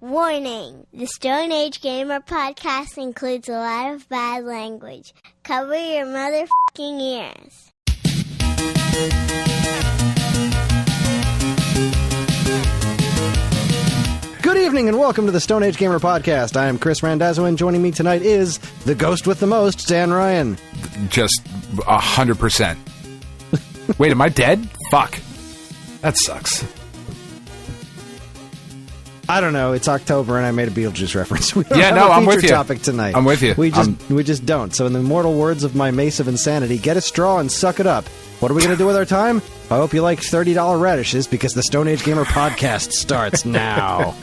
Warning! The Stone Age Gamer podcast includes a lot of bad language. Cover your motherfucking ears. Good evening and welcome to the Stone Age Gamer podcast. I am Kris Randazzo and joining me tonight is the ghost with the most, Dan Ryan. Just 100%. Wait, am I dead? Fuck. That sucks. I don't know. It's October, and I made a Beetlejuice reference. We don't have I'm with you. Topic tonight. I'm with you. We just don't. So, in the immortal words of my Mace of Insanity, get a straw and suck it up. What are we going to do with our time? I hope you like $30 radishes because the Stone Age Gamer podcast starts now.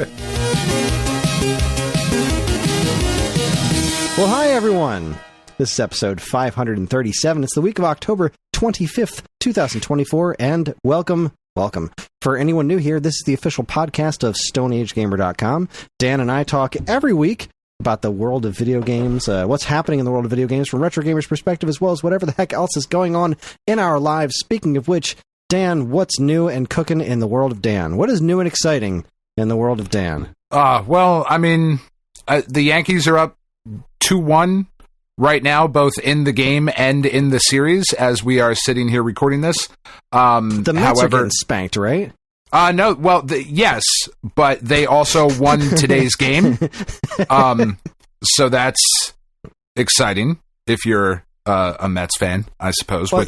Well, hi everyone. This is episode 537. It's the week of October 25th, 2024, and welcome. For anyone new here, this is the official podcast of StoneAgeGamer.com. Dan and I talk every week about the world of video games, what's happening in the world of video games from retro gamers' perspective, as well as whatever the heck else is going on in our lives. Speaking of which, Dan, what's new and cooking in the world of Dan? What is new and exciting in the world of Dan? Well, I mean, the Yankees are up 2-1 right now, both in the game and in the series, as we are sitting here recording this. The Mets are getting spanked, right? No, well, yes, but they also won today's game. So that's exciting if you're a Mets fan, I suppose. Well,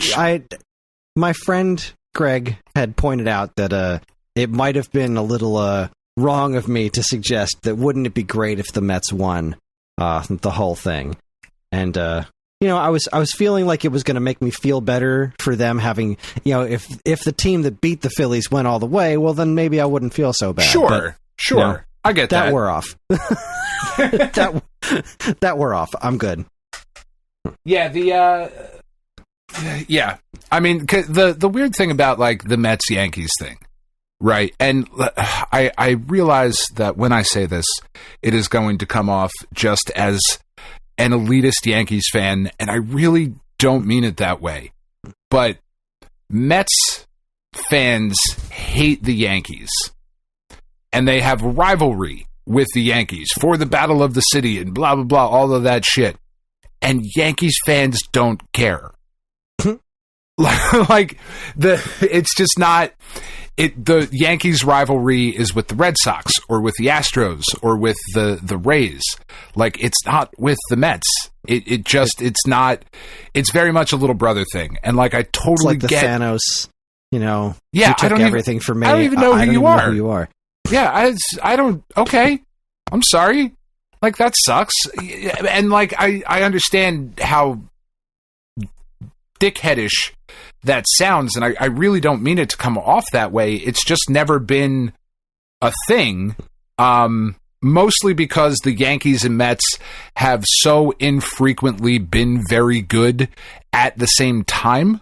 my friend Greg had pointed out that it might have been a little wrong of me to suggest that wouldn't it be great if the Mets won the whole thing. And, I was feeling like it was going to make me feel better for them having, if the team that beat the Phillies went all the way, well, then maybe I wouldn't feel so bad. Sure. I get that. That wore off. that wore off. I'm good. Yeah, yeah. I mean, the weird thing about, like, the Mets-Yankees thing, right? And I realize that when I say this, it is going to come off just as an elitist Yankees fan, and I really don't mean it that way. But Mets fans hate the Yankees, and they have rivalry with the Yankees for the Battle of the City and blah, blah, blah, all of that shit. And Yankees fans don't care. It's just not... The Yankees rivalry is with the Red Sox or with the Astros or with the Rays. Like, it's not with the Mets. It's not. It's very much a little brother thing. And like, I totally get Thanos. Yeah, you took everything from me. I don't even know who you are. Know who you are. Yeah, I don't. Okay, I'm sorry. Like, that sucks. And like, I understand how dickheadish that sounds, and I really don't mean it to come off that way. It's just never been a thing, mostly because the Yankees and Mets have so infrequently been very good at the same time.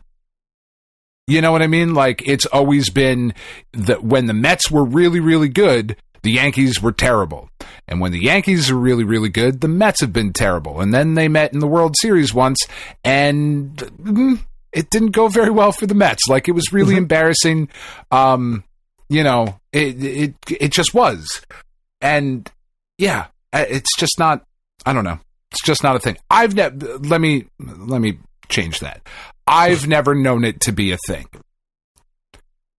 You know what I mean? Like, it's always been that when the Mets were really, really good, the Yankees were terrible. And when the Yankees are really, really good, the Mets have been terrible. And then they met in the World Series once, and it didn't go very well for the Mets. Like, it was really embarrassing. It just was. And yeah, it's just not, I don't know. It's just not a thing. Let me change that. I've never known it to be a thing.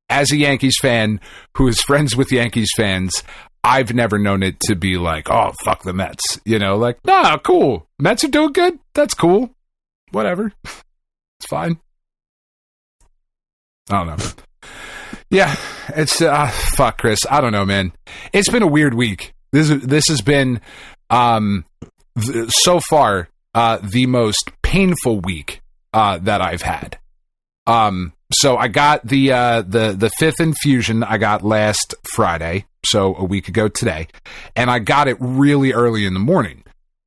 As a Yankees fan who is friends with Yankees fans, I've never known it to be like, oh, fuck the Mets. Like, nah, cool. Mets are doing good. That's cool. Whatever. It's fine. I don't know. Yeah, it's fuck, Kris. I don't know, man. It's been a weird week. This has been so far the most painful week that I've had. So I got the fifth infusion I got last Friday, so a week ago today, and I got it really early in the morning.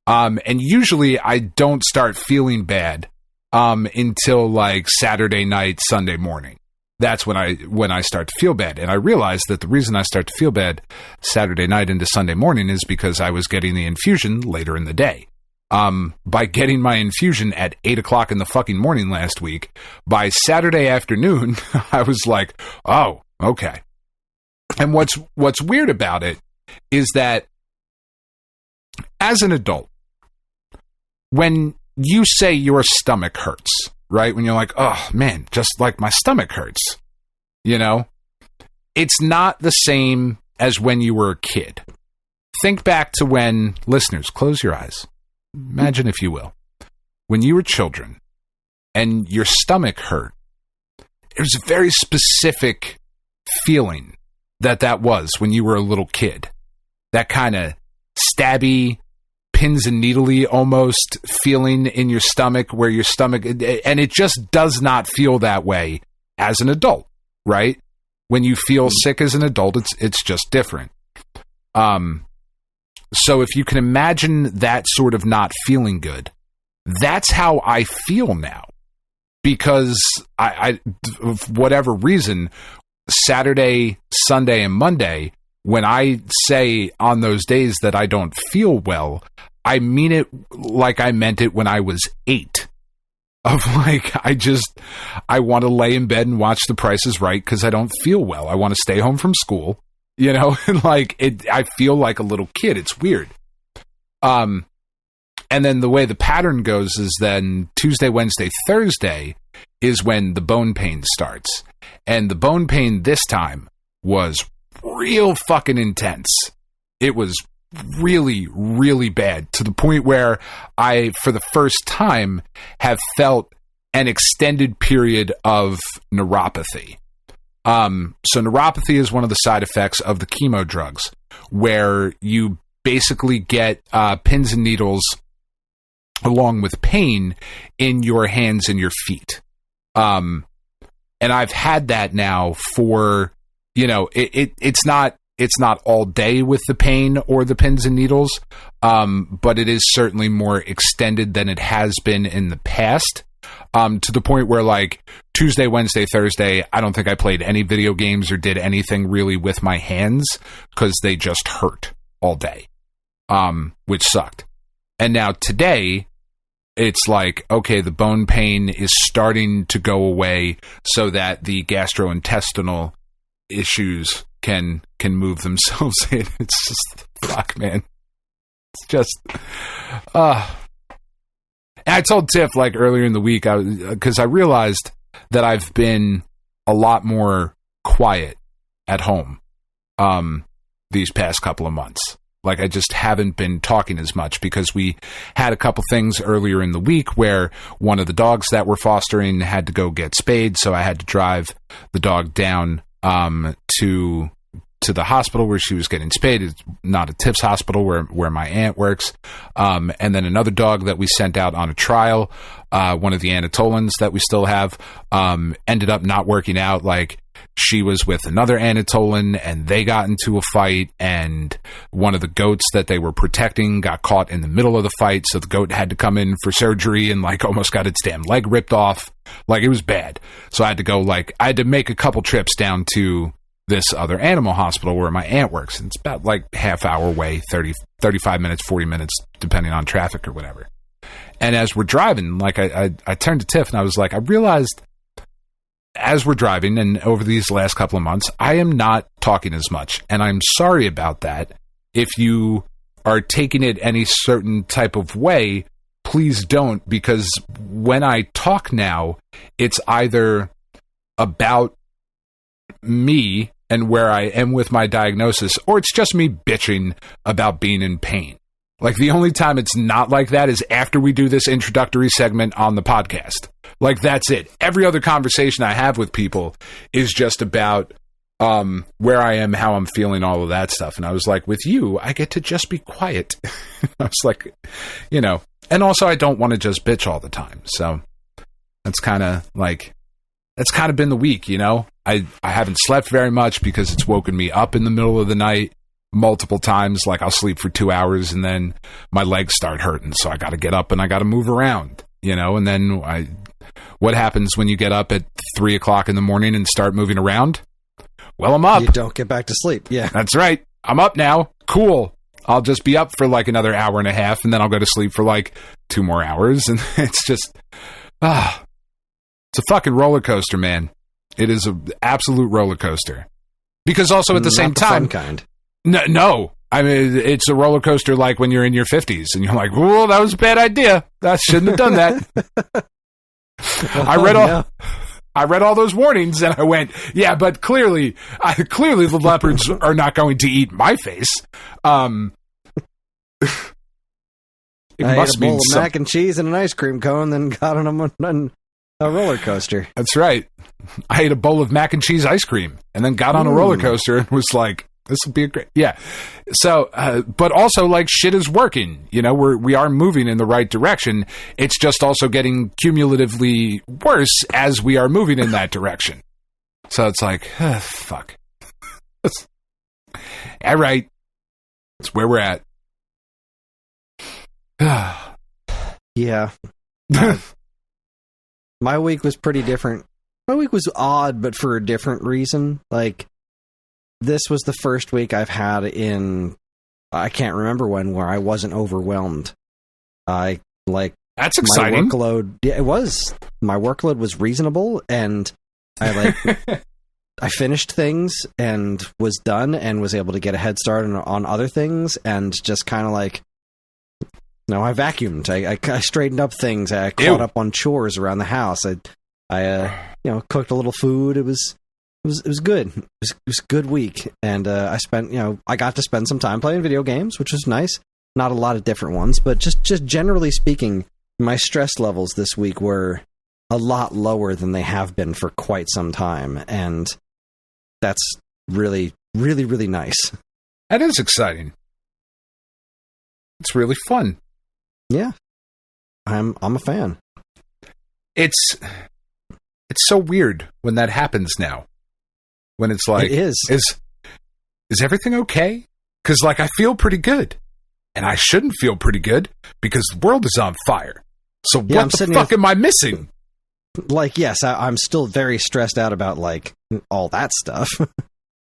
And usually I don't start feeling bad until like Saturday night, Sunday morning. That's when I start to feel bad. And I realized that the reason I start to feel bad Saturday night into Sunday morning is because I was getting the infusion later in the day. By getting my infusion at 8 o'clock in the fucking morning last week, by Saturday afternoon, I was like, oh, okay. And what's weird about it is that as an adult, when you say your stomach hurts, right? When you're like, oh man, just like my stomach hurts, you know, it's not the same as when you were a kid. Think back to when, listeners, close your eyes. Imagine, if you will, when you were children and your stomach hurt, it was a very specific feeling that was when you were a little kid. That kind of stabby, pins and needly almost feeling in your stomach, where your stomach, and it just does not feel that way as an adult, right? When you feel sick as an adult, it's just different. So if you can imagine that sort of not feeling good, that's how I feel now. Because I for whatever reason, Saturday, Sunday, and Monday, when I say on those days that I don't feel well, I mean it like I meant it when I was 8. Of like, I want to lay in bed and watch The Price is Right because I don't feel well. I want to stay home from school, you know, and like I feel like a little kid. It's weird. And then the way the pattern goes is then Tuesday, Wednesday, Thursday is when the bone pain starts. And the bone pain this time was real fucking intense. It was really, really bad, to the point where I, for the first time, have felt an extended period of neuropathy. So neuropathy is one of the side effects of the chemo drugs, where you basically get pins and needles along with pain in your hands and your feet. And I've had that now for, you know, it's not all day with the pain or the pins and needles, but it is certainly more extended than it has been in the past, to the point where, like, Tuesday, Wednesday, Thursday, I don't think I played any video games or did anything really with my hands because they just hurt all day, which sucked. And now today, it's like, okay, the bone pain is starting to go away so that the gastrointestinal issues can move themselves in. It's just, fuck, man. It's just, and I told Tiff, like, earlier in the week, because I realized that I've been a lot more quiet at home these past couple of months. Like, I just haven't been talking as much because we had a couple things earlier in the week where one of the dogs that we're fostering had to go get spayed, so I had to drive the dog down to the hospital where she was getting spayed. It's not a Tiff's hospital where my aunt works. And then another dog that we sent out on a trial, one of the Anatolans that we still have, ended up not working out. Like, she was with another Anatolan and they got into a fight, and one of the goats that they were protecting got caught in the middle of the fight. So the goat had to come in for surgery and, like, almost got its damn leg ripped off. Like, it was bad. So I had to go, like, I had to make a couple trips down to this other animal hospital where my aunt works. And it's about, like, half-hour away, 30, 35 minutes, 40 minutes, depending on traffic or whatever. And as we're driving, like, I turned to Tiff and I was like, I realized as we're driving and over these last couple of months, I am not talking as much. And I'm sorry about that. If you are taking it any certain type of way, please don't, because when I talk now, it's either about me and where I am with my diagnosis, or it's just me bitching about being in pain. Like, the only time it's not like that is after we do this introductory segment on the podcast. Like, that's it. Every other conversation I have with people is just about where I am, how I'm feeling, all of that stuff. And I was like, with you, I get to just be quiet. I was like, you know, and also I don't want to just bitch all the time. So that's kind of been the week, you know. I haven't slept very much because it's woken me up in the middle of the night multiple times. Like, I'll sleep for 2 hours and then my legs start hurting. So I got to get up and I got to move around, you know. And then what happens when you get up at 3 o'clock in the morning and start moving around? Well, I'm up. You don't get back to sleep. Yeah, that's right. I'm up now. Cool. I'll just be up for like another hour and a half and then I'll go to sleep for like 2 more hours. And it's just, it's a fucking roller coaster, man. It is an absolute roller coaster. Because also at the same time, fun kind. No, I mean, it's a roller coaster like when you're in your 50s and you're like, "Whoa, that was a bad idea. I shouldn't have done that." I read all those warnings and I went, "Yeah, but clearly the leopards are not going to eat my face." It I must ate a bowl mean of mac and cheese and an ice cream cone, then got on a roller coaster. That's right. I ate a bowl of mac and cheese ice cream and then got on a roller coaster and was like, this would be a great, yeah. So, but also like shit is working, you know, we are moving in the right direction. It's just also getting cumulatively worse as we are moving in that direction. So it's like, fuck. All right. That's where we're at. Yeah. My week was pretty different. My week was odd, but for a different reason. Like, this was the first week I've had I can't remember when, where I wasn't overwhelmed. That's exciting. It was. My workload was reasonable, and I finished things and was done and was able to get a head start on other things, and just kind of like, no, I vacuumed. I straightened up things. I caught up on chores around the house. I cooked a little food. It was good. It was a good week, and I got to spend some time playing video games, which was nice. Not a lot of different ones, but just generally speaking, my stress levels this week were a lot lower than they have been for quite some time, and that's really, really, really nice. That is exciting. It's really fun. Yeah, I'm a fan. It's so weird when that happens now. When it's like, it is everything okay? Because like I feel pretty good, and I shouldn't feel pretty good because the world is on fire. So what the fuck am I missing? Like, yes, I'm still very stressed out about like all that stuff.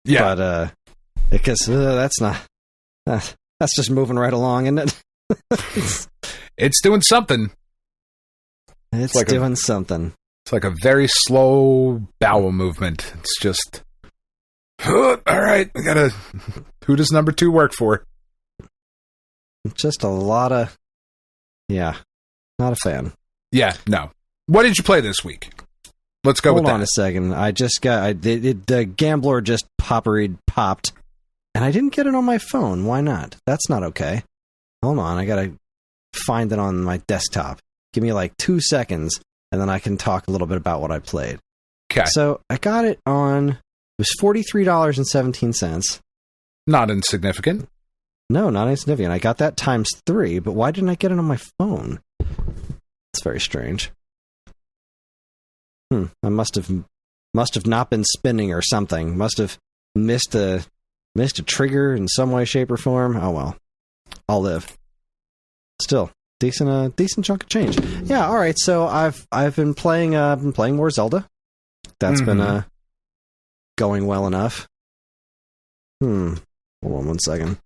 Yeah, but because that's just moving right along, isn't it? It's doing something. It's like doing something. It's like a very slow bowel movement. It's just, all right, who does number 2 work for? Just a lot of, not a fan. Yeah, no. What did you play this week? Let's go with that. Hold on a second. I just got, the Gambler just popped, and I didn't get it on my phone. Why not? That's not okay. Hold on, I gotta find it on my desktop. Give me like 2 seconds, and then I can talk a little bit about what I played. Okay. So I got it on, it was $43.17. Not insignificant. No, not insignificant. I got that times 3, but why didn't I get it on my phone? It's very strange. I must have not been spinning or something. Must have missed a trigger in some way, shape, or form. Oh well. I'll live. Still, decent chunk of change. Yeah, all right. So I've been playing more Zelda. That's been going well enough. Hold on 1 second.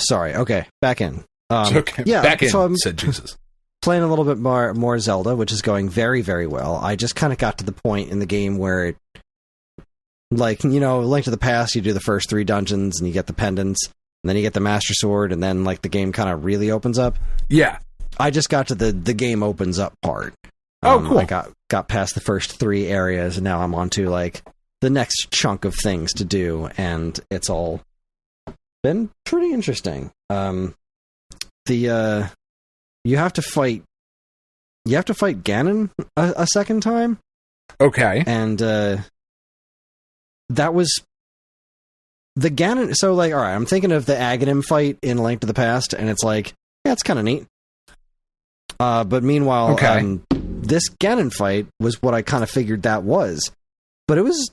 Sorry. Okay, back in. Okay, yeah, back in. So I'm said Jesus. Playing a little bit more Zelda, which is going very, very well. I just kind of got to the point in the game where it, like, you know, Link to the Past, you do the first 3 dungeons and you get the pendants, and then you get the Master Sword, and then like the game kind of really opens up. Yeah. I just got to the game opens up part. Oh, cool. I got past the first 3 areas, and now I'm on to like the next chunk of things to do, and it's all been pretty interesting. You have to fight Ganon a second time. Okay. And that was the Ganon. So like, all right, I'm thinking of the Aghanim fight in Link to the Past, and it's like, yeah, it's kind of neat. But meanwhile, this Ganon fight was what I kind of figured that was. But it was,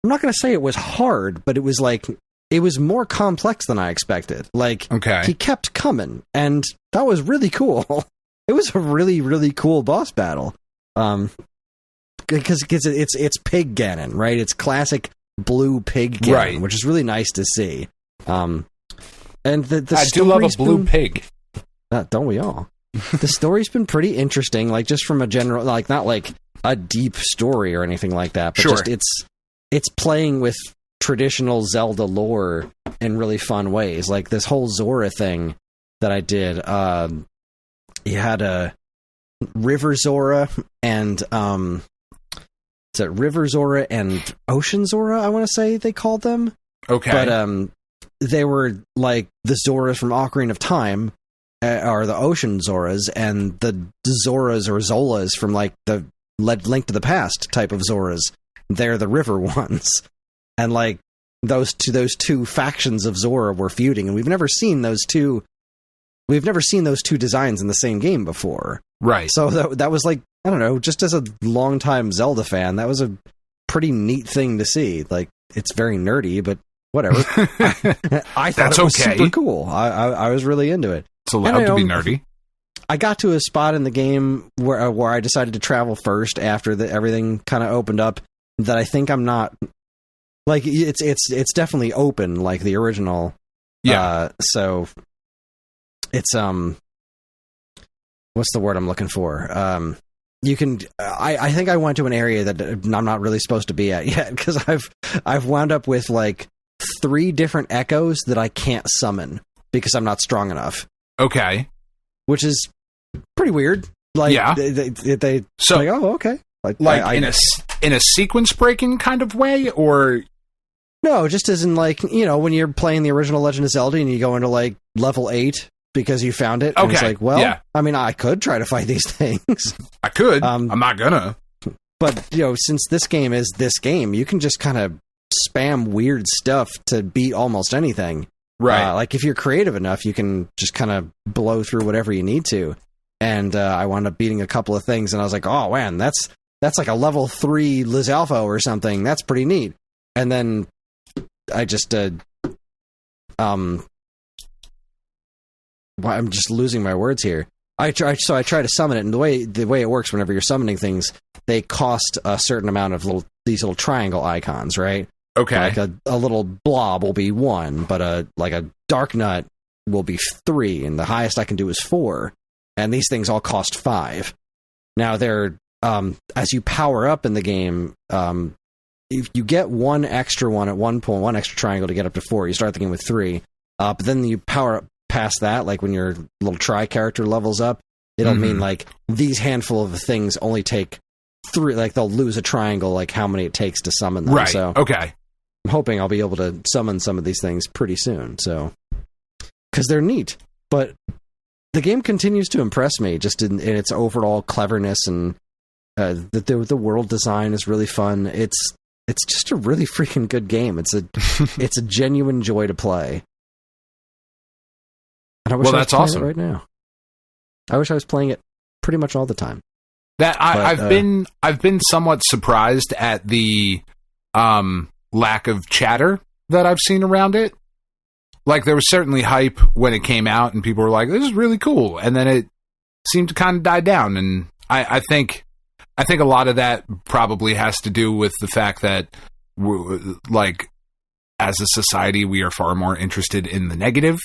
I'm not going to say it was hard, but it was like, it was more complex than I expected. Like, he kept coming, and that was really cool. It was a really, really cool boss battle. Because it's Pig Ganon, right? It's classic blue Pig Ganon, right, which is really nice to see. And the I do love a blue pig. Don't we all? The story's been pretty interesting, like just from a general, like not like a deep story or anything like that, but Sure. just it's playing with traditional Zelda lore in really fun ways. Like this whole Zora thing that I did. You had a River Zora and is it River Zora and Ocean Zora, I want to say they called them. Okay. But they were like the Zoras from Ocarina of Time are the Ocean Zoras, and the Zoras or Zolas from like the Link to the Past type of Zoras, they're the river ones. And like those two factions of Zora were feuding, and we've never seen those two designs in the same game before. Right. So that was like, I don't know, just as a longtime Zelda fan, that was a pretty neat thing to see. Like, it's very nerdy, but whatever. I thought That's it was okay. super cool. I was really into it. It's allowed to be nerdy. I got to a spot in the game where I decided to travel first after everything kind of opened up, that I think I'm not... Like, it's definitely open, like the original. Yeah. So... It's what's the word I'm looking for? You can. I think I went to an area that I'm not really supposed to be at yet, because I've wound up with like 3 different echoes that I can't summon because I'm not strong enough. Okay. Which is pretty weird. Like, yeah. They so like, oh, okay. Like in a sequence breaking kind of way, or no, just as in like, you know, when you're playing the original Legend of Zelda and you go into like level 8. Because you found it. And it's like, well, yeah. I mean, I could try to fight these things. I could. I'm not gonna. But, you know, since this game is this game, you can just kind of spam weird stuff to beat almost anything. Right. Like, if you're creative enough, you can just kind of blow through whatever you need to. And I wound up beating a couple of things, and I was like, oh, man, that's like a level 3 Lizalfo or something. That's pretty neat. And then I just... I'm just losing my words here. I try to summon it, and the way it works whenever you're summoning things, they cost a certain amount of these little triangle icons, right? Okay. Like a little blob will be 1, but a dark nut will be 3, and the highest I can do is 4. And these things all cost 5. Now they're as you power up in the game, if you get one extra one at one point, one extra triangle to get up to 4, you start the game with 3. But then you power up past that, like when your little tri-character levels up, it'll mean like these handful of things only take 3, like they'll lose a triangle, like how many it takes to summon them. Right. So okay. I'm hoping I'll be able to summon some of these things pretty soon. So, because they're neat, but the game continues to impress me just in its overall cleverness, and the world design is really fun. It's just a really freaking good game. It's a genuine joy to play. And I wish I was playing awesome. it right now. I wish I was playing it pretty much all the time. I've been somewhat surprised at the lack of chatter that I've seen around it. Like, there was certainly hype when it came out, and people were like, "This is really cool," and then it seemed to kind of die down. And I think a lot of that probably has to do with the fact that, like, as a society, we are far more interested in the negative.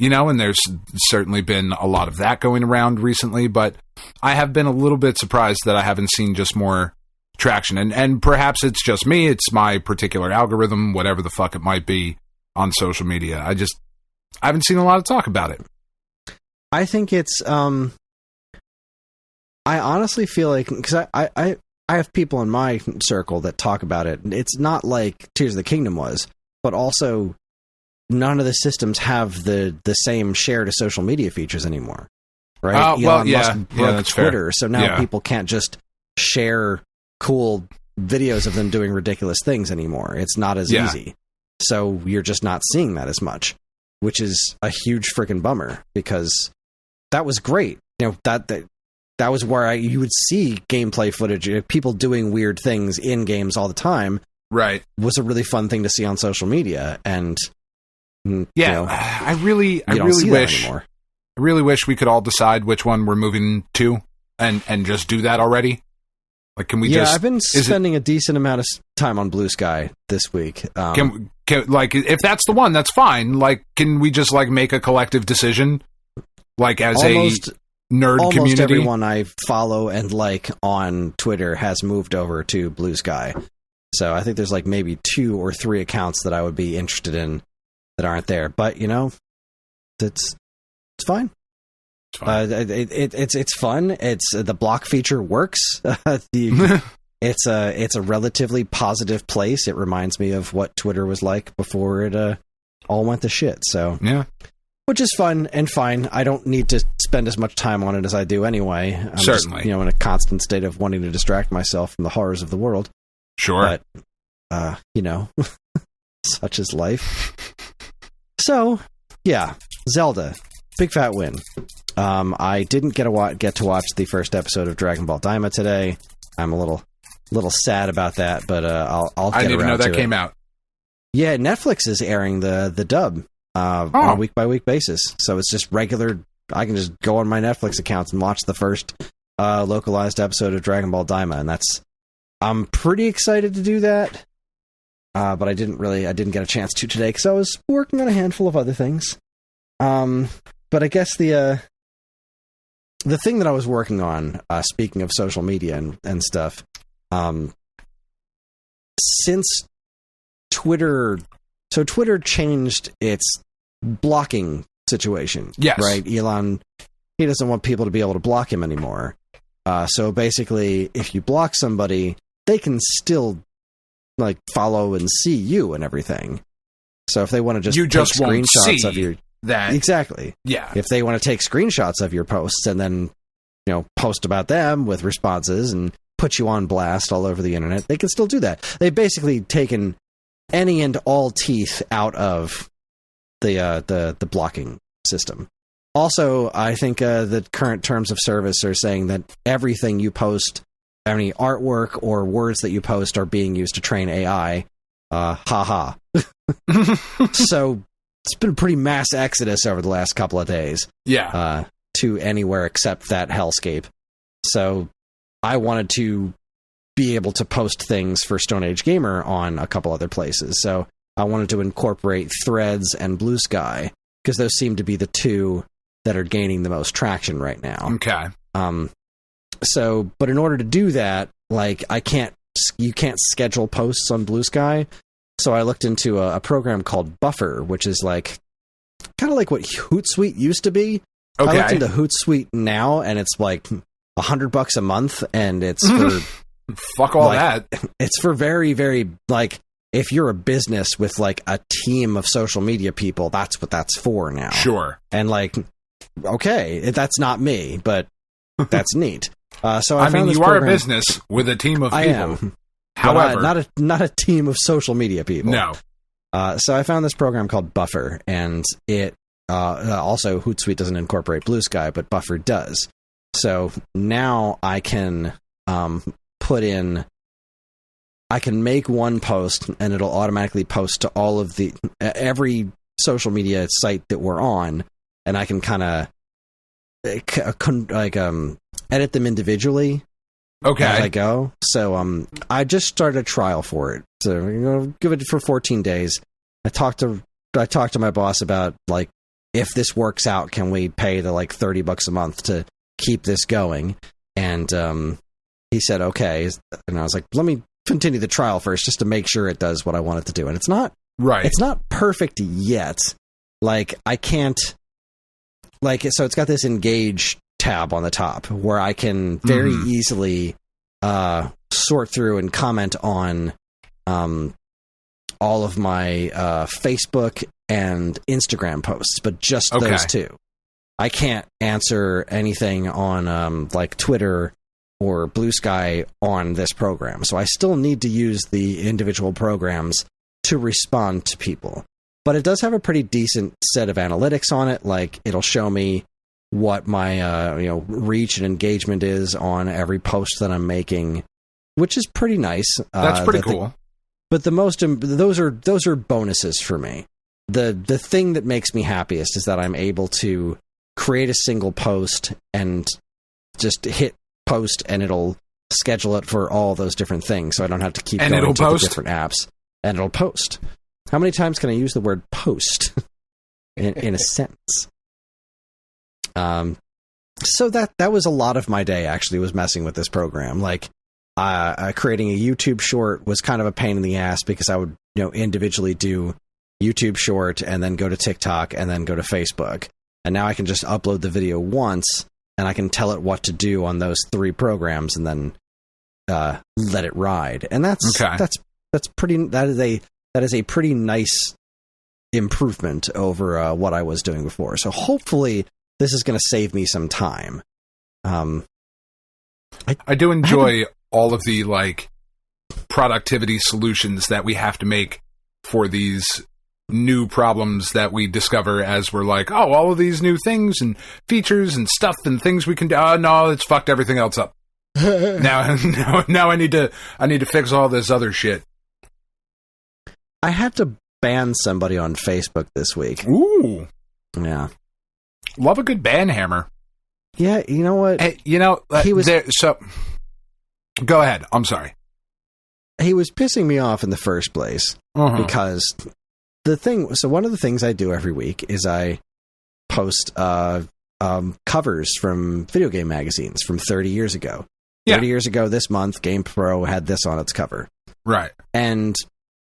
You know, and there's certainly been a lot of that going around recently, but I have been a little bit surprised that I haven't seen just more traction. And perhaps it's just me, it's my particular algorithm, whatever the fuck it might be on social media. I haven't seen a lot of talk about it. I think it's, I honestly feel like, because I have people in my circle that talk about it. It's not like Tears of the Kingdom was, but also... none of the systems have the same share to social media features anymore, right? Elon Musk broke that's Twitter, fair. so now people can't just share cool videos of them doing ridiculous things anymore. It's not as easy. So you're just not seeing that as much, which is a huge freaking bummer, because that was great. You know, that was where you would see gameplay footage, people doing weird things in games all the time. Right. Was a really fun thing to see on social media, and yeah, you know, I really wish we could all decide which one we're moving to and just do that already. Like, can we just... Yeah, I've been spending a decent amount of time on Blue Sky this week. Can like, if that's the one, that's fine. Like, can we just, like, make a collective decision? Like, as nerd almost community. everyone I follow and like on Twitter has moved over to Blue Sky. So I think there's like maybe 2 or 3 accounts that I would be interested in that aren't there. But it's fine. It's fine. It's fun. It's the block feature works. It's a relatively positive place. It reminds me of what Twitter was like before it all went to shit. So yeah, which is fun and fine. I don't need to spend as much time on it as I do anyway. I'm certainly just, in a constant state of wanting to distract myself from the horrors of the world. Sure, but such is life. So yeah, Zelda, big fat win. I didn't get to watch the first episode of Dragon Ball Daima today. I'm a little sad about that, but I'll get around to it. I didn't even know that came out. Yeah, Netflix is airing the dub on a week by week basis, so it's just regular. I can just go on my Netflix accounts and watch the first localized episode of Dragon Ball Daima, and I'm pretty excited to do that. But I didn't get a chance to today because I was working on a handful of other things. But I guess the thing that I was working on, speaking of social media and stuff, since Twitter changed its blocking situation. Yes. Right? Elon, he doesn't want people to be able to block him anymore. So basically, if you block somebody, they can still like follow and see you and everything. So if they want to take screenshots of your that exactly, yeah. If they want to take screenshots of your posts and then post about them with responses and put you on blast all over the internet, they can still do that. They've basically taken any and all teeth out of the blocking system. Also, I think the current terms of service are saying that everything you post, any artwork or words that you post, are being used to train AI. Haha. So it's been a pretty mass exodus over the last couple of days. Yeah. To anywhere except that hellscape. So I wanted to be able to post things for Stone Age Gamer on a couple other places. So I wanted to incorporate Threads and Blue Sky because those seem to be the two that are gaining the most traction right now. Okay. So, but in order to do that, like you can't schedule posts on Blue Sky. So I looked into a program called Buffer, which is like kind of like what Hootsuite used to be. Okay. I looked into Hootsuite now, and it's like $100 a month, and it's for fuck all that. It's for very, very like if you're a business with like a team of social media people, that's what that's for now. Sure. And like, okay, that's not me, but that's neat. So I mean, you are a business with a team of people. I am. However, not a team of social media people. No. So I found this program called Buffer, and it also Hootsuite doesn't incorporate Blue Sky, but Buffer does. So now I can I can make one post, and it'll automatically post to all of every social media site that we're on, and I can kind of edit them individually. Okay. As I go. So I just started a trial for it. So give it for 14 days. I talked to my boss about like if this works out, can we pay the like $30 a month to keep this going? And he said okay. And I was like, let me continue the trial first just to make sure it does what I want it to do. And it's not right. It's not perfect yet. Like I can't so it's got this engage tab on the top where I can very easily sort through and comment on all of my Facebook and Instagram posts, but just those two. I can't answer anything on like Twitter or Blue Sky on this program. So I still need to use the individual programs to respond to people. But it does have a pretty decent set of analytics on it. Like it'll show me what my reach and engagement is on every post that I'm making, which is pretty nice. That's pretty cool. But those are bonuses for me. The thing that makes me happiest is that I'm able to create a single post and just hit post, and it'll schedule it for all those different things, so I don't have to keep going to the different apps. And it'll post. How many times can I use the word post in a sentence? So that was a lot of my day, actually, was messing with this program. Like, creating a YouTube short was kind of a pain in the ass because I would, individually do YouTube short and then go to TikTok and then go to Facebook. And now I can just upload the video once and I can tell it what to do on those 3 programs and then let it ride. And that is a pretty nice improvement over what I was doing before. So hopefully this is going to save me some time. I do enjoy all of the productivity solutions that we have to make for these new problems that we discover as we're like, oh, all of these new things and features and stuff and things we can do. Oh, no, it's fucked everything else up. now I need to fix all this other shit. I had to ban somebody on Facebook this week. Ooh. Yeah. Love a good ban hammer. Yeah, you know what? Hey, he was there. So, go ahead. I'm sorry. He was pissing me off in the first place because one of the things I do every week is I post covers from video game magazines from 30 years ago. 30 years ago this month, Game Pro had this on its cover. Right. And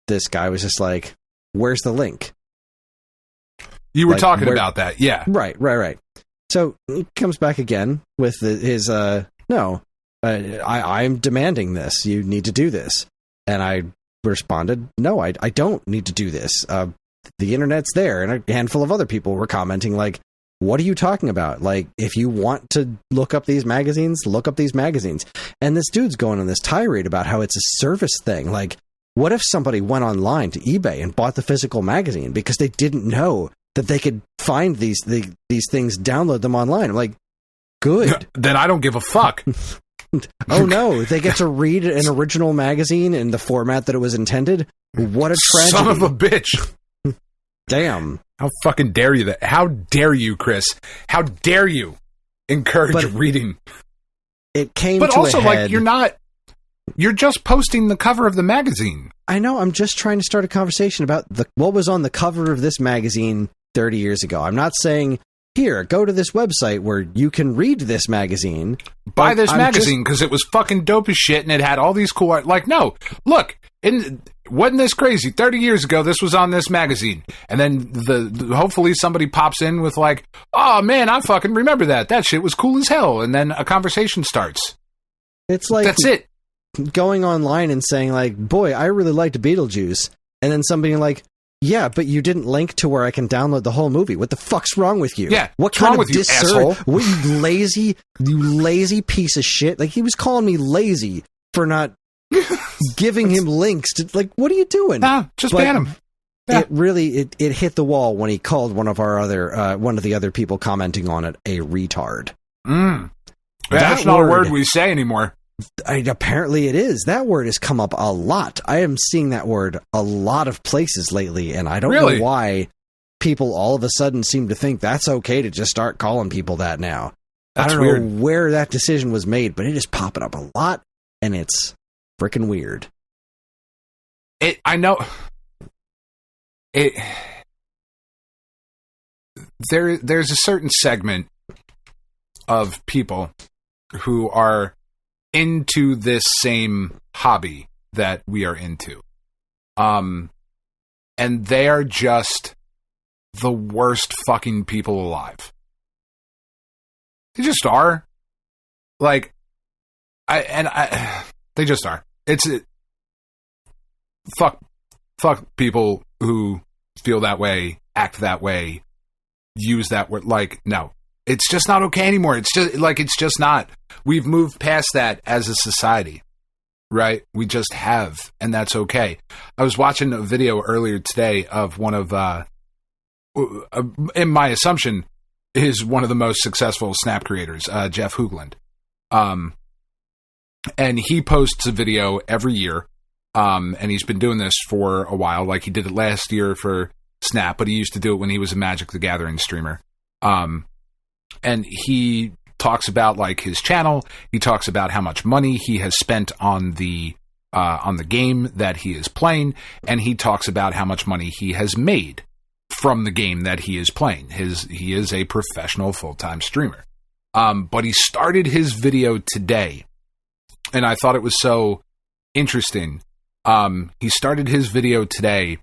this guy was just like, where's the link? You were talking about that, yeah. Right. So he comes back again with his, no, I'm demanding this. You need to do this. And I responded, no, I don't need to do this. The internet's there. And a handful of other people were commenting like, what are you talking about? Like, if you want to look up these magazines, look up these magazines. And this dude's going on this tirade about how it's a service thing. Like, what if somebody went online to eBay and bought the physical magazine because they didn't know that they could find these things, download them online? I'm like, good. Then I don't give a fuck. Oh no, they get to read an original magazine in the format that it was intended? What a tragedy. Son of a bitch. Damn. How fucking dare you that? How dare you, Chris? How dare you encourage reading? It came but to also, a head. You're just posting the cover of the magazine. I know. I'm just trying to start a conversation about what was on the cover of this magazine 30 years ago. I'm not saying, here, go to this website where you can read this magazine. Buy this magazine because it was fucking dope as shit and it had all these cool art. Like, no, look, wasn't this crazy? 30 years ago, this was on this magazine. And then hopefully somebody pops in with like, oh man, I fucking remember that. That shit was cool as hell. And then a conversation starts. It's like, that's it. Going online and saying like, boy, I really liked Beetlejuice. And then somebody like, yeah, but you didn't link to where I can download the whole movie. What the fuck's wrong with you? Yeah, what's wrong with you, asshole? What, you lazy piece of shit. Like, he was calling me lazy for not giving him links to, like, what are you doing? Nah, just ban him. Yeah. It really hit the wall when he called one of the other people commenting on it a retard. That's not a word we say anymore. Apparently it is. That word has come up a lot. I am seeing that word a lot of places lately, and I don't know why people all of a sudden seem to think that's okay to just start calling people that now. That's I don't weird. know where that decision was made, but it is popping up a lot, and it's freaking weird. I know. There's a certain segment of people who are into this same hobby that we are into. And they are just the worst fucking people alive. They just are. Like, they just are. Fuck people who feel that way, act that way, use that word. Like, no. It's just not okay anymore. It's just not. We've moved past that as a society, right? We just have, and that's okay. I was watching a video earlier today of one of, in my assumption, is one of the most successful Snap creators, Jeff Hoogland. And he posts a video every year, and he's been doing this for a while. Like, he did it last year for Snap, but he used to do it when he was a Magic the Gathering streamer. And he talks about like his channel. He talks about how much money he has spent on the game that he is playing, and he talks about how much money he has made from the game that he is playing. He is a professional full-time streamer. But he started his video today, and I thought it was so interesting. He started his video today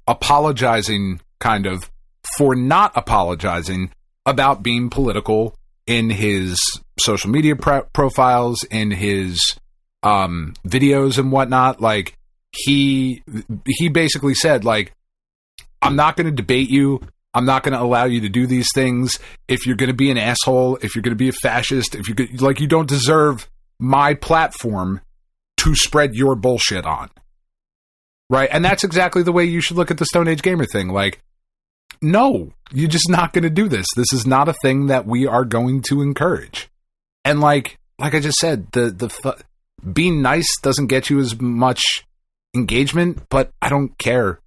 apologizing, kind of, for not apologizing about being political in his social media profiles, in his videos and whatnot. Like, he basically said, like, I'm not going to debate you. I'm not going to allow you to do these things. If you're going to be an asshole, if you're going to be a fascist, if you're like, you don't deserve my platform to spread your bullshit on. Right? And that's exactly the way you should look at the Stone Age Gamer thing. Like, no, you're just not going to do this. This is not a thing that we are going to encourage. And like I just said, the being nice doesn't get you as much engagement, but I don't care.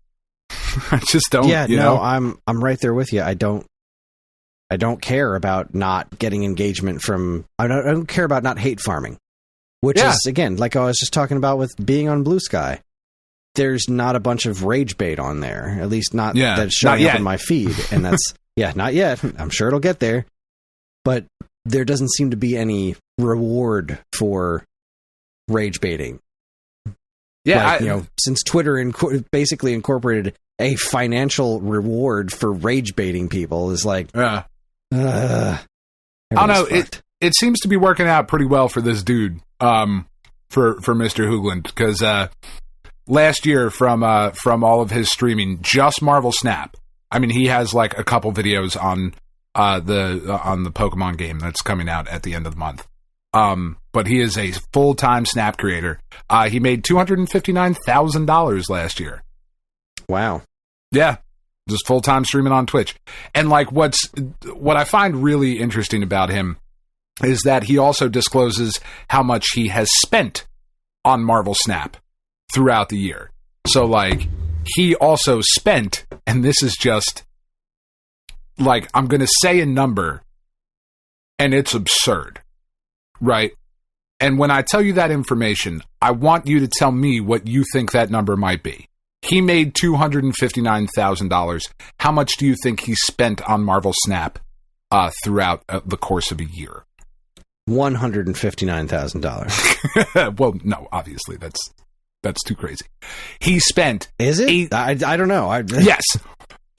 I just don't. Yeah, you no, know? I'm right there with you. I don't care about not getting engagement from. I don't care about not hate farming, which is, again, like I was just talking about with being on Blue Sky. There's not a bunch of rage bait on there, at least not that's showing up in my feed, and that's not yet. I'm sure it'll get there, but there doesn't seem to be any reward for rage baiting. Yeah, like, since Twitter basically incorporated a financial reward for rage baiting people, is like, I don't know. It seems to be working out pretty well for this dude, for Mr. Hoogland, because last year from all of his streaming, just Marvel Snap. I mean, he has like a couple videos on the Pokemon game that's coming out at the end of the month. But he is a full-time Snap creator. He made $259,000 last year. Wow. Yeah. Just full-time streaming on Twitch. And like what I find really interesting about him is that he also discloses how much he has spent on Marvel Snap throughout the year. So like, he also spent, and this is just like, I'm going to say a number, and it's absurd. Right? And when I tell you that information, I want you to tell me what you think that number might be. He made $259,000. How much do you think he spent on Marvel Snap throughout the course of a year? $159,000. Well, no, obviously that's too crazy. He spent... Is it? I don't know. Yes.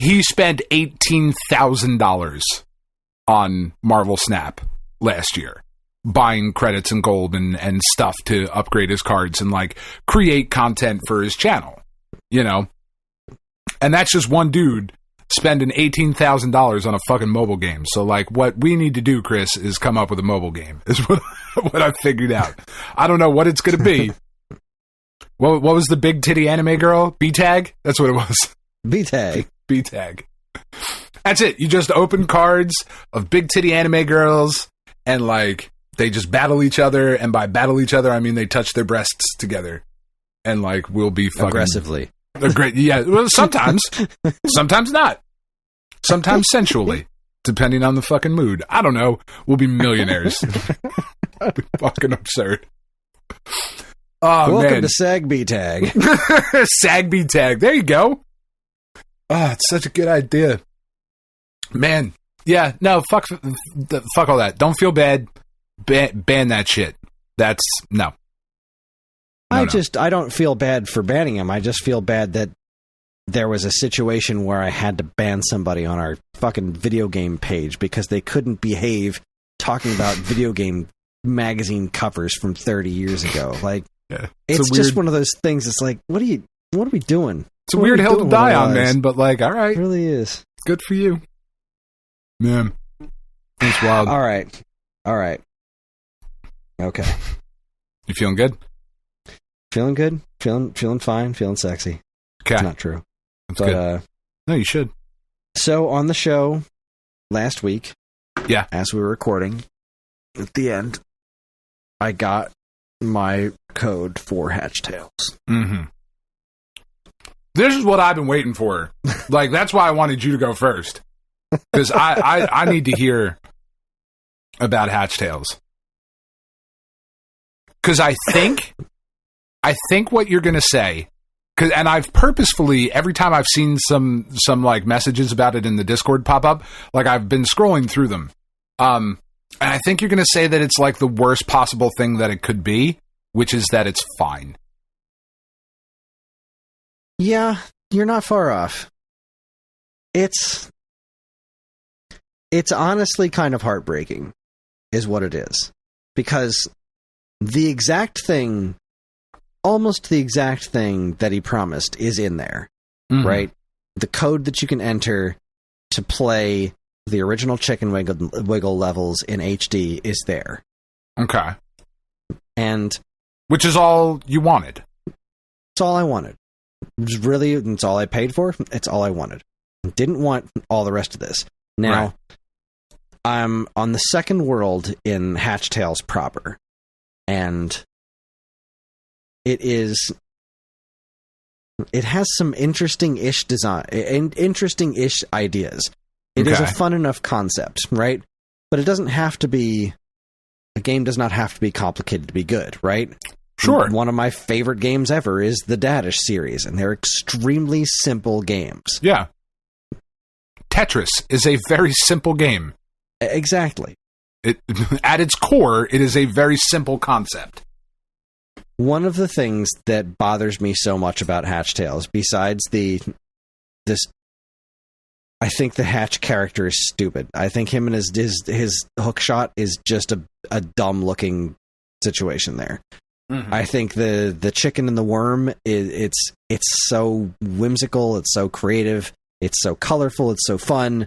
He spent $18,000 on Marvel Snap last year, buying credits and gold and stuff to upgrade his cards and like create content for his channel, and that's just one dude spending $18,000 on a fucking mobile game. So like, what we need to do, Chris, is come up with a mobile game is what I figured out. I don't know what it's going to be. What was the big titty anime girl? B-Tag? That's what it was. B-Tag. B-Tag. That's it. You just open cards of big titty anime girls and like, they just battle each other, and by battle each other, I mean they touch their breasts together, and like we'll be fucking aggressively. Yeah, well, sometimes, sometimes not, sometimes sensually, depending on the fucking mood. I don't know. We'll be millionaires. That'd be fucking absurd. Oh, welcome man. to SAG B-Tag. SAG B-Tag. There you go. Oh, it's such a good idea, man. Yeah, no, fuck all that. Don't feel bad. Ban that shit. That's no. I don't feel bad for banning him. I just feel bad that there was a situation where I had to ban somebody on our fucking video game page because they couldn't behave talking about video game magazine covers from 30 years ago. Like, yeah, it's just one of those things. It's like, what are we doing? It's a weird hill to die on, man, but like, all right. It really is. Good for you. Man. That's wild. All right. Okay. You feeling good? Feeling good. Feeling fine. Feeling sexy. Okay. It's not true. That's good. No, you should. So on the show last week, yeah, as we were recording, at the end, I got my code for Hatch Tales. Mm-hmm. This is what I've been waiting for. Like, that's why I wanted you to go first. Because I need to hear about Hatch Tales. Because I think what you're going to say, and I've purposefully, every time I've seen some like messages about it in the Discord pop up, like I've been scrolling through them And I think you're going to say that it's like the worst possible thing that it could be, which is that it's fine. Yeah, you're not far off. It's honestly kind of heartbreaking, is what it is. Because almost the exact thing that he promised is in there, right? The code that you can enter to play the original Chicken Wiggle levels in HD is there. Okay. And which is all you wanted. It's all I wanted. It's all I paid for. It's all I wanted. Didn't want all the rest of this. Now, right. I'm on the second world in Hatch Tales proper, and it has some interesting-ish design, interesting-ish ideas. It is a fun enough concept, right? But it doesn't have to be. A game does not have to be complicated to be good, right? Sure. One of my favorite games ever is the Dadish series, and they're extremely simple games. Yeah. Tetris is a very simple game. Exactly. At its core, it is a very simple concept. One of the things that bothers me so much about Hatch Tales, besides I think the Hatch character is stupid. I think him and his hook shot is just a dumb looking situation there. Mm-hmm. I think the chicken and the worm it's so whimsical, it's so creative, it's so colorful, it's so fun,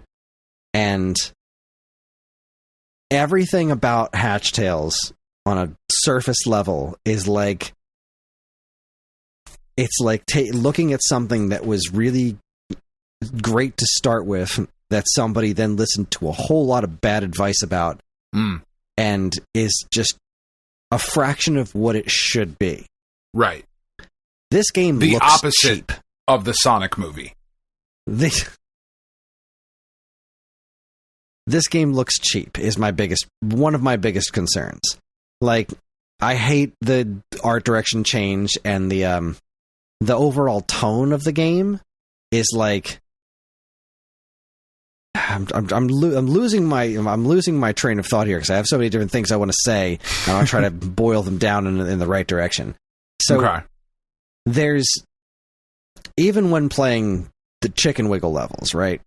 and everything about Hatch Tales on a surface level is like it's like looking at something that was really great to start with that somebody then listened to a whole lot of bad advice about and is just a fraction of what it should be. Right. This game the looks opposite cheap. Of the Sonic movie. This game looks cheap is one of my biggest concerns. Like, I hate the art direction change, and the overall tone of the game is like I'm losing my train of thought here because I have so many different things I want to say, and I'll try to boil them down in the right direction. So there's, even when playing the Chicken Wiggle levels, right?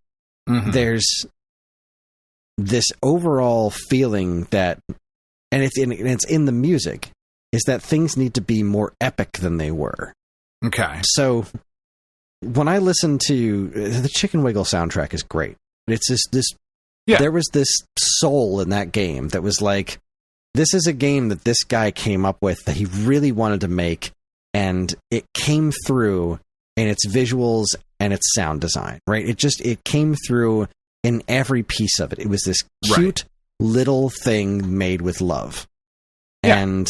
Mm-hmm. There's this overall feeling that, and it's in the music, is that things need to be more epic than they were. Okay. So when I listen to the Chicken Wiggle soundtrack is great. It's there was this soul in that game that was like, this is a game that this guy came up with that he really wanted to make, and it came through in its visuals and its sound design, right? It came through in every piece of it. It was this cute little thing made with love. Yeah. And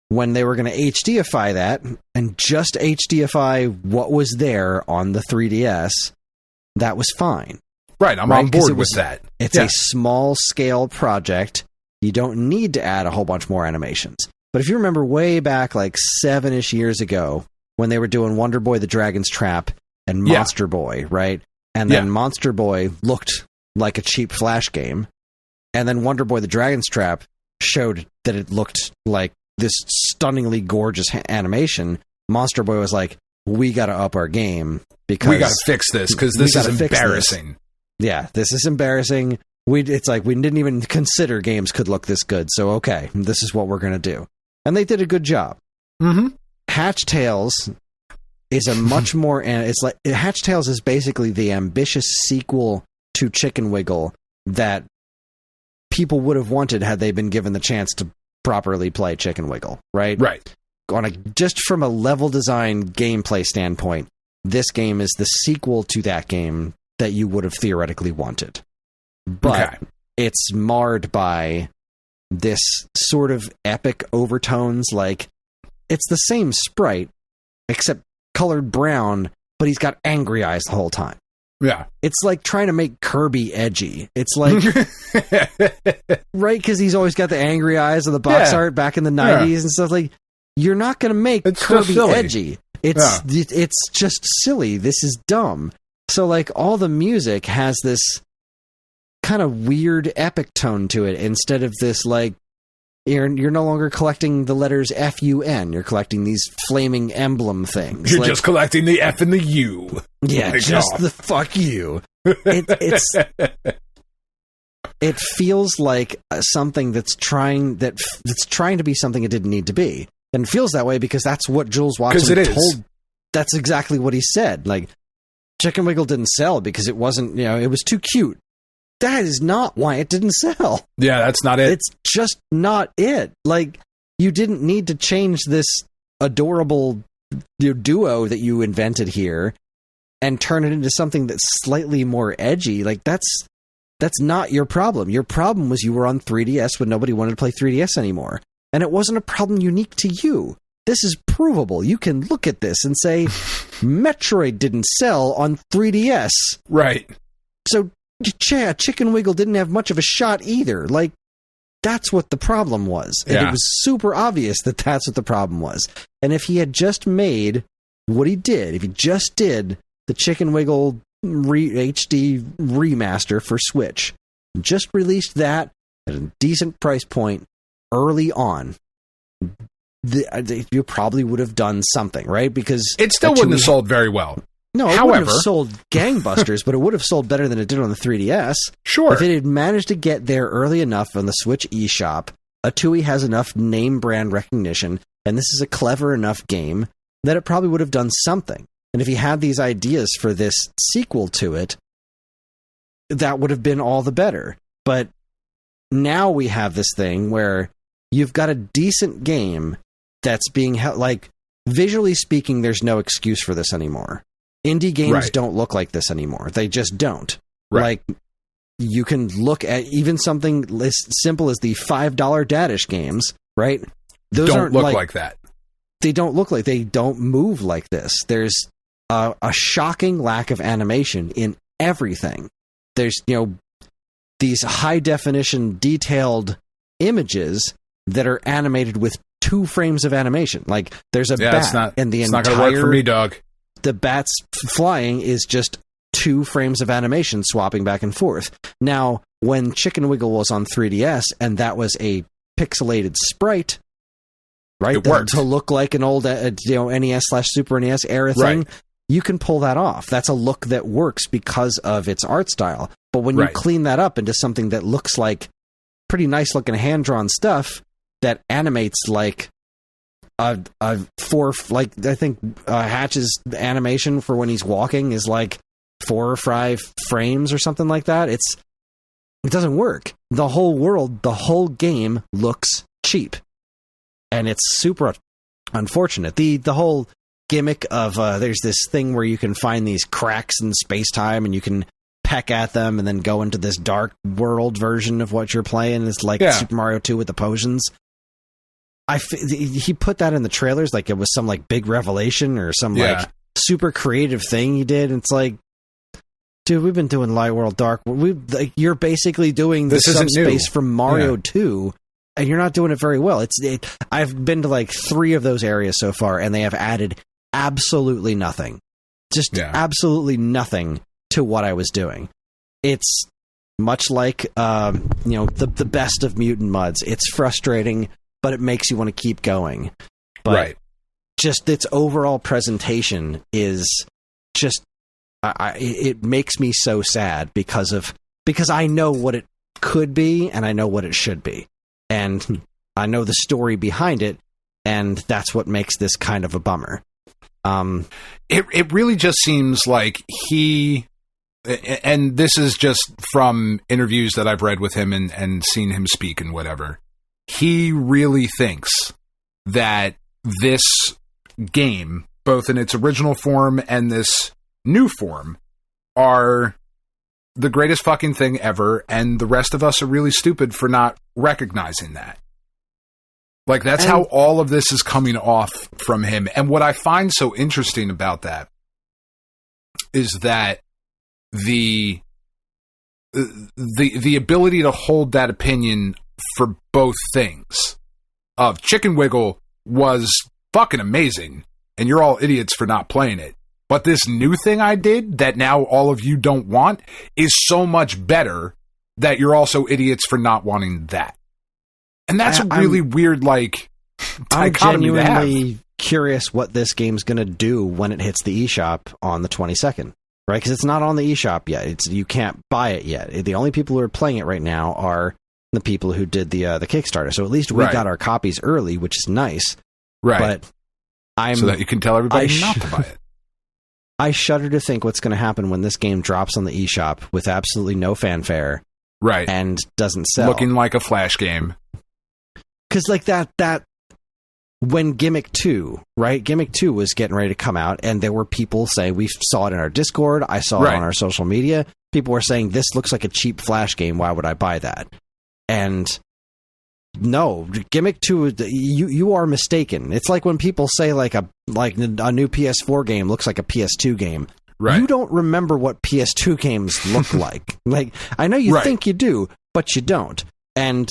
when they were going to HDify that and just HDify what was there on the 3DS, that was fine. Right, I'm on board with that. It's a small scale project. You don't need to add a whole bunch more animations. But if you remember way back like 7-ish years ago when they were doing Wonder Boy the Dragon's Trap and Monster Boy, right? And then Monster Boy looked like a cheap Flash game. And then Wonder Boy the Dragon's Trap showed that it looked like this stunningly gorgeous animation. Monster Boy was like, we got to up our game because we got to fix this because this is embarrassing. Yeah, this is embarrassing. It's like we didn't even consider games could look this good. So, okay, this is what we're going to do. And they did a good job. Mm-hmm. Hatch Tales is a much more... It's like Hatch Tales is basically the ambitious sequel to Chicken Wiggle that people would have wanted had they been given the chance to properly play Chicken Wiggle, right? Right. Just from a level design gameplay standpoint, this game is the sequel to that game that you would have theoretically wanted. But it's marred by this sort of epic overtones. Like, it's the same sprite, except colored brown, but he's got angry eyes the whole time. Yeah. It's like trying to make Kirby edgy. It's like, right? Because he's always got the angry eyes of the box art back in the 90s and stuff. Like, you're not going to make Kirby edgy. It's just silly. This is dumb. So, like, all the music has this kind of weird epic tone to it instead of this like you're no longer collecting the letters FUN. You're collecting these flaming emblem things. You're like, just collecting the F and the U. Yeah, just the fuck you. It feels like something that's trying to be something it didn't need to be, and it feels that way because that's what Jules Watson told. That's exactly what he said. Like, Chicken Wiggle didn't sell because it wasn't, it was too cute. That is not why it didn't sell. Yeah, that's not it. It's just not it. Like, you didn't need to change this adorable duo that you invented here and turn it into something that's slightly more edgy. Like, that's not your problem. Your problem was you were on 3DS when nobody wanted to play 3DS anymore. And it wasn't a problem unique to you. This is provable. You can look at this and say, Metroid didn't sell on 3DS. Right. So, Chicken Wiggle didn't have much of a shot either. Like, that's what the problem was. And it was super obvious that that's what the problem was. And if he had just made what he did, if he just did the Chicken Wiggle HD remaster for Switch, just released that at a decent price point early on, you probably would have done something, right? Because it still wouldn't have sold very well. No, it wouldn't have sold gangbusters, but it would have sold better than it did on the 3DS. Sure. If it had managed to get there early enough on the Switch eShop, Atui has enough name brand recognition, and this is a clever enough game that it probably would have done something. And if he had these ideas for this sequel to it, that would have been all the better. But now we have this thing where you've got a decent game that's being held, like, visually speaking, there's no excuse for this anymore. Indie games don't look like this anymore. They just don't. Right. Like, you can look at even something as simple as the $5 Dadish games, right? Those don't aren't look like that. They don't move like this. There's a shocking lack of animation in everything. There's, these high definition detailed images that are animated with 2 frames of animation. Like, there's a bat and the entire... It's not going to work for me, dog. The bat's flying is just 2 frames of animation swapping back and forth. Now, when Chicken Wiggle was on 3DS and that was a pixelated sprite, right? It worked. To look like an old NES/Super NES era thing, right. You can pull that off. That's a look that works because of its art style. But when you clean that up into something that looks like pretty nice looking hand-drawn stuff that animates like Hatch's animation for when he's walking is like 4 or 5 frames or something like that. It doesn't work. The whole game looks cheap, and it's super unfortunate. The whole gimmick of there's this thing where you can find these cracks in space-time and you can peck at them and then go into this dark world version of what you're playing. It's like Super Mario 2 with the potions. He put that in the trailers like it was some like big revelation or some like super creative thing he did. It's like, dude, we've been doing Light World Dark. You're basically doing the subspace from Mario 2, and you're not doing it very well. I've been to like 3 of those areas so far, and they have added absolutely nothing. Just absolutely nothing to what I was doing. It's much like the best of Mutant Mudds. It's frustrating, but it makes you want to keep going. But just its overall presentation is just it makes me so sad because I know what it could be and I know what it should be. And I know the story behind it, and that's what makes this kind of a bummer. It really just seems like he, and this is just from interviews that I've read with him and seen him speak and whatever, he really thinks that this game, both in its original form and this new form, are the greatest fucking thing ever, and the rest of us are really stupid for not recognizing that. Like, that's how all of this is coming off from him. And what I find so interesting about that is that the ability to hold that opinion for both things of Chicken Wiggle was fucking amazing, and you're all idiots for not playing it. But this new thing I did that now all of you don't want is so much better that you're also idiots for not wanting that. And that's a really weird, like, dichotomy to have. I'm genuinely curious what this game's going to do when it hits the eShop on the 22nd, right? Because it's not on the eShop yet. You can't buy it yet. The only people who are playing it right now are the people who did the Kickstarter. So at least we got our copies early, which is nice. Right. But so that you can tell everybody not to buy it. I shudder to think what's going to happen when this game drops on the eShop with absolutely no fanfare. Right. And doesn't sell. Looking like a Flash game. Because like that when Gimmick 2, right? Gimmick 2 was getting ready to come out, and there were people saying, we saw it in our Discord, I saw it on our social media, people were saying, this looks like a cheap Flash game, why would I buy that? And no, Gimmick 2, you are mistaken. It's like when people say like a new PS4 game looks like a PS2 game. Right. You don't remember what PS2 games look like. Like, I know you think you do, but you don't. And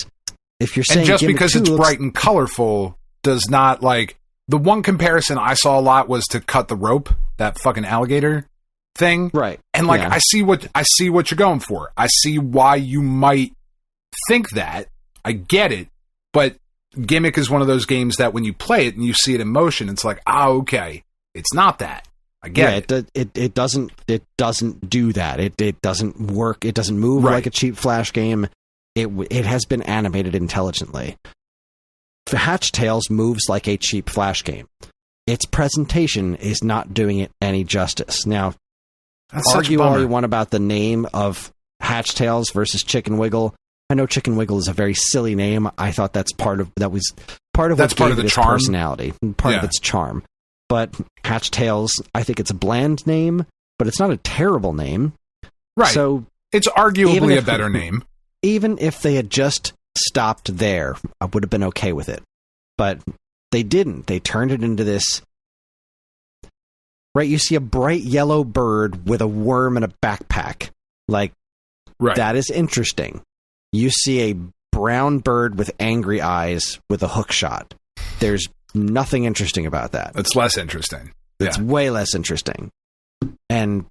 if you're saying, and just Gimmick because 2 it's looks bright and colorful does not, like, the one comparison I saw a lot was to Cut the Rope, that fucking alligator thing. Right. And like, I see what you're going for. I see why you might think that. I get it. But Gimmick is one of those games that when you play it and you see it in motion, it's like, okay, it's not that. I get it. It doesn't do that. It doesn't work. It doesn't move like a cheap Flash game. It has been animated intelligently. Hatch Tales moves like a cheap Flash game. Its presentation is not doing it any justice. Now, argue all you want about the name of Hatch Tales versus Chicken Wiggle. I know Chicken Wiggle is a very silly name. I thought that's part of what gave it its personality, part of its charm. But Hatch Tales, I think it's a bland name, but it's not a terrible name. Right. So it's arguably a better name. Even if they had just stopped there, I would have been okay with it. But they didn't. They turned it into this. Right, you see a bright yellow bird with a worm and a backpack. Like, that is interesting. You see a brown bird with angry eyes with a hook shot. There's nothing interesting about that. It's less interesting. It's way less interesting. And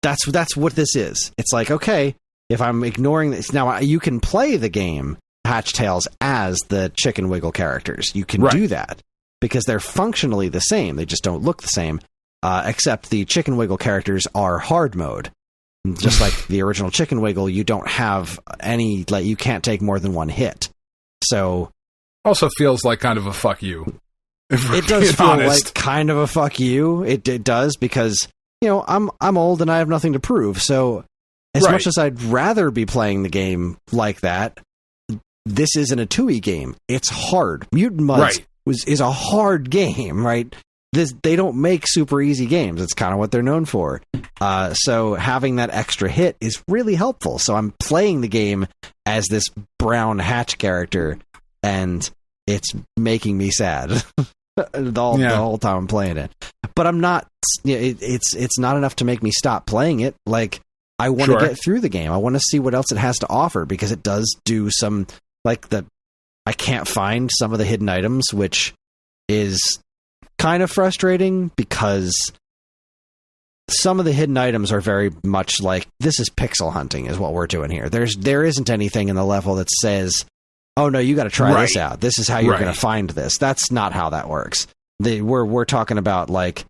that's what this is. It's like, okay, if I'm ignoring this, now you can play the game Hatch Tales as the Chicken Wiggle characters. You can do that because they're functionally the same. They just don't look the same, except the Chicken Wiggle characters are hard mode. Just like the original Chicken Wiggle, you don't have any, like, you can't take more than one hit. So also feels like kind of a fuck you. It does feel like kind of a fuck you. It does, because, you know, I'm old and I have nothing to prove. So as much as I'd rather be playing the game like that, this isn't a 2E game. It's hard. Mutant Mudds is a hard game, right? They don't make super easy games. It's kind of what they're known for. So having that extra hit is really helpful. So I'm playing the game as this brown Hatch character, and it's making me sad the whole time I'm playing it. But I'm not. It's not enough to make me stop playing it. Like, I want to get through the game. I want to see what else it has to offer, because it does do some, like, I can't find some of the hidden items, which is kind of frustrating, because some of the hidden items are very much like, this is pixel hunting is what we're doing here. There isn't anything in the level that says, oh no, you got to try this out. This is how you're going to find this. That's not how that works. We're talking about, like,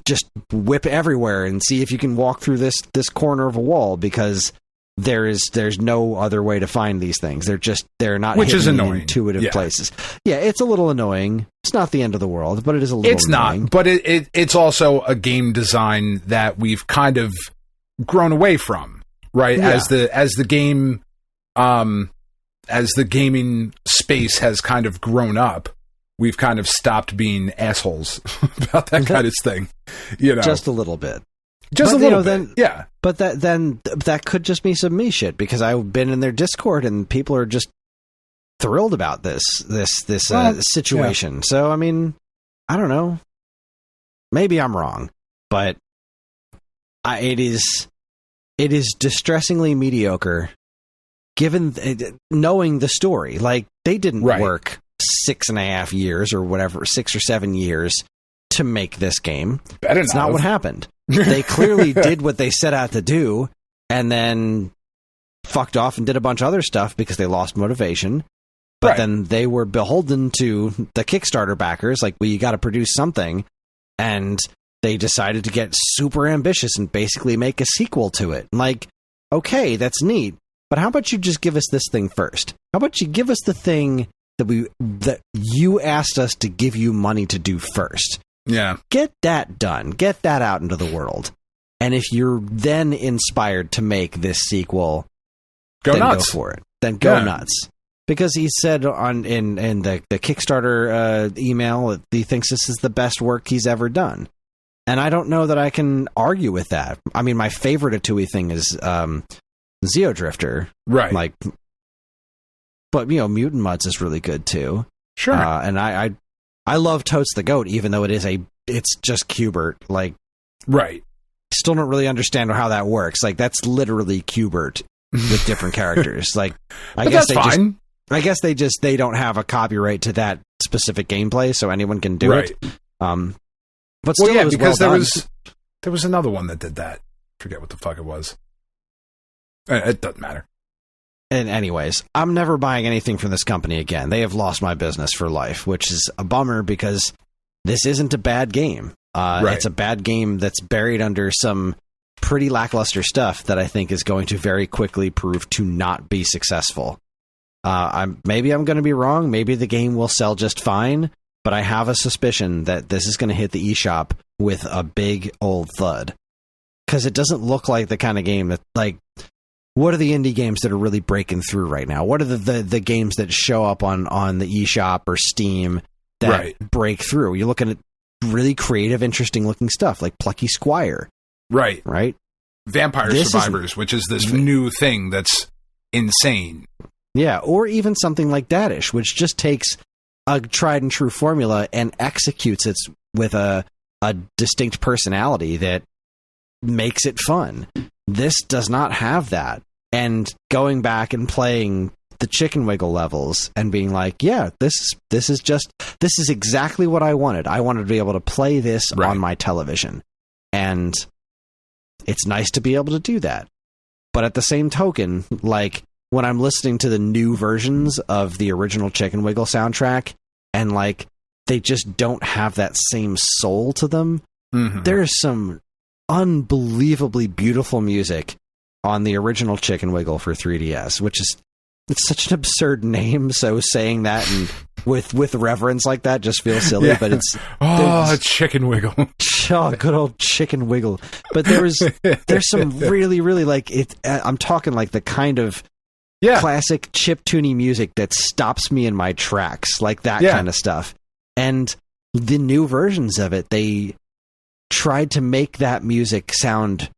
just whip everywhere and see if you can walk through this corner of a wall, because there's no other way to find these things. They're not, which is annoying, in intuitive places. Yeah, it's a little annoying. It's not the end of the world, but it is a little annoying. Not, but it's also a game design that we've kind of grown away from, right? Yeah. As the gaming space has kind of grown up, we've kind of stopped being assholes about that kind of thing, you know, just a little bit. Just a little bit, But that could just be some me shit, because I've been in their Discord and people are just thrilled about this situation. Yeah. So, I mean, I don't know. Maybe I'm wrong, but it is distressingly mediocre, given knowing the story. Like, they didn't work 6.5 years or whatever, 6 or 7 years to make this game. That's not what happened. They clearly did what they set out to do, and then fucked off and did a bunch of other stuff because they lost motivation. But then they were beholden to the Kickstarter backers, like, well, you got to produce something. And they decided to get super ambitious and basically make a sequel to it. Like, okay, that's neat. But how about you just give us this thing first? How about you give us the thing that you asked us to give you money to do first? Yeah. Get that done. Get that out into the world. And if you're then inspired to make this sequel, go nuts. Go for it. Then go nuts. Because he said in the Kickstarter email that he thinks this is the best work he's ever done. And I don't know that I can argue with that. I mean, my favorite Atui thing is Zeodrifter. Right. Like, but, Mutant Mudds is really good, too. Sure. And I love Totes the Goat, even though it's just Qbert. Like, right. Still don't really understand how that works. Like, that's literally Qbert with different characters. Like, I guess they don't have a copyright to that specific gameplay, so anyone can do it. But still, it was because well there was another one that did that. Forget what the fuck it was. It doesn't matter. And anyways, I'm never buying anything from this company again. They have lost my business for life, which is a bummer because this isn't a bad game. It's a bad game that's buried under some pretty lackluster stuff that I think is going to very quickly prove to not be successful. Maybe I'm going to be wrong. Maybe the game will sell just fine, but I have a suspicion that this is going to hit the eShop with a big old thud. Because it doesn't look like the kind of game that, like, what are the indie games that are really breaking through right now? What are the games that show up on the eShop or Steam that break through? You're looking at really creative, interesting looking stuff like Plucky Squire. Right. Vampire Survivors, which is this new thing that's insane. Yeah, or even something like Dadish, which just takes a tried and true formula and executes it with a distinct personality that makes it fun. This does not have that. And going back and playing the Chicken Wiggle levels and being like, yeah, this is exactly what I wanted. I wanted to be able to play this on my television. And it's nice to be able to do that. But at the same token, like, when I'm listening to the new versions of the original Chicken Wiggle soundtrack and, like, they just don't have that same soul to them, there's some unbelievably beautiful music on the original Chicken Wiggle for 3DS, which is, it's such an absurd name, so saying that and with reverence like that just feels silly, but it's... Chicken Wiggle. Good old Chicken Wiggle. But there's some really, really, like, I'm talking like the kind of classic chiptune music that stops me in my tracks, like that kind of stuff. And the new versions of it, they tried to make that music sound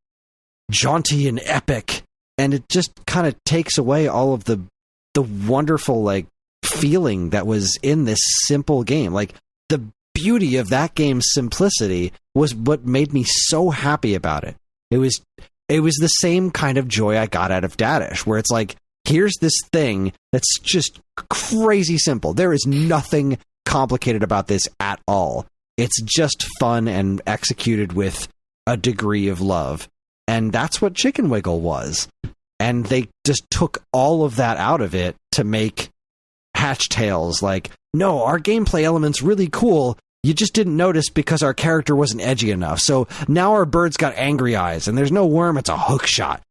jaunty and epic, and it just kind of takes away all of the wonderful, like, feeling that was in this simple game. Like, the beauty of that game's simplicity was what made me so happy about it. It was the same kind of joy I got out of Dadish, where it's like, here's this thing that's just crazy simple. There is nothing complicated about this at all. It's just fun and executed with a degree of love. And that's what Chicken Wiggle was. And they just took all of that out of it to make Hatch Tales like, no, our gameplay element's really cool. You just didn't notice because our character wasn't edgy enough. So now our bird's got angry eyes, and there's no worm, it's a hook shot.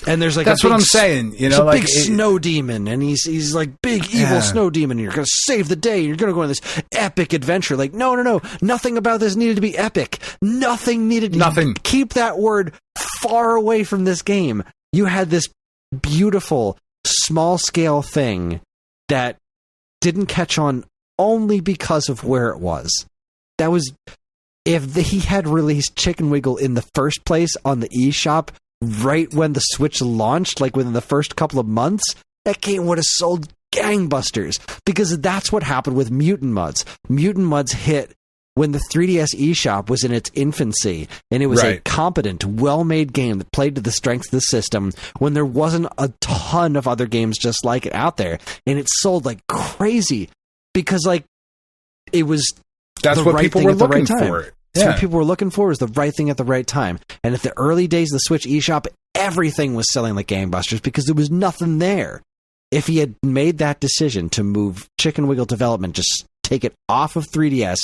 And there's like that's what I'm saying, you know, like big snow demon, and he's like big evil snow demon. And you're gonna save the day. You're gonna go on this epic adventure. Like no, nothing about this needed to be epic. Nothing needed. Nothing. Keep that word far away from this game. You had this beautiful small scale thing that didn't catch on only because of where it was. That was if he had released Chicken Wiggle in the first place on the eShop. Right when the Switch launched, like within the first couple of months, that game would have sold gangbusters, because that's what happened with Mutant Mudds. Mutant Mudds hit when the 3DS eShop was in its infancy, and it was a competent, well-made game that played to the strengths of the system when there wasn't a ton of other games just like it out there, and it sold like crazy because like it was that's what people were looking for. That's what people were looking for, is the right thing at the right time. And at the early days of the Switch eShop, everything was selling like gangbusters because there was nothing there. If he had made that decision to move Chicken Wiggle development, just take it off of 3DS,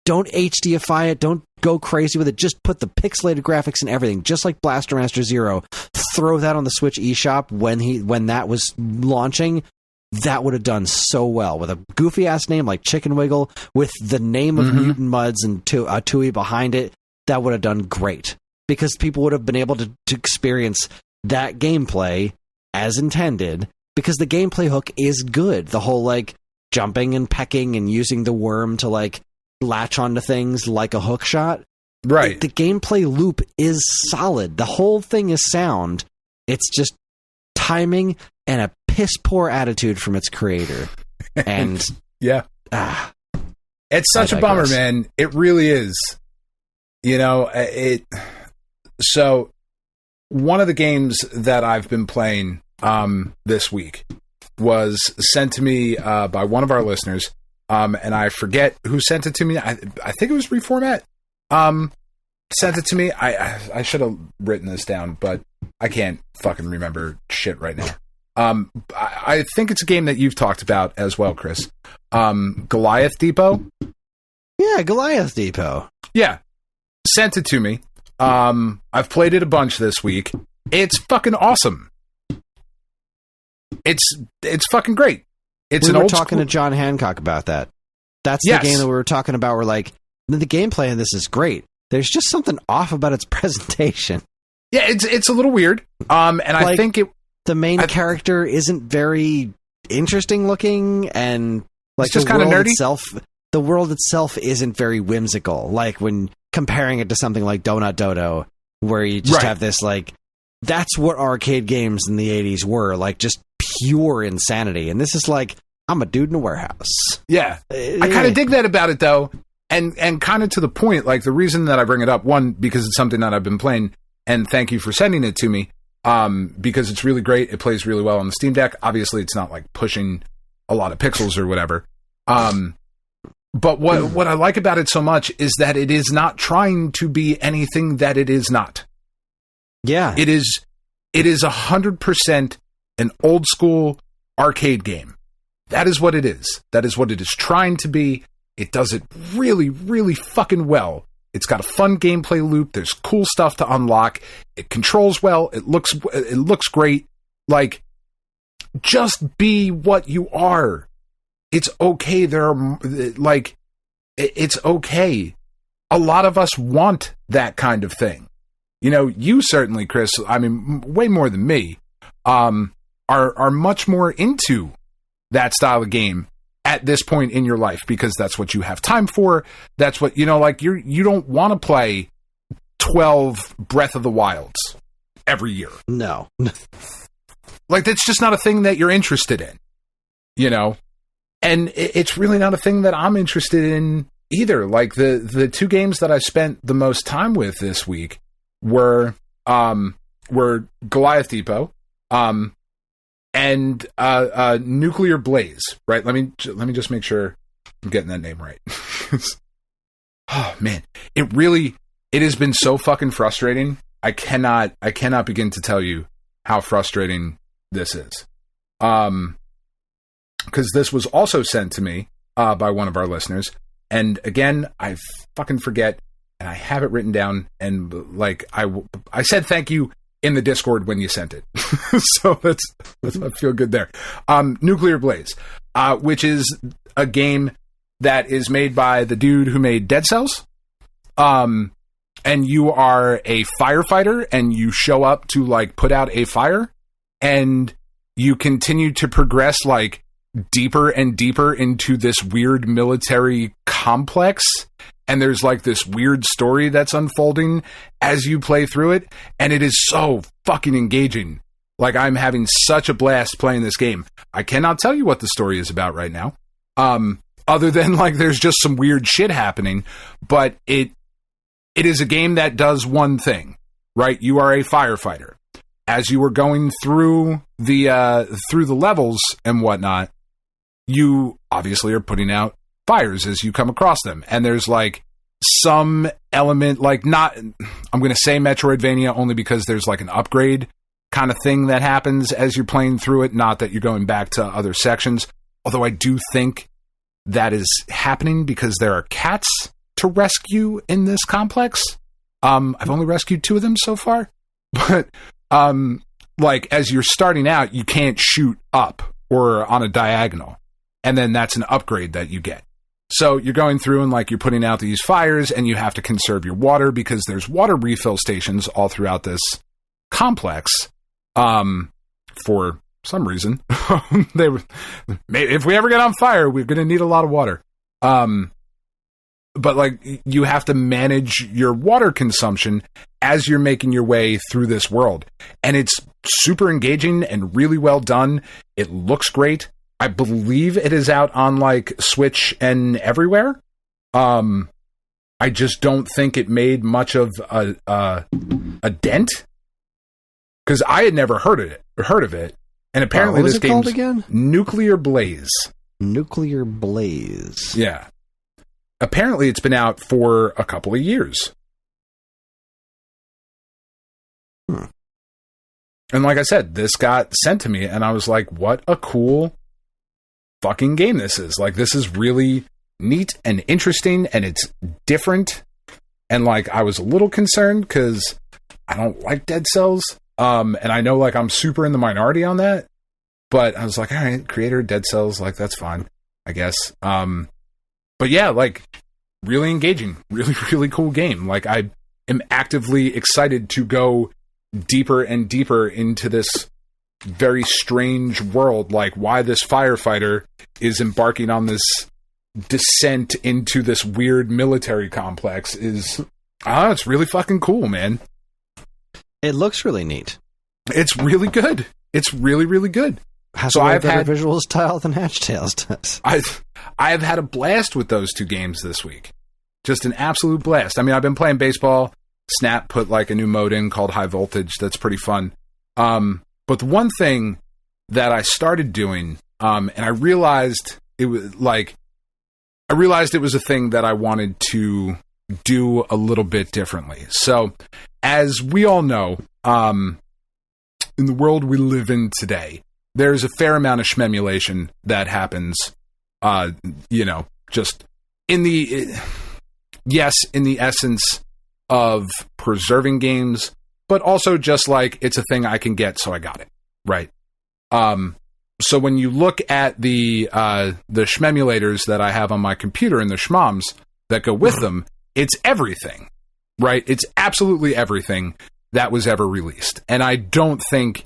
don't HDify it, don't go crazy with it, just put the pixelated graphics and everything, just like Blaster Master Zero, throw that on the Switch eShop when that was launching, that would have done so well. With a goofy-ass name like Chicken Wiggle, with the name of Mutant Mudds and Tui behind it, that would have done great. Because people would have been able to experience that gameplay as intended, because the gameplay hook is good. The whole, like, jumping and pecking and using the worm to, like, latch onto things like a hook shot. Right. The gameplay loop is solid. The whole thing is sound. It's just timing and a piss-poor attitude from its creator. And... yeah. It's such a bummer, man. It really is. You know, So, one of the games that I've been playing this week was sent to me by one of our listeners, and I forget who sent it to me. I think it was Reformat. Sent it to me. I should have written this down, but I can't fucking remember shit right now. I think it's a game that you've talked about as well, Chris. Goliath Depot? Yeah, Goliath Depot. Yeah. Sent it to me. I've played it a bunch this week. It's fucking awesome. It's fucking great. It's we were talking to John Hancock about that. That's the game that we were talking about. We're like, the gameplay in this is great. There's just something off about its presentation. Yeah, it's a little weird. And like, I think the main character isn't very interesting looking, and like it's just kind of nerdy. The world itself isn't very whimsical. Like when comparing it to something like Donut Dodo, where you just have this, like, that's what arcade games in the 80s were, like, just pure insanity. And this is like, I'm a dude in a warehouse. Yeah. I kind of dig that about it, though. And kind of to the point, like, the reason that I bring it up, one, because it's something that I've been playing, and thank you for sending it to me, because it's really great. It plays really well on the Steam Deck. Obviously, it's not, like, pushing a lot of pixels or whatever. But what I like about it so much is that it is not trying to be anything that it is not. Yeah. It is 100% an old school arcade game. That is what it is. That is what it is trying to be. It does it really, really fucking well. It's got a fun gameplay loop. There's cool stuff to unlock. It controls well. It looks great. Like, just be what you are. It's okay. It's okay. A lot of us want that kind of thing. You know, you certainly, Chris, I mean, way more than me, are much more into that style of game at this point in your life, because that's what you have time for. That's what, you know, like, you don't want to play 12 Breath of the Wilds every year. No. Like, that's just not a thing that you're interested in, you know? And it's really not a thing that I'm interested in either. Like, the two games that I spent the most time with this week were Goliath Depot, and Nuclear Blaze. Right? Let me just make sure I'm getting that name right. Oh man, it has been so fucking frustrating. I cannot begin to tell you how frustrating this is. Because this was also sent to me by one of our listeners. And again, I fucking forget, and I have it written down, and like I said thank you in the Discord when you sent it. So that's I feel good there. Nuclear Blaze, which is a game that is made by the dude who made Dead Cells. And you are a firefighter, and you show up to, like, put out a fire, and you continue to progress, like, deeper and deeper into this weird military complex, and there's like this weird story that's unfolding as you play through it, and it is so fucking engaging. Like, I'm having such a blast playing this game. I cannot tell you what the story is about right now, other than, like, there's just some weird shit happening, but it is a game that does one thing, right? You are a firefighter. As you are going through the levels and whatnot, you obviously are putting out fires as you come across them. And there's, like, some element, like not, I'm going to say Metroidvania only because there's like an upgrade kind of thing that happens as you're playing through it, not that you're going back to other sections. Although I do think that is happening because there are cats to rescue in this complex. I've only rescued 2 of them so far, but like as you're starting out, you can't shoot up or on a diagonal, and then that's an upgrade that you get. So you're going through and like you're putting out these fires, and you have to conserve your water because there's water refill stations all throughout this complex. For some reason, if we ever get on fire, we're going to need a lot of water. But like you have to manage your water consumption as you're making your way through this world. And it's super engaging and really well done. It looks great. I believe it is out on like Switch and everywhere. I just don't think it made much of a dent because I had never heard of it. And apparently this game's again? Nuclear Blaze. Nuclear Blaze. Yeah. Apparently it's been out for a couple of years. And like I said, this got sent to me and I was like, what a cool fucking game this is. Like, this is really neat and interesting and it's different. And like, I was a little concerned because I don't like Dead Cells. And I know like I'm super in the minority on that, but I was like, all right, creator of Dead Cells, like that's fine, I guess. But yeah, like really engaging, really, really cool game. Like I am actively excited to go deeper and deeper into this very strange world. Like why this firefighter is embarking on this descent into this weird military complex is, it's really fucking cool, man. It looks really neat. It's really good. It's really, really good. Has a better visual style than Hatch Tales does. I have had a blast with those 2 games this week. Just an absolute blast. I mean, I've been playing baseball. Snap put like a new mode in called High Voltage. That's pretty fun. But the one thing that I started doing, and I realized it was a thing that I wanted to do a little bit differently. So, as we all know, in the world we live in today, there's a fair amount of shmemulation that happens, just in the essence of preserving games, but also just like it's a thing I can get, so I got it, right? So when you look at the shmemulators that I have on my computer and the shmoms that go with them, it's everything, right? It's absolutely everything that was ever released. And I don't think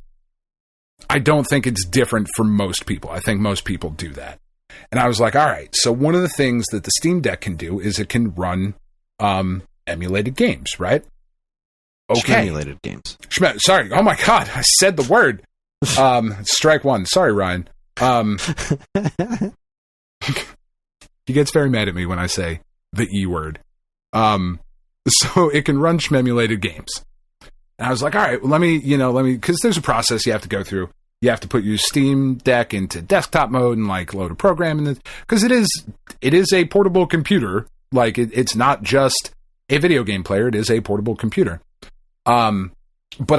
it's different for most people. I think most people do that. And I was like, all right, so one of the things that the Steam Deck can do is it can run emulated games, right? Okay. Emulated games. Sorry. Oh my God. I said the word. Strike one. Sorry, Ryan. He gets very mad at me when I say the E word. So it can run shmemulated games. And I was like, all right, well, let me, because there's a process you have to go through. You have to put your Steam Deck into desktop mode and like load a program, and because it is a portable computer. Like it's not just a video game player; it is a portable computer. But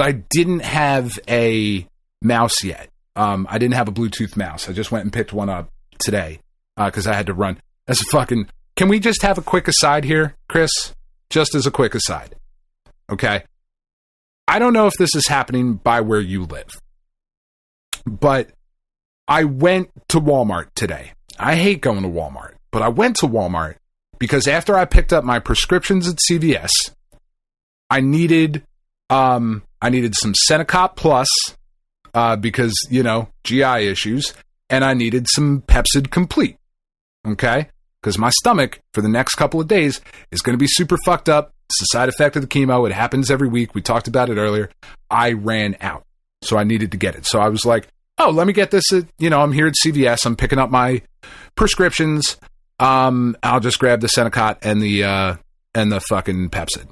I didn't have a mouse yet. I didn't have a Bluetooth mouse. I just went and picked one up today because I had to run. That's a fucking. Can we just have a quick aside here, Chris? Just as a quick aside, okay? I don't know if this is happening by where you live, but I went to Walmart today. I hate going to Walmart, but I went to Walmart because after I picked up my prescriptions at CVS, I needed some Senecot Plus because, GI issues, and I needed some Pepcid Complete, okay? Because my stomach for the next couple of days is going to be super fucked up. It's a side effect of the chemo. It happens every week. We talked about it earlier. I ran out, so I needed to get it. So I was like, oh, let me get this at, I'm here at CVS. I'm picking up my prescriptions. I'll just grab the Senecot and the fucking Pepcid.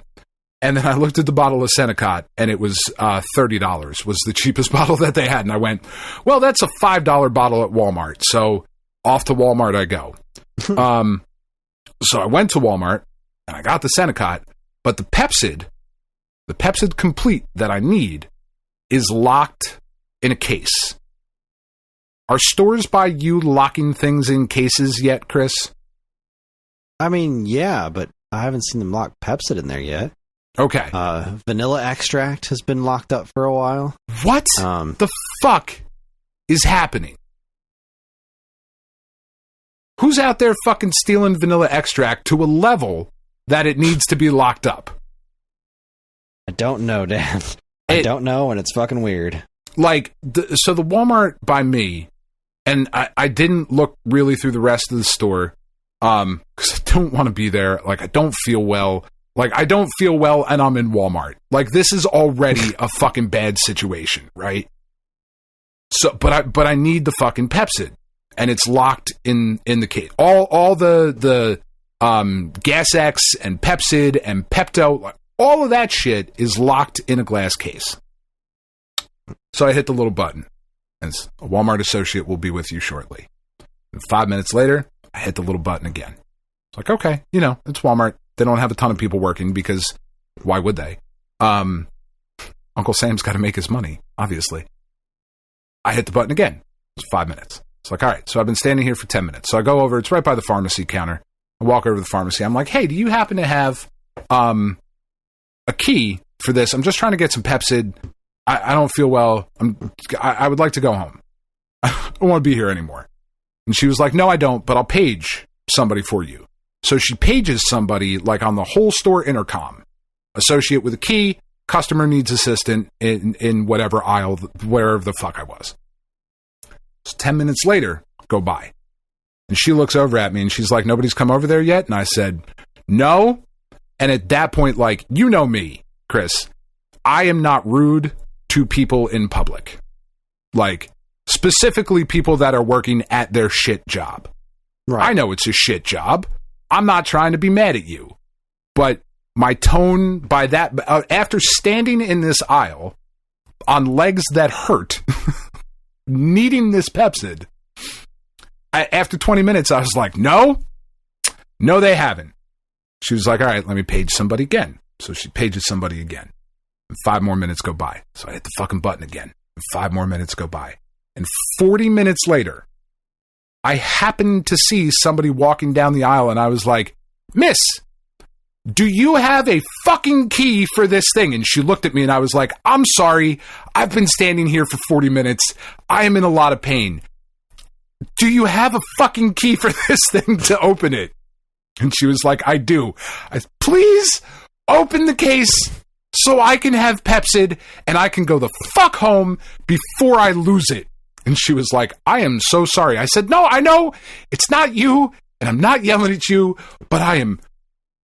And then I looked at the bottle of Senecot, and it was $30 was the cheapest bottle that they had. And I went, well, that's a $5 bottle at Walmart. So off to Walmart I go. So I went to Walmart, and I got the Senecot, but the Pepsid Complete that I need is locked in a case. Are stores by you locking things in cases yet, Chris? I mean, yeah, but I haven't seen them lock Pepsid in there yet. Okay. Vanilla extract has been locked up for a while. What the fuck is happening? Who's out there fucking stealing vanilla extract to a level that it needs to be locked up? I don't know, Dan. I don't know, and it's fucking weird. Like, so the Walmart by me, and I didn't look really through the rest of the store, because I don't want to be there. Like, I don't feel well. Like, I don't feel well, and I'm in Walmart. Like, this is already a fucking bad situation, right? So, but I need the fucking Pepsid, and it's locked in the case. All the Gas X and Pepsid and Pepto, all of that shit is locked in a glass case. So I hit the little button. As a Walmart associate will be with you shortly. And 5 minutes later, I hit the little button again. It's like, okay, it's Walmart. They don't have a ton of people working because why would they? Uncle Sam's got to make his money, obviously. I hit the button again. It's 5 minutes. It's like, all right, so I've been standing here for 10 minutes. So I go over, it's right by the pharmacy counter. I walk over to the pharmacy. I'm like, hey, do you happen to have a key for this? I'm just trying to get some Pepsid. I don't feel well. I would like to go home. I don't want to be here anymore. And she was like, no, I don't, but I'll page somebody for you. So she pages somebody like on the whole store intercom. Associate with a key, customer needs assistant in whatever aisle, wherever the fuck I was. So 10 minutes later, go by. And she looks over at me and she's like, nobody's come over there yet? And I said, no. And at that point, like, you know me, Chris, I am not rude to people in public. Like, specifically people that are working at their shit job. Right. I know it's a shit job. I'm not trying to be mad at you. But my tone by that, after standing in this aisle on legs that hurt, needing this Pepsid, after 20 minutes, I was like, no, they haven't. She was like, all right, let me page somebody again. So she pages somebody again. And 5 more minutes go by. So I hit the fucking button again. And 5 more minutes go by. And 40 minutes later, I happened to see somebody walking down the aisle, and I was like, Miss, do you have a fucking key for this thing? And she looked at me, and I was like, I'm sorry. I've been standing here for 40 minutes. I am in a lot of pain. Do you have a fucking key for this thing to open it? And she was like, I do. Please open the case so I can have Pepsid and I can go the fuck home before I lose it. And she was like, I am so sorry. I said, no, I know it's not you and I'm not yelling at you, but I am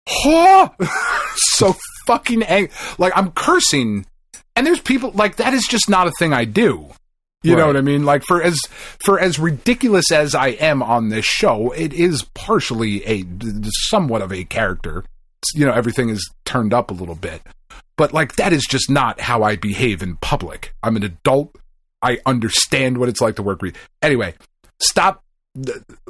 so fucking angry. Like, I'm cursing. And there's people like, that is just not a thing I do. You know what I mean? Like, for as ridiculous as I am on this show, it is partially somewhat of a character. Everything is turned up a little bit. But, like, that is just not how I behave in public. I'm an adult. I understand what it's like to work. Anyway, stop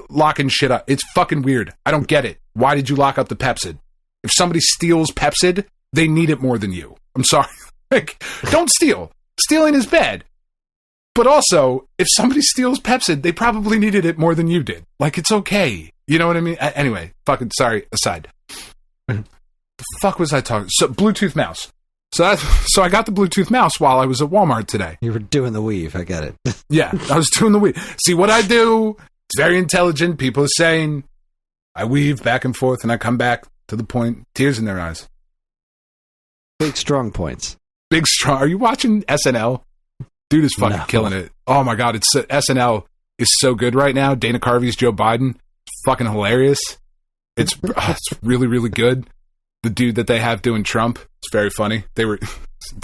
locking shit up. It's fucking weird. I don't get it. Why did you lock up the Pepsid? If somebody steals Pepsid, they need it more than you. I'm sorry. Like, don't steal. Stealing is bad. But also, if somebody steals Pepsid, they probably needed it more than you did. Like, it's okay. You know what I mean? Anyway, fucking sorry, aside. The fuck was I talking? So, Bluetooth mouse. So I got the Bluetooth mouse while I was at Walmart today. You were doing the weave. I get it. Yeah, I was doing the weave. See, what I do, it's very intelligent. People are saying I weave back and forth and I come back to the point, tears in their eyes. Big, strong points. Big, strong. Are you watching SNL? Dude is fucking killing it. Oh my God, SNL is so good right now. Dana Carvey's Joe Biden. It's fucking hilarious. It's really, really good. The dude that they have doing Trump, it's very funny. They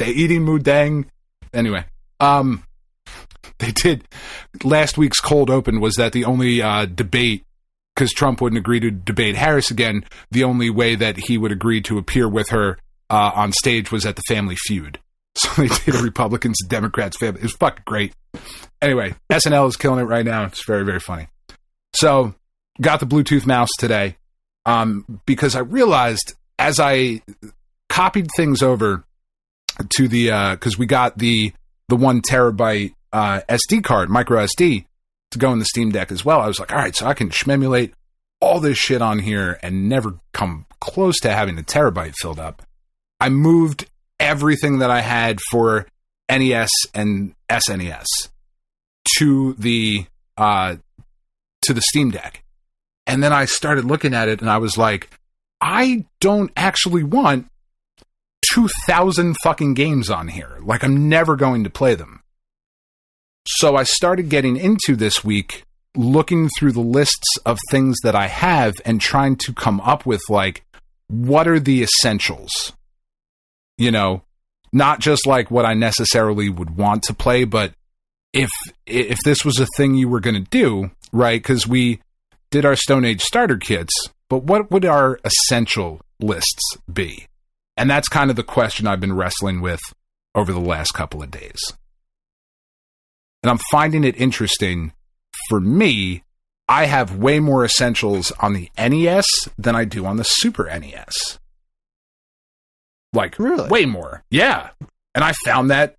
eating Mudang. Anyway, they did. Last week's cold open was that the only debate, because Trump wouldn't agree to debate Harris again, the only way that he would agree to appear with her on stage was at the Family Feud. So they did a Republicans and Democrats family. It was fucking great. Anyway, SNL is killing it right now. It's very, very funny. So, got the Bluetooth mouse today. because I realized as I copied things over to the, because we got the 1 terabyte SD card, micro SD, to go in the Steam Deck as well. I was like, all right, so I can shmemulate all this shit on here and never come close to having a terabyte filled up. I moved everything that I had for NES and SNES to the Steam Deck. And then I started looking at it and I was like, I don't actually want 2,000 fucking games on here. Like, I'm never going to play them. So I started getting into this week, looking through the lists of things that I have and trying to come up with, like, what are the essentials? You know, not just like what I necessarily would want to play, but if this was a thing you were going to do, right? Because we did our Stone Age starter kits, but what would our essential lists be? And that's kind of the question I've been wrestling with over the last couple of days. And I'm finding it interesting. For me, I have way more essentials on the NES than I do on the Super NES. Like, really? Way more. Yeah. And I found that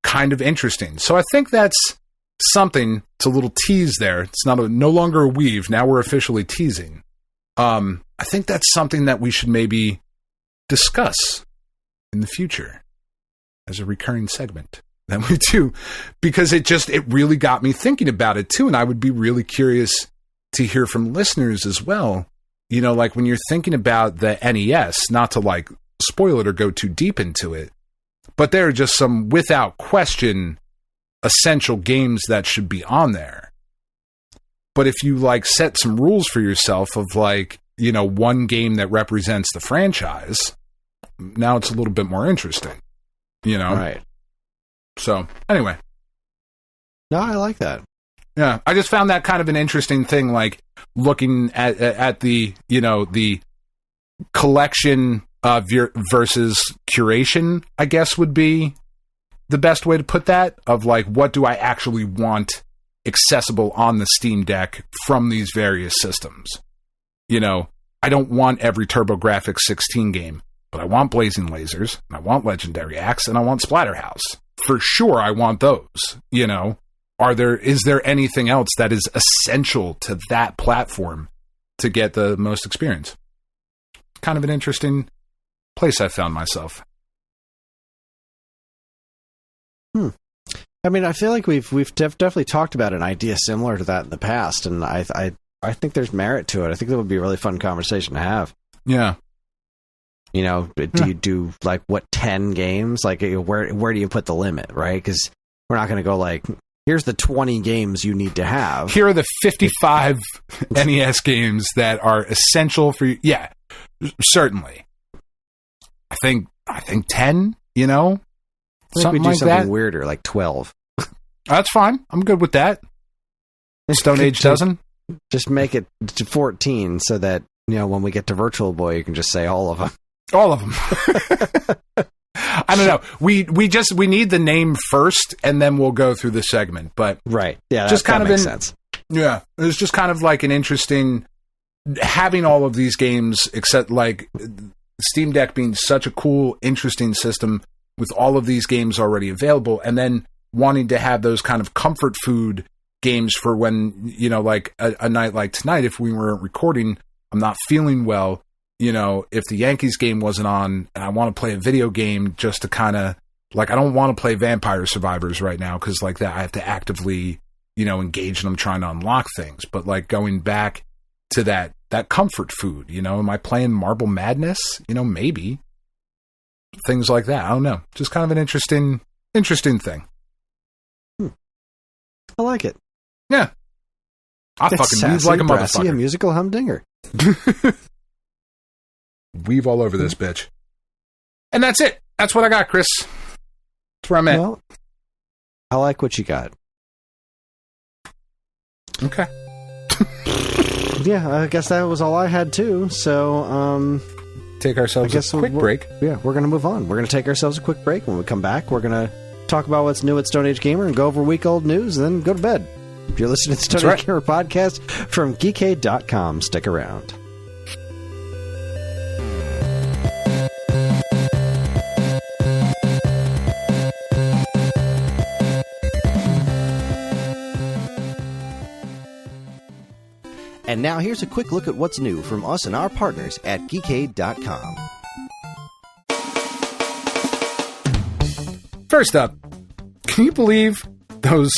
kind of interesting. So I think that's something. It's a little tease there. It's no longer a weave. Now we're officially teasing. I think that's something that we should maybe discuss in the future as a recurring segment that we do, because it really got me thinking about it too. And I would be really curious to hear from listeners as well. You know, like when you're thinking about the NES, not to like spoil it or go too deep into it, but there are just some, without question, essential games that should be on there. But if you like set some rules for yourself of like, you know, one game that represents the franchise, now it's a little bit more interesting, you know? Right. So anyway. No, I like that. Yeah. I just found that kind of an interesting thing, like looking at the, you know, the collection versus curation, I guess would be the best way to put that, of like, what do I actually want accessible on the Steam Deck from these various systems? You know, I don't want every TurboGrafx 16 game, but I want Blazing Lasers, and I want Legendary Axe, and I want Splatterhouse. For sure, I want those, you know. Is there anything else that is essential to that platform to get the most experience? Kind of an interesting place I found myself. I mean, I feel like we've definitely talked about an idea similar to that in the past, and I think there's merit to it. I think that would be a really fun conversation to have. Yeah. You know, do you do like what 10 games? Like, where do you put the limit, right? Because we're not going to go like, here's the 20 games you need to have. Here are the 55 NES games that are essential for you. Yeah, certainly. I think 10, you know? I think we do something weirder, like 12. That's fine. I'm good with that. Stone Age dozen? Just make it to 14 so that, you know, when we get to Virtual Boy, you can just say all of them. All of them. I don't know. We need the name first, and then we'll go through the segment. But right, yeah, just that makes sense. Yeah, it was just kind of like an interesting having all of these games, except like Steam Deck being such a cool, interesting system with all of these games already available, and then wanting to have those kind of comfort food games for when, you know, like a night like tonight, if we weren't recording, I'm not feeling well. You know, if the Yankees game wasn't on and I want to play a video game just to kind of, like, I don't want to play Vampire Survivors right now because, like, that I have to actively, you know, engage and I'm trying to unlock things. But, like, going back to that comfort food, you know, am I playing Marble Madness? You know, maybe. Things like that. I don't know. Just kind of an interesting thing. I like it. Yeah. I fucking weave like a motherfucker. A musical humdinger. Weave all over this bitch. And that's it. That's what I got, Chris. That's where I'm at. Well, I like what you got. Okay. Yeah, I guess that was all I had too. So, take ourselves a quick break. Yeah, we're going to move on. We're going to take ourselves a quick break. When we come back, we're going to talk about what's new at Stone Age Gamer and go over week-old news and then go to bed. If you're listening to the Stone Age Gamer podcast from geekade.com, stick around. And now here's a quick look at what's new from us and our partners at Geekade.com. First up, can you believe those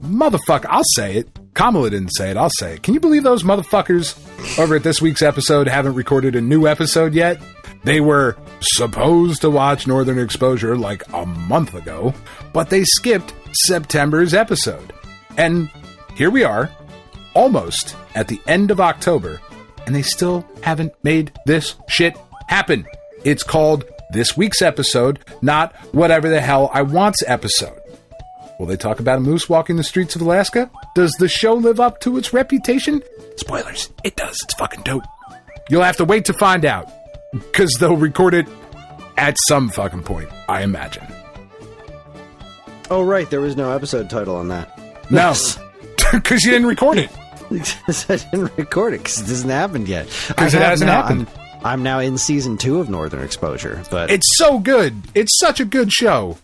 motherfuckers? I'll say it. Kamala didn't say it. I'll say it. Can you believe those motherfuckers over at this week's episode haven't recorded a new episode yet? They were supposed to watch Northern Exposure like a month ago, but they skipped September's episode. And here we are, almost at the end of October, and they still haven't made this shit happen. It's called This Week's Episode, not Whatever the Hell I Want's episode. Will they talk about a moose walking the streets of Alaska? Does the show live up to its reputation? Spoilers, it does. It's fucking dope. You'll have to wait to find out, because they'll record it at some fucking point, I imagine. Oh, right, there was no episode title on that. No, because you didn't record it. I didn't record it because it hasn't happened yet. Because it hasn't happened. I'm now in season 2 of Northern Exposure, but it's so good. It's such a good show.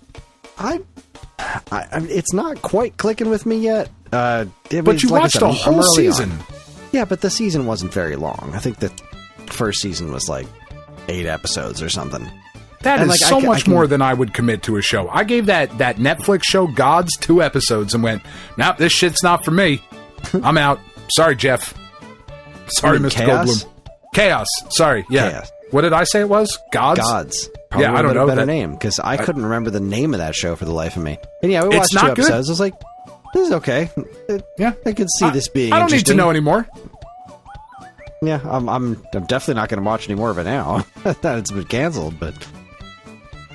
It's not quite clicking with me yet. But you watched a whole season. Yeah, but the season wasn't very long. I think the first season was like 8 episodes or something. That is so much more than I would commit to a show. I gave that Netflix show Gods 2 episodes and went, nope, this shit's not for me. I'm out. Sorry, Jeff. Sorry, Mr. Chaos? Goldblum. Chaos. Sorry. Yeah. Chaos. What did I say it was? Gods? Gods. Probably yeah, I don't know. A better name, because I couldn't remember the name of that show for the life of me. And yeah, we watched 2 episodes. Good. I was like, this is okay. Yeah. I could see this being I don't need to know anymore. Yeah, I'm definitely not going to watch any more of it now. That it's been canceled, but...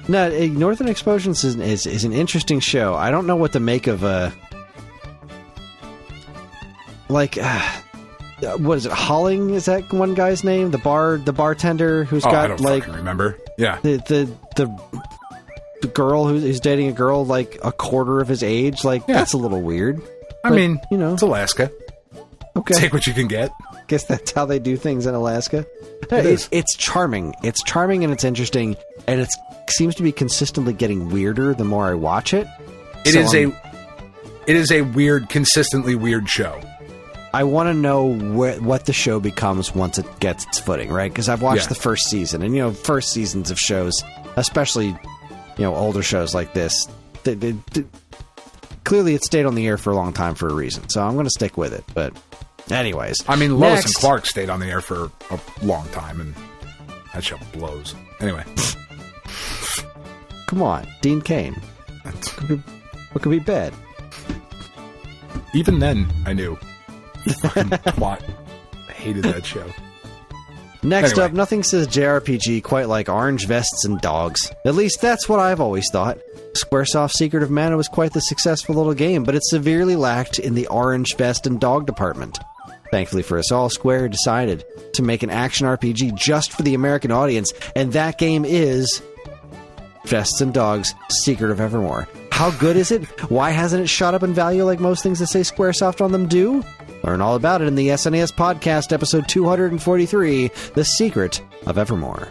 No, Northern Exposure is an interesting show. I don't know what to make of what is it? Holling, is that one guy's name? The bartender who's got I don't fucking remember. Yeah. The girl who's dating a girl like a quarter of his age. Like, yeah. That's a little weird. I mean, you know, it's Alaska. Okay. Take what you can get. Guess that's how they do things in Alaska. It's charming. It's charming and it's interesting, and it seems to be consistently getting weirder the more I watch it. It is a weird, consistently weird show. I want to know what the show becomes once it gets its footing, right? Because I've watched the first season, and, you know, first seasons of shows, especially, you know, older shows like this, clearly it stayed on the air for a long time for a reason, so I'm going to stick with it. But anyways. I mean, Lois and Clark stayed on the air for a long time, and that show blows. Anyway. Come on, Dean Cain. What could be bad? Even then, I knew. Fucking twat. I hated that show. Next up, nothing says JRPG quite like orange vests and dogs. At least that's what I've always thought. Squaresoft's Secret of Mana was quite the successful little game, but it severely lacked in the orange vest and dog department. Thankfully for us all, Square decided to make an action RPG just for the American audience, and that game is Vests and Dogs, Secret of Evermore. How good is it? Why hasn't it shot up in value like most things that say Squaresoft on them do? Learn all about it in the SNES podcast, episode 243, The Secret of Evermore.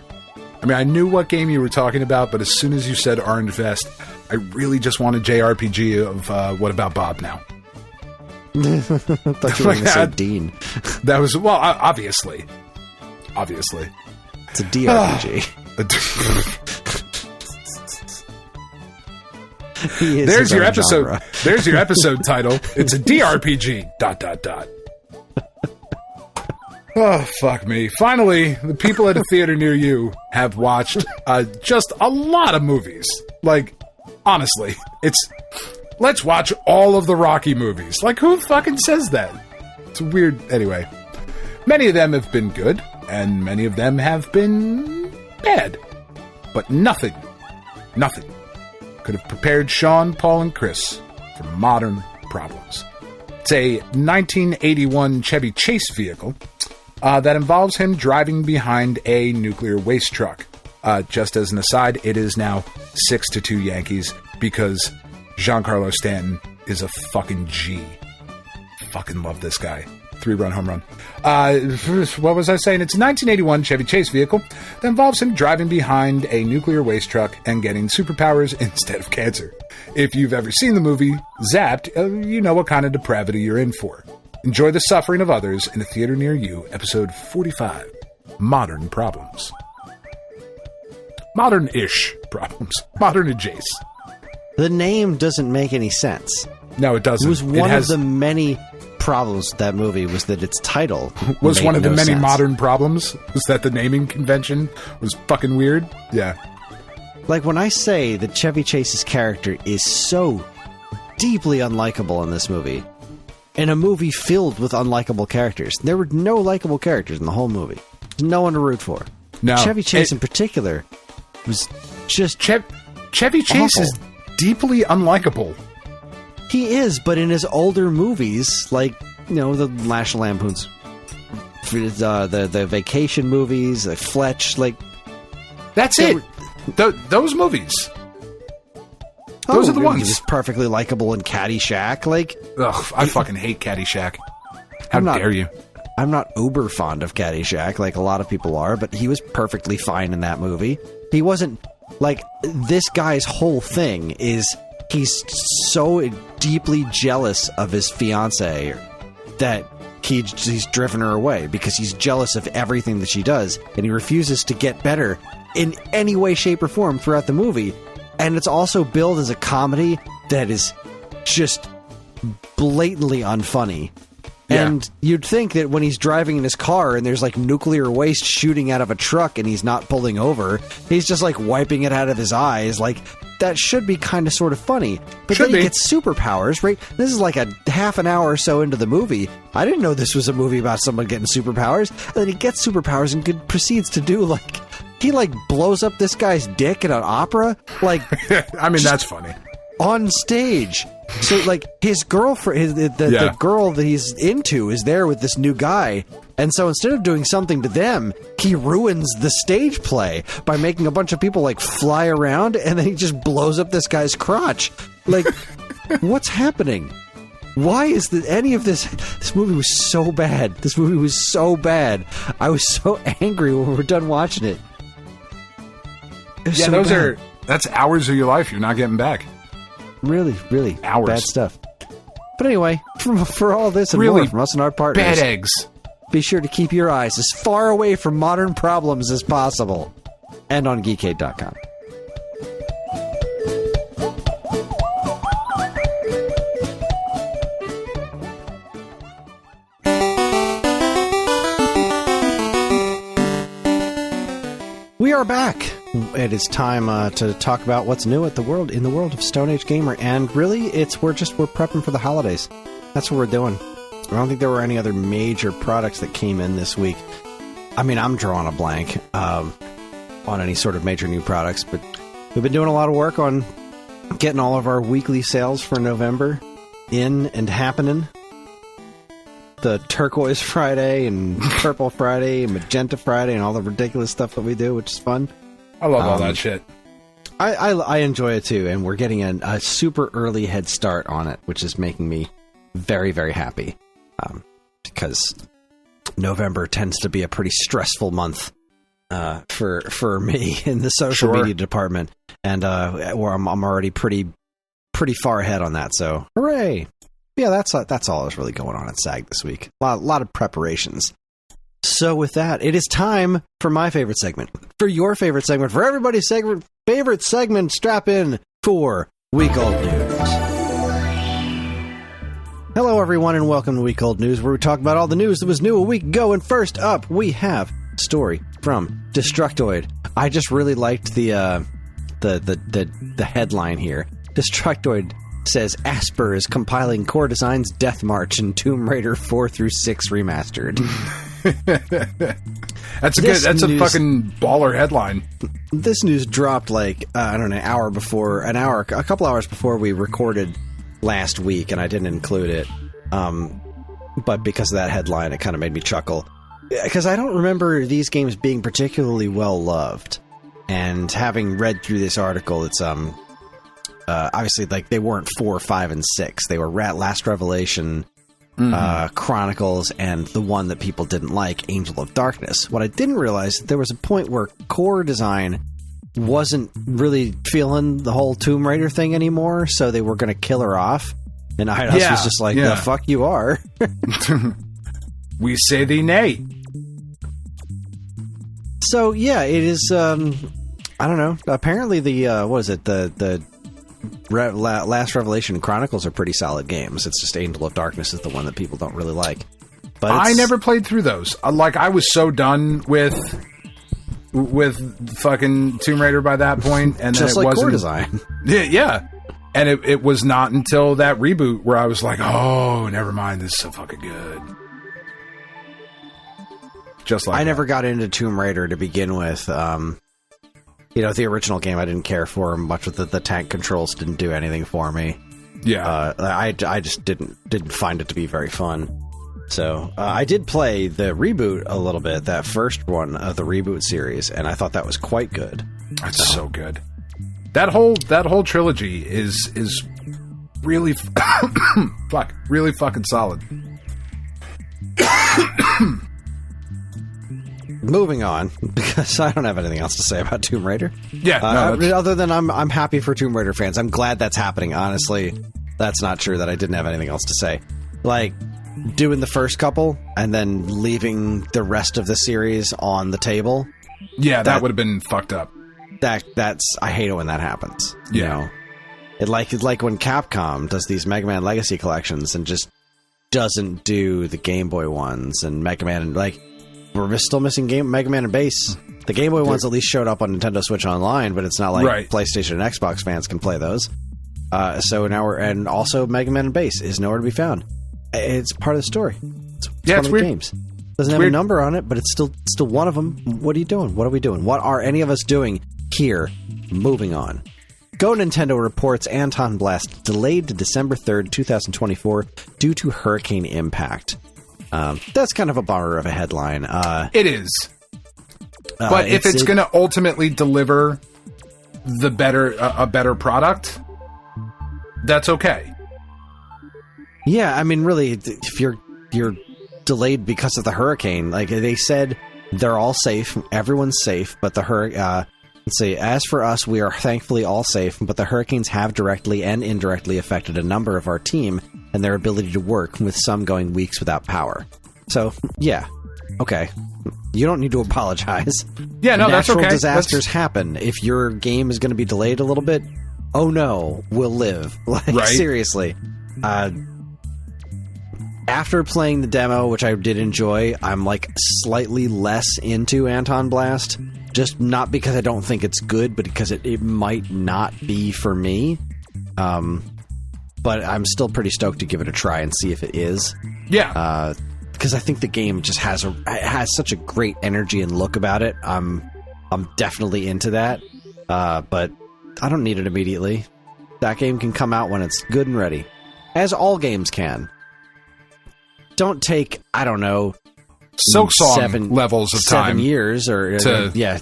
I mean, I knew what game you were talking about, but as soon as you said Orange Vest, I really just wanted JRPG of What About Bob Now? I thought you were going to say Dean. That was, well, obviously. Obviously. It's a DRPG. There's your episode. Genre. There's your episode title. It's a DRPG. ... Oh, fuck me. Finally, the people at a theater near you have watched just a lot of movies. Like, honestly, let's watch all of the Rocky movies. Like, who fucking says that? It's weird. Anyway, many of them have been good, and many of them have been bad. But nothing could have prepared Sean, Paul, and Kris for modern problems. It's a 1981 Chevy Chase vehicle that involves him driving behind a nuclear waste truck. Just as an aside, it is now 6-2 Yankees because Giancarlo Stanton is a fucking G. Fucking love this guy. 3-run home run. What was I saying? It's a 1981 Chevy Chase vehicle that involves him driving behind a nuclear waste truck and getting superpowers instead of cancer. If you've ever seen the movie Zapped, you know what kind of depravity you're in for. Enjoy the suffering of others in a theater near you. Episode 45, Modern Problems. Modern-ish problems. Modern adjacent. The name doesn't make any sense. No, it doesn't. It was one of the many problems with that movie was that its title was one of the many sense. modern problems. Was that the naming convention was fucking weird? Yeah. Like when I say that Chevy Chase's character is so deeply unlikable in this movie, in a movie filled with unlikable characters, there were no likable characters in the whole movie. There's no one to root for. No, Chevy Chase in particular was just Chevy Chase awful. is deeply unlikable. He is, but in his older movies, like, you know, the National Lampoon's, the vacation movies, like Fletch, like... That's it. Those movies. Those are the ones. He was perfectly likable in Caddyshack, like... Ugh, I fucking hate Caddyshack. How dare you? I'm not uber fond of Caddyshack, like a lot of people are, but he was perfectly fine in that movie. He wasn't... Like, this guy's whole thing is... He's so deeply jealous of his fiancée that he's driven her away because he's jealous of everything that she does, and he refuses to get better in any way, shape, or form throughout the movie. And it's also billed as a comedy that is just blatantly unfunny. Yeah. And you'd think that when he's driving in his car and there's like nuclear waste shooting out of a truck and he's not pulling over, he's just like wiping it out of his eyes. Like, that should be kind of sort of funny. But then he gets superpowers, right? This is like a half an hour or so into the movie. I didn't know this was a movie about someone getting superpowers. And then he gets superpowers and proceeds to do like... He like blows up this guy's dick in an opera. Like, I mean, that's funny. On stage. So, like, his girlfriend, the girl that he's into is there with this new guy. And so instead of doing something to them, he ruins the stage play by making a bunch of people, like, fly around, and then he just blows up this guy's crotch. Like, what's happening? Why is any of this... This movie was so bad. This movie was so bad. I was so angry when we were done watching it. Yeah, so that's hours of your life you're not getting back. Really, really hours. Bad stuff. But anyway, for all this and really more from us and our partners, bad eggs. Be sure to keep your eyes as far away from modern problems as possible, and on Geekade.com. We are back. It is time to talk about what's new in the world of Stone Age Gamer, and really, we're prepping for the holidays. That's what we're doing. I don't think there were any other major products that came in this week. I mean, I'm drawing a blank on any sort of major new products, but we've been doing a lot of work on getting all of our weekly sales for November in and happening. The Turquoise Friday and Purple Friday and Magenta Friday and all the ridiculous stuff that we do, which is fun. I love all that shit. I enjoy it too, and we're getting a super early head start on it, which is making me very, very happy. Because November tends to be a pretty stressful month for me in the social media department, and where I'm already pretty far ahead on that. So hooray! Yeah, that's all that's really going on at SAG this week. A lot of preparations. So with that, it is time for my favorite segment, for your favorite segment, for everybody's favorite segment. Strap in for Week Old News. Hello, everyone, and welcome to Week Old News, where we talk about all the news that was new a week ago. And first up, we have a story from Destructoid. I just really liked the headline here. Destructoid says Asper is compiling Core Design's Death March in Tomb Raider 4 through 6 remastered. That's a fucking baller headline. This news dropped like I don't know, a couple hours before we recorded last week, and I didn't include it. But because of that headline, it kind of made me chuckle, because I don't remember these games being particularly well loved. And having read through this article, it's obviously, like, they weren't 4, 5, and 6. They were Last Revelation, Chronicles, and the one that people didn't like, Angel of Darkness. What I didn't realize, there was a point where Core Design wasn't really feeling the whole Tomb Raider thing anymore, so they were going to kill her off. And Eidos was just like, the fuck you are. We say thee nay. So, yeah, it is, I don't know. Apparently the Last Revelation Chronicles are pretty solid games. It's just Angel of Darkness is the one that people don't really like. But I never played through those. Like, I was so done with fucking Tomb Raider by that point, and just then like wasn't core design. Yeah. And it was not until that reboot where I was like, oh, never mind, this is so fucking good. Just like I never got into Tomb Raider to begin with. The original game I didn't care for much. With the tank controls didn't do anything for me. Yeah, I just didn't find it to be very fun. So I did play the reboot a little bit, that first one of the reboot series, and I thought that was quite good. That's so good. That whole trilogy is really really fucking solid. Moving on, because I don't have anything else to say about Tomb Raider. Yeah, other than I'm happy for Tomb Raider fans. I'm glad that's happening. Honestly, that's not true that I didn't have anything else to say. Like, doing the first couple and then leaving the rest of the series on the table. Yeah, that would have been fucked up. That's I hate it when that happens. Yeah. It's like when Capcom does these Mega Man Legacy collections and just doesn't do the Game Boy ones and Mega Man, like, we're still missing Mega Man and Bass. The Game Boy ones at least showed up on Nintendo Switch Online, but it's not like PlayStation and Xbox fans can play those. So now and also Mega Man and Bass is nowhere to be found. It's part of the story. It's one of the weird. games. Doesn't have a number on it, but it's still one of them. What are you doing? What are we doing? What are any of us doing here? Moving on. Go Nintendo reports Anton Blast delayed to December 3rd, 2024 due to hurricane impact. That's kind of a bummer of a headline. It is. But if it's going to ultimately deliver a better product, that's okay. Yeah, I mean, really, if you're delayed because of the hurricane, like they said, they're all safe, everyone's safe, but the let's see, as for us, we are thankfully all safe, but the hurricanes have directly and indirectly affected a number of our team and their ability to work, with some going weeks without power. So, yeah, okay. You don't need to apologize. Yeah, no, that's okay. Natural disasters happen. If your game is going to be delayed a little bit, oh no, we'll live. Like, seriously. After playing the demo, which I did enjoy, I'm like slightly less into Anton Blast. Just not because I don't think it's good, but because it might not be for me. But I'm still pretty stoked to give it a try and see if it is. Yeah. Because I think the game just has such a great energy and look about it. I'm definitely into that. But I don't need it immediately. That game can come out when it's good and ready. As all games can. Don't take, I don't know, Silksong levels of time. 7 years or yeah.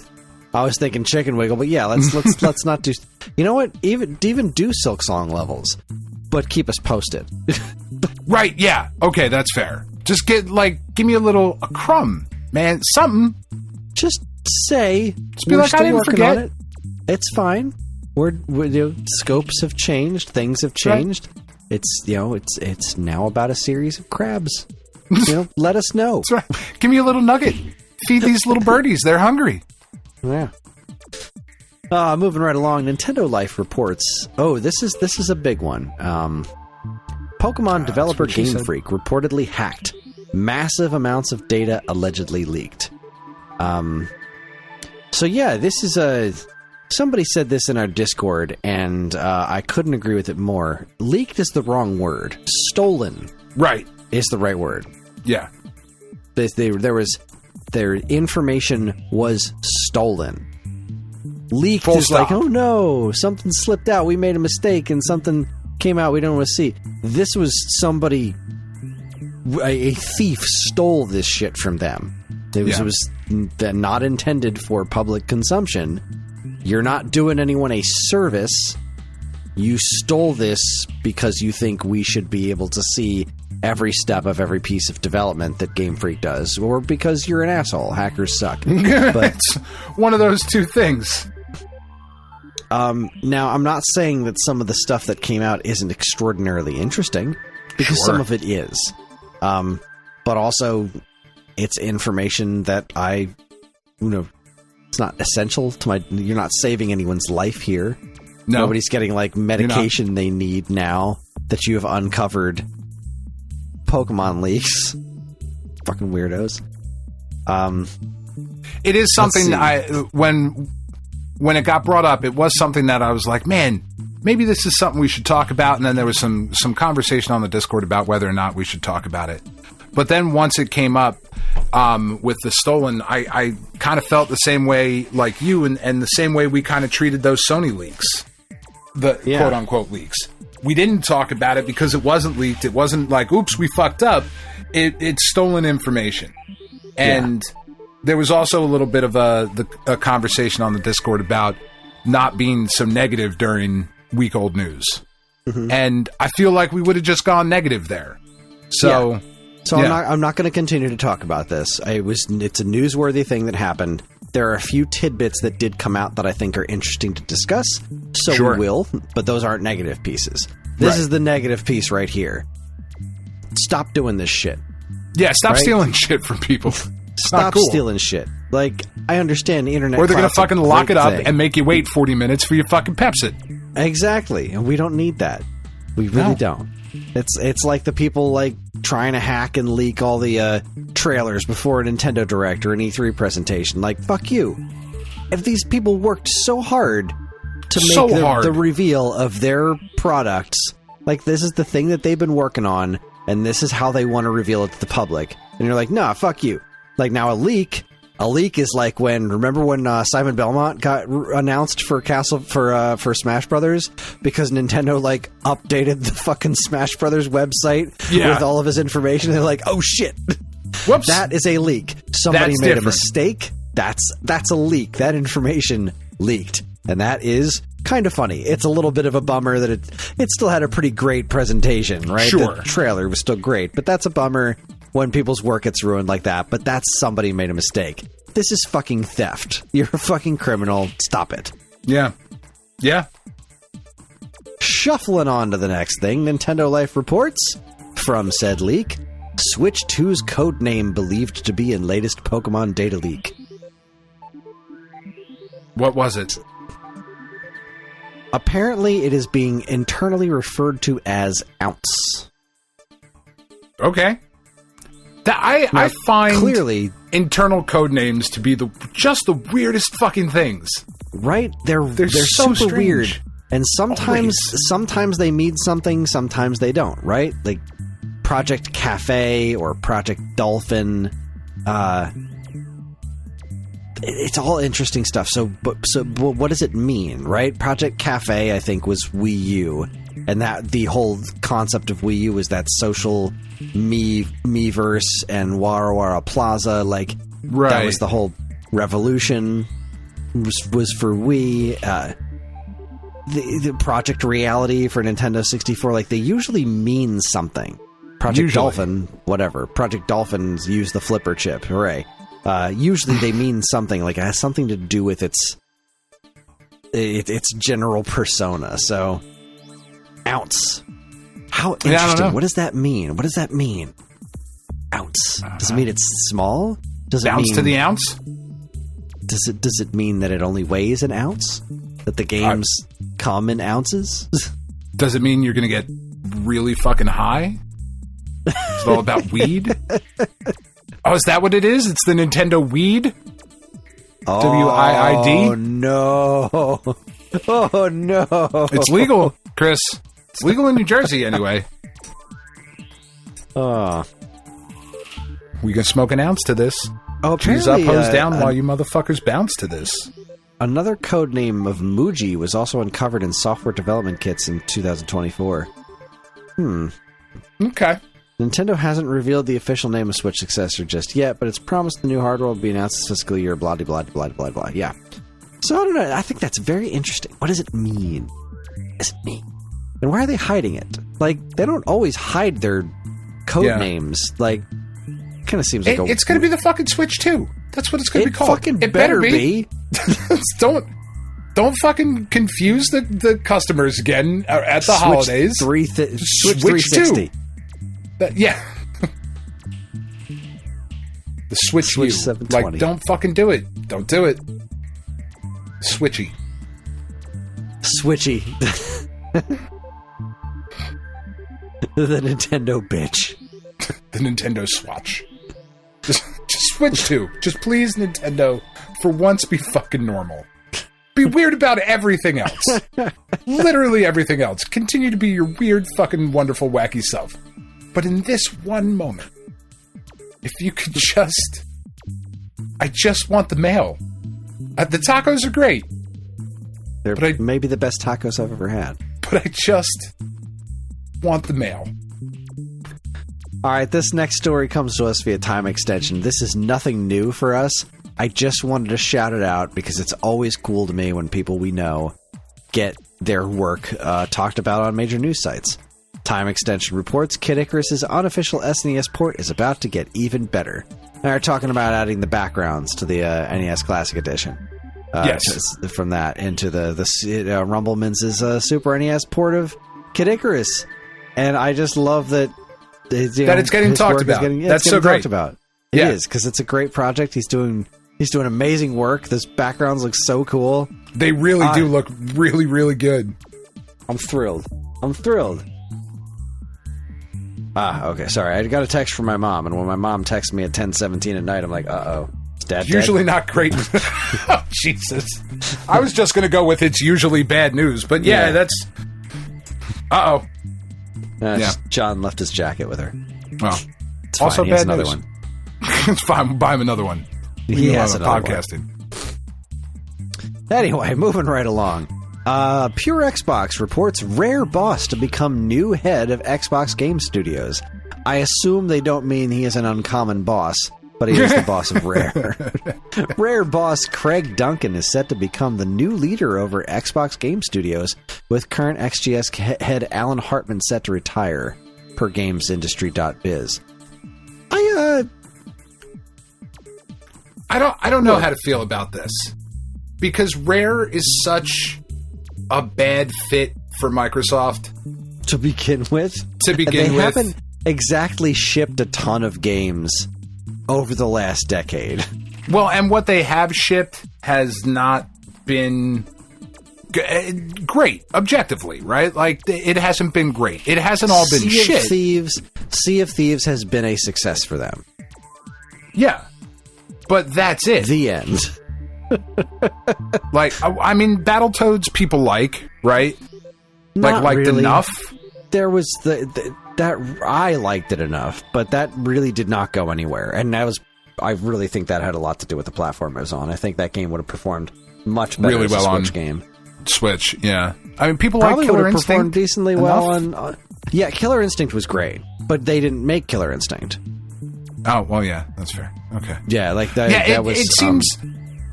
I was thinking Chicken Wiggle, but yeah, let's not do. You know what? Even do Silksong levels, but keep us posted. Right? Yeah. Okay, that's fair. Just give me a crumb, man. Something. Just say. Just be like, I didn't forget. On it. It's fine. We're scopes have changed. Things have changed. Right. It's now about a series of crabs. Let us know. That's right. Give me a little nugget. Feed these little birdies. They're hungry. Yeah. Moving right along, Nintendo Life reports. Oh, this is a big one. Pokemon developer Game Freak reportedly hacked. Massive amounts of data allegedly leaked. So yeah, this is somebody said this in our Discord, and I couldn't agree with it more. Leaked is the wrong word. Stolen, right, is the right word. Yeah, their information was stolen. Leaked Full is stop. like, oh no, something slipped out. We made a mistake, and something came out we don't want to see. This was somebody, a thief stole this shit from them. It was not intended for public consumption. You're not doing anyone a service. You stole this because you think we should be able to see every step of every piece of development that Game Freak does, or because you're an asshole. Hackers suck. But it's one of those two things. Now, I'm not saying that some of the stuff that came out isn't extraordinarily interesting, because some of it is. But also, it's information that it's not essential to you're not saving anyone's life here. No. Nobody's getting, like, medication they need now that you have uncovered Pokemon leaks. Fucking weirdos. It is something when it got brought up, it was something that I was like, man, maybe this is something we should talk about. And then there was some conversation on the Discord about whether or not we should talk about it. But then once it came up with the stolen, I kind of felt the same way like you and the same way we kind of treated those Sony leaks, the quote-unquote leaks. We didn't talk about it because it wasn't leaked. It wasn't like, oops, we fucked up. It's stolen information. And there was also a little bit of a conversation on the Discord about not being so negative during week-old news. Mm-hmm. And I feel like we would have just gone negative there. So I'm not going to continue to talk about this. It's a newsworthy thing that happened. There are a few tidbits that did come out that I think are interesting to discuss. So we will, but those aren't negative pieces. This is the negative piece right here. Stop doing this shit. Yeah, stop stealing shit from people. Stop stealing shit. Like, I understand the internet. Or they're going to fucking lock it up and make you wait 40 minutes for your fucking Pepsi. Exactly. And we don't need that. We really don't. It's like the people like trying to hack and leak all the trailers before a Nintendo Direct or an E3 presentation. Like, fuck you. If these people worked so hard to make the reveal of their products, like, this is the thing that they've been working on, and this is how they want to reveal it to the public. And you're like, nah, fuck you. Like, now a leak is like remember when Simon Belmont got announced for for Smash Brothers because Nintendo like updated the fucking Smash Brothers website with all of his information. They're like, oh shit, whoops, that is a leak. Somebody made a mistake. That's a leak. That information leaked, and that is kind of funny. It's a little bit of a bummer that it still had a pretty great presentation, right? Sure, the trailer was still great, but that's a bummer when people's work gets ruined like that. But that's somebody made a mistake. This is fucking theft. You're a fucking criminal. Stop it. Yeah. Yeah. Shuffling on to the next thing, Nintendo Life reports from said leak, Switch 2's codename believed to be in latest Pokemon data leak. What was it? Apparently it is being internally referred to as Ounce. Okay. I find clearly internal code names to be just the weirdest fucking things. Right? They're so super strange. weird. And sometimes they mean something, sometimes they don't, right? Like Project Cafe or Project Dolphin. It's all interesting stuff. So what does it mean, right? Project Cafe, I think, was Wii U. And that the whole concept of Wii U was that social Miiverse and Wara Wara Plaza, like that was the whole revolution was for Wii. The Project Reality for Nintendo 64, like they usually mean something. Project Dolphin, whatever. Project Dolphins use the flipper chip, hooray. Usually they mean something, like it has something to do with its general persona. So Ounce. How interesting. What does that mean? What does that mean? Ounce. Does it mean it's small? Does it mean to the ounce? Does it mean that it only weighs an ounce? That the games come in ounces? Does it mean you're going to get really fucking high? Is it all about weed? Oh, is that what it is? It's the Nintendo Weed? W-I-I-D? Oh, no. Oh, no. It's legal, Chris. It's legal in New Jersey, anyway. We can smoke an ounce to this. Oh, Cheese up, hose down while you motherfuckers bounce to this. Another codename of Muji was also uncovered in software development kits in 2024. Okay. Nintendo hasn't revealed the official name of Switch successor just yet, but it's promised the new hardware will be announced this fiscal year, blah, blah, blah, blah, blah, blah. Yeah. So, I don't know. I think that's very interesting. What does it mean? What does it mean? And why are they hiding it? Like, they don't always hide their code names. Like, it kind of seems like it's going to be the fucking Switch 2. That's what it's going to be called. It better be. Don't fucking confuse the customers again at the holidays. Switch Switch 360. Yeah. The Switch U. 720. Like, don't fucking do it. Don't do it. Switchy. The Nintendo bitch. The Nintendo Swatch. Just switch to. Just please, Nintendo, for once be fucking normal. Be weird about everything else. Literally everything else. Continue to be your weird, fucking, wonderful, wacky self. But in this one moment, if you could just... I just want the mail. The tacos are great. They're maybe the best tacos I've ever had. But I just want the mail. All right, this next story comes to us via time extension. This is nothing new for us. I just wanted to shout it out because it's always cool to me when people we know get their work talked about on major news sites. Time extension reports Kid Icarus's unofficial SNES port is about to get even better. They're talking about adding the backgrounds to the NES Classic Edition. Yes. From that into the Rumblemans' Super NES port of Kid Icarus. And I just love that... it's getting talked about. That's so great. It is, because it's a great project. He's doing amazing work. Those backgrounds look so cool. They really do look really, really good. I'm thrilled. Okay, sorry. I got a text from my mom, and when my mom texts me at 10:17 at night, I'm like, uh-oh. Is Dad usually dead? Not great. Oh, Jesus. I was just going to go with it's usually bad news, but that's... Uh-oh. John left his jacket with her. Well, it's also fine. He has bad another news. one. It's fine. We'll buy him another one. He has another podcasting. One. Anyway, moving right along. Pure Xbox reports Rare boss to become new head of Xbox Game Studios. I assume they don't mean he is an uncommon boss, but he is the boss of Rare. Rare boss Craig Duncan is set to become the new leader over Xbox Game Studios, with current XGS head Alan Hartman set to retire, per GamesIndustry.biz. I don't know how to feel about this, because Rare is such a bad fit for Microsoft to begin with. They haven't exactly shipped a ton of games over the last decade. Well, and what they have shipped has not been great, objectively, right? Like, it hasn't been great. It hasn't all been shit. Sea of Thieves has been a success for them. Yeah. But that's it. The end. Like, I mean, Battletoads people like, right? Not liked really. enough. There was that I liked it enough, but that really did not go anywhere. And I really think that had a lot to do with the platform it was on. I think that game would have performed much better really as well a Switch on game. Switch, yeah. I mean, people probably like Killer would have Instinct performed decently enough. well on. Yeah, Killer Instinct was great, but they didn't make Killer Instinct. Oh well, yeah, that's fair. Okay, yeah, like that. Yeah, that was.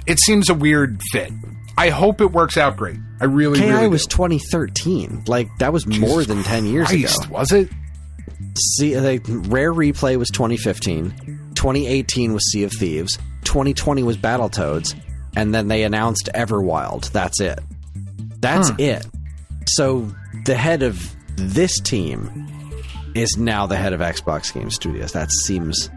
It seems a weird fit. I hope it works out great. I really, KI really was do. 2013. Like that was more than 10 years ago. Was it? See, Rare Replay was 2015. 2018 was Sea of Thieves. 2020 was Battletoads, and then they announced Everwild. That's it. That's it. So the head of this team is now the head of Xbox Game Studios. That seems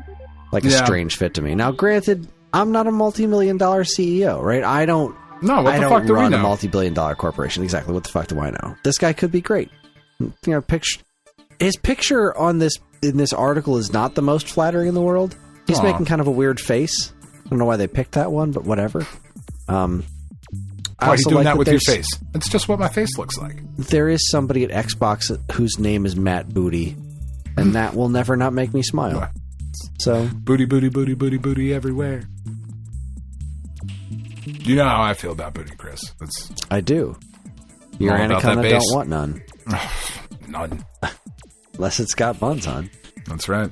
like a strange fit to me. Now, granted, I'm not a multi-million-dollar CEO, right? I don't run a multi-billion-dollar corporation. Exactly. What the fuck do I know? This guy could be great. You know, his picture on in this article is not the most flattering in the world. He's making kind of a weird face. I don't know why they picked that one, but whatever. Why are you doing that with your face? It's just what my face looks like. There is somebody at Xbox whose name is Matt Booty, and that will never not make me smile. So booty, booty, booty, booty, booty everywhere. You know how I feel about booty, Chris. I do. Your anaconda don't want none. None. Unless it's got buns on. That's right.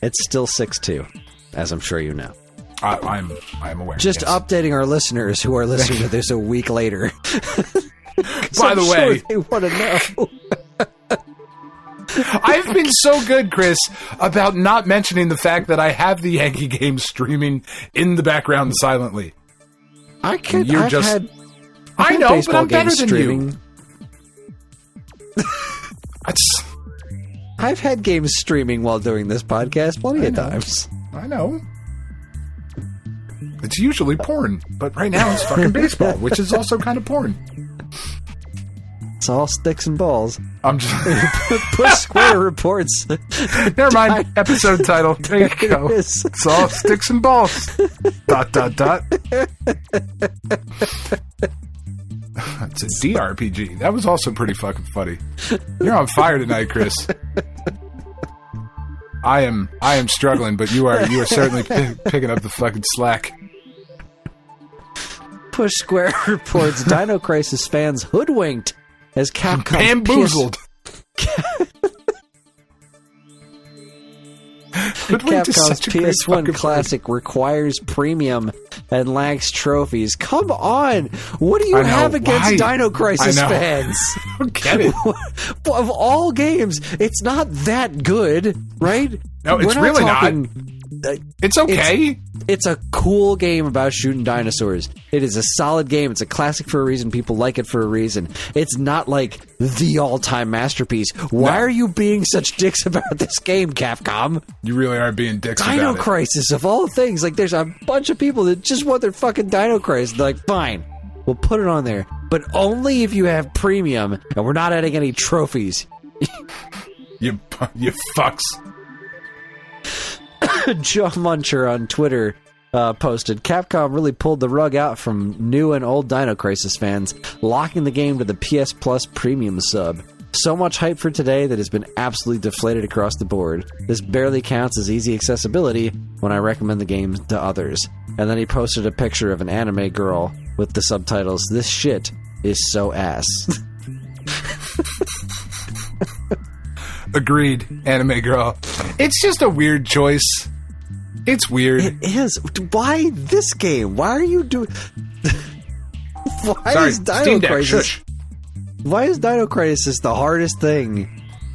It's still 6'2", as I'm sure you know. I'm aware. Just updating our listeners who are listening to this a week later. By the way, sure they want to know. I've been so good, Chris, about not mentioning the fact that I have the Yankee game streaming in the background silently. I could. You're I've just. had I know, but I'm better games than streaming. you. That's. I've had games streaming while doing this podcast plenty of times. I know. It's usually porn, but right now it's fucking baseball, which is also kind of porn. It's all sticks and balls. I'm just Push Square reports. Never mind. Episode title. There you go. It's It's all sticks and balls. ... It's a DRPG. That was also pretty fucking funny. You're on fire tonight, Kris. I am struggling, but you are certainly picking up the fucking slack. Push Square reports Dino Crisis fans hoodwinked as Capcom Bamboozled. Capcom's PS1 classic requires premium and lacks trophies. Come on! What do you have against Dino Crisis fans? I don't get it. Of all games, it's not that good, right? No, it's really not. It's okay. It's a cool game about shooting dinosaurs. It is a solid game. It's a classic for a reason. People like it for a reason. It's not like the all-time masterpiece. Why are you being such dicks about this game, Capcom? You really are being dicks about it. Dino Crisis, of all things. Like, there's a bunch of people that just want their fucking Dino Crisis. They're like, fine, we'll put it on there. But only if you have premium, and we're not adding any trophies. You fucks. Joe Muncher on Twitter posted, Capcom really pulled the rug out from new and old Dino Crisis fans, locking the game to the PS Plus Premium sub. So much hype for today that has been absolutely deflated across the board. This barely counts as easy accessibility when I recommend the game to others. And then he posted a picture of an anime girl with the subtitles, "This shit is so ass." Agreed, anime girl. It's just a weird choice. It's weird. It is. Why this game? Why are you doing... Why is Dino Crisis... Shush. Why is Dino Crisis the hardest thing?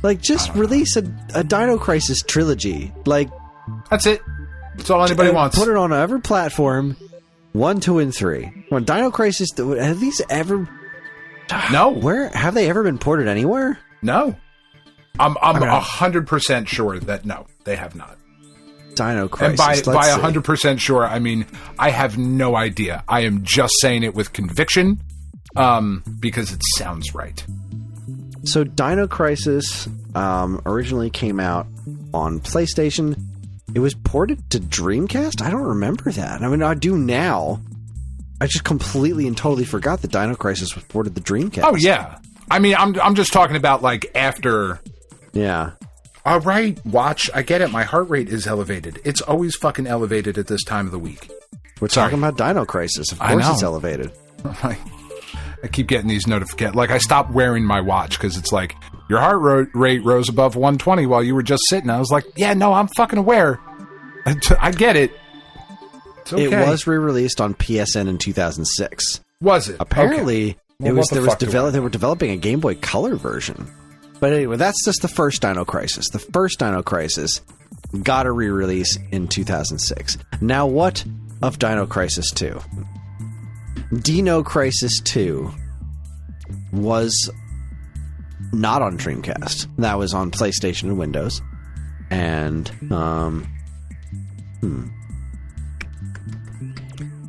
Like, just release a Dino Crisis trilogy. Like... That's it. That's all anybody wants. Put it on every platform. 1, 2, and 3. When Dino Crisis... Have these ever... No. Where... Have they ever been ported anywhere? No. I'm 100% sure that no, they have not. Dino Crisis. And by 100% sure, I mean I have no idea. I am just saying it with conviction, because it sounds right. So Dino Crisis originally came out on PlayStation. It was ported to Dreamcast? I don't remember that. I mean, I do now. I just completely and totally forgot that Dino Crisis was ported to Dreamcast. Oh yeah. I mean, I'm just talking about like after. Yeah. All right, watch. I get it. My heart rate is elevated. It's always fucking elevated at this time of the week. We're talking about Dino Crisis. Of course it's elevated. I keep getting these notifications. Like, I stopped wearing my watch because it's like, your heart rate rose above 120 while you were just sitting. I was like, yeah, no, I'm fucking aware. I get it. It's okay. It was re-released on PSN in 2006. Was it? Apparently, okay. Well, they were developing a Game Boy Color version. But anyway, that's just the first Dino Crisis. The first Dino Crisis got a re-release in 2006. Now, what of Dino Crisis 2? Dino Crisis 2 was not on Dreamcast. That was on PlayStation and Windows. And,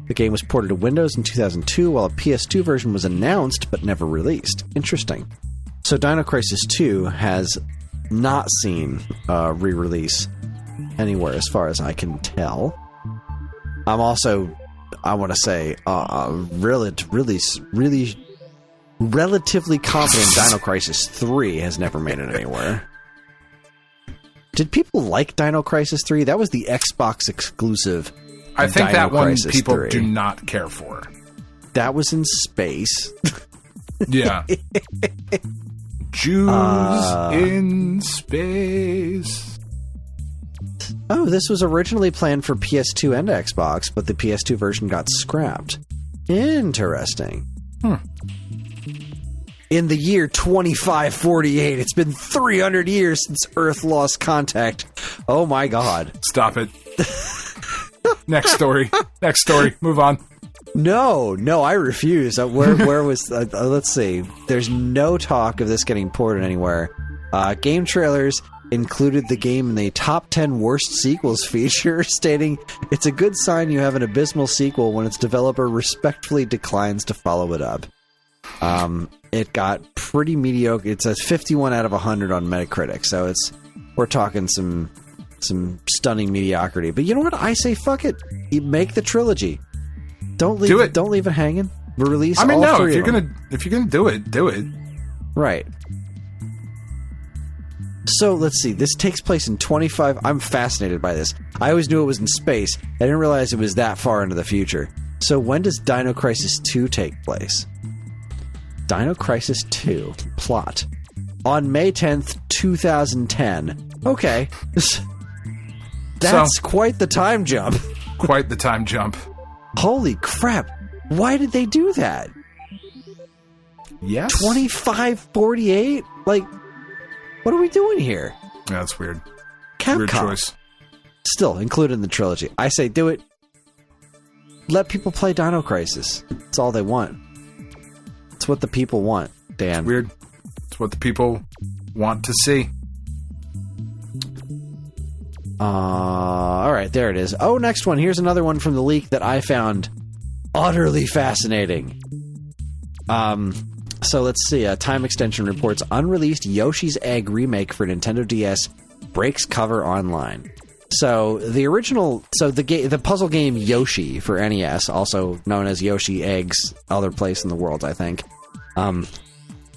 the game was ported to Windows in 2002, while a PS2 version was announced but never released. Interesting. So Dino Crisis 2 has not seen a re-release anywhere as far as I can tell. I'm also, I want to say, relatively confident Dino Crisis 3 has never made it anywhere. Did people like Dino Crisis 3? That was the Xbox exclusive. I think Dino that one Crisis people 3. do not care for. That was in space. Yeah. Jews in space. Oh, this was originally planned for PS2 and Xbox, but the PS2 version got scrapped. Interesting. In the year 2548, it's been 300 years since Earth lost contact. Oh my god. Stop it. Next story. Next story. Move on. No, I refuse. Where was... let's see. There's no talk of this getting ported anywhere. Game trailers included the game in the top 10 worst sequels feature, stating, "It's a good sign you have an abysmal sequel when its developer respectfully declines to follow it up." It got pretty mediocre. It's a 51 out of 100 on Metacritic, so we're talking some stunning mediocrity. But you know what? I say fuck it. You make the trilogy. Don't leave it hanging. Release. I mean, all three if you're gonna do it. Right. So let's see. This takes place in 25. I'm fascinated by this. I always knew it was in space. I didn't realize it was that far into the future. So when does Dino Crisis 2 take place? Dino Crisis 2 plot on May 10th, 2010. Okay, that's quite the time jump. Quite the time jump. Holy crap! Why did they do that? Yes. 2548? Like, what are we doing here? Yeah, that's weird. Capcom. Weird choice. Still included in the trilogy. I say do it. Let people play Dino Crisis. That's all they want. It's what the people want, Dan. It's weird. It's what the people want to see. All right, there it is. Oh, next one. Here's another one from the leak that I found utterly fascinating. So let's see. Time Extension reports unreleased Yoshi's Egg remake for Nintendo DS breaks cover online. So the original, the puzzle game Yoshi for NES, also known as Yoshi Eggs, other place in the world, I think. Let's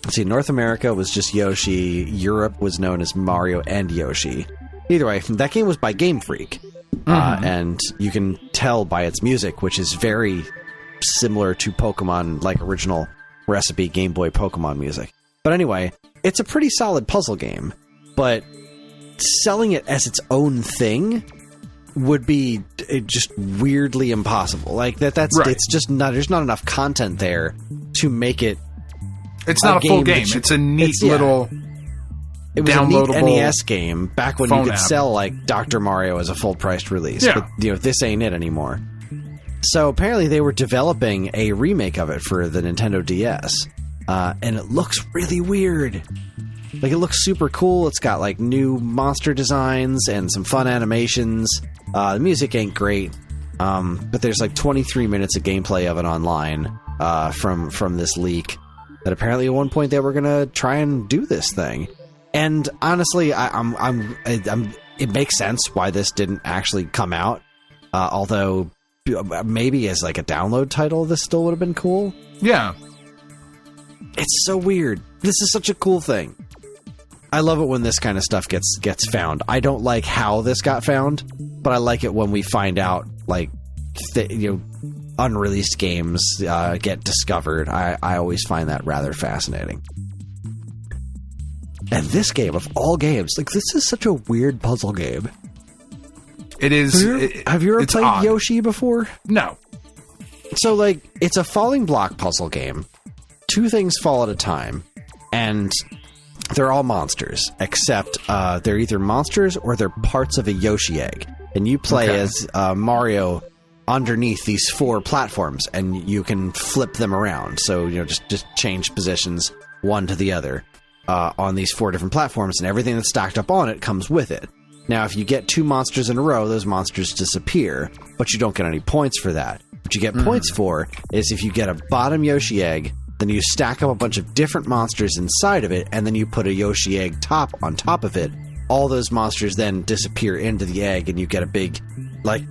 see. North America was just Yoshi. Europe was known as Mario and Yoshi. Either way, that game was by Game Freak, and you can tell by its music, which is very similar to Pokemon, like original recipe Game Boy Pokemon music. But anyway, it's a pretty solid puzzle game, but selling it as its own thing would be just weirdly impossible. Like that's right. It's just not. There's not enough content there to make it. It's not a full game. It's a neat little. It was a neat NES game back when you could sell like Dr. Mario as a full-priced release. Yeah. But this ain't it anymore. So apparently they were developing a remake of it for the Nintendo DS. And it looks really weird. Like, it looks super cool. It's got like new monster designs and some fun animations. The music ain't great. But there's like 23 minutes of gameplay of it online from this leak. That apparently at one point they were gonna try and do this thing. And honestly, it makes sense why this didn't actually come out. Although maybe as like a download title, this still would have been cool. Yeah. It's so weird. This is such a cool thing. I love it when this kind of stuff gets found. I don't like how this got found, but I like it when we find out like unreleased games get discovered. I always find that rather fascinating. And this game, of all games, like, this is such a weird puzzle game. It is. Have you ever played odd. Yoshi before? No. So, like, it's a falling block puzzle game. Two things fall at a time. And they're all monsters, except they're either monsters or they're parts of a Yoshi egg. And you play as Mario underneath these 4 platforms, and you can flip them around. So, just change positions one to the other. On these 4 different platforms, and everything that's stacked up on it comes with it. Now, if you get 2 monsters in a row, those monsters disappear, but you don't get any points for that. What you get points for is if you get a bottom Yoshi egg, then you stack up a bunch of different monsters inside of it, and then you put a Yoshi egg top on top of it. All those monsters then disappear into the egg, and you get a big, like...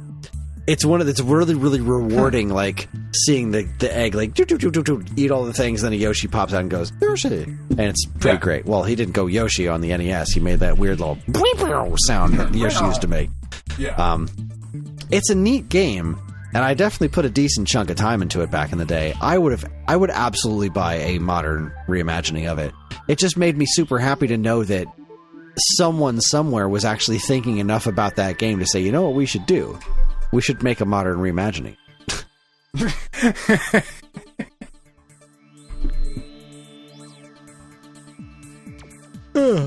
It's really, really rewarding, like, seeing the egg, like, eat all the things, then a Yoshi pops out and goes, Yoshi! And it's pretty great. Well, he didn't go Yoshi on the NES. He made that weird little sound that Yoshi used to make. Yeah. It's a neat game, and I definitely put a decent chunk of time into it back in the day. I would absolutely buy a modern reimagining of it. It just made me super happy to know that someone somewhere was actually thinking enough about that game to say, you know what we should do? We should make a modern reimagining.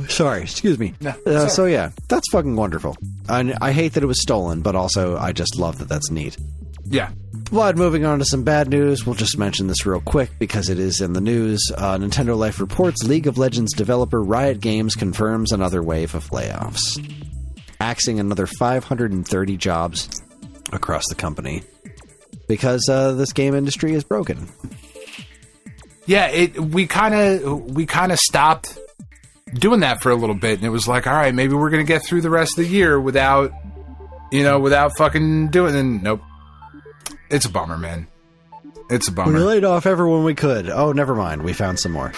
Sorry, excuse me. No, so yeah, that's fucking wonderful. And I hate that it was stolen, but also I just love that that's neat. Yeah. But moving on to some bad news, we'll just mention this real quick because it is in the news. Nintendo Life reports League of Legends developer Riot Games confirms another wave of layoffs, axing another 530 jobs across the company because this game industry is broken. Yeah, we kind of stopped doing that for a little bit, and it was like, all right, maybe we're gonna get through the rest of the year without fucking doing it. And nope, it's a bummer, man. It's a bummer. We laid off everyone we could. Oh, never mind, we found some more.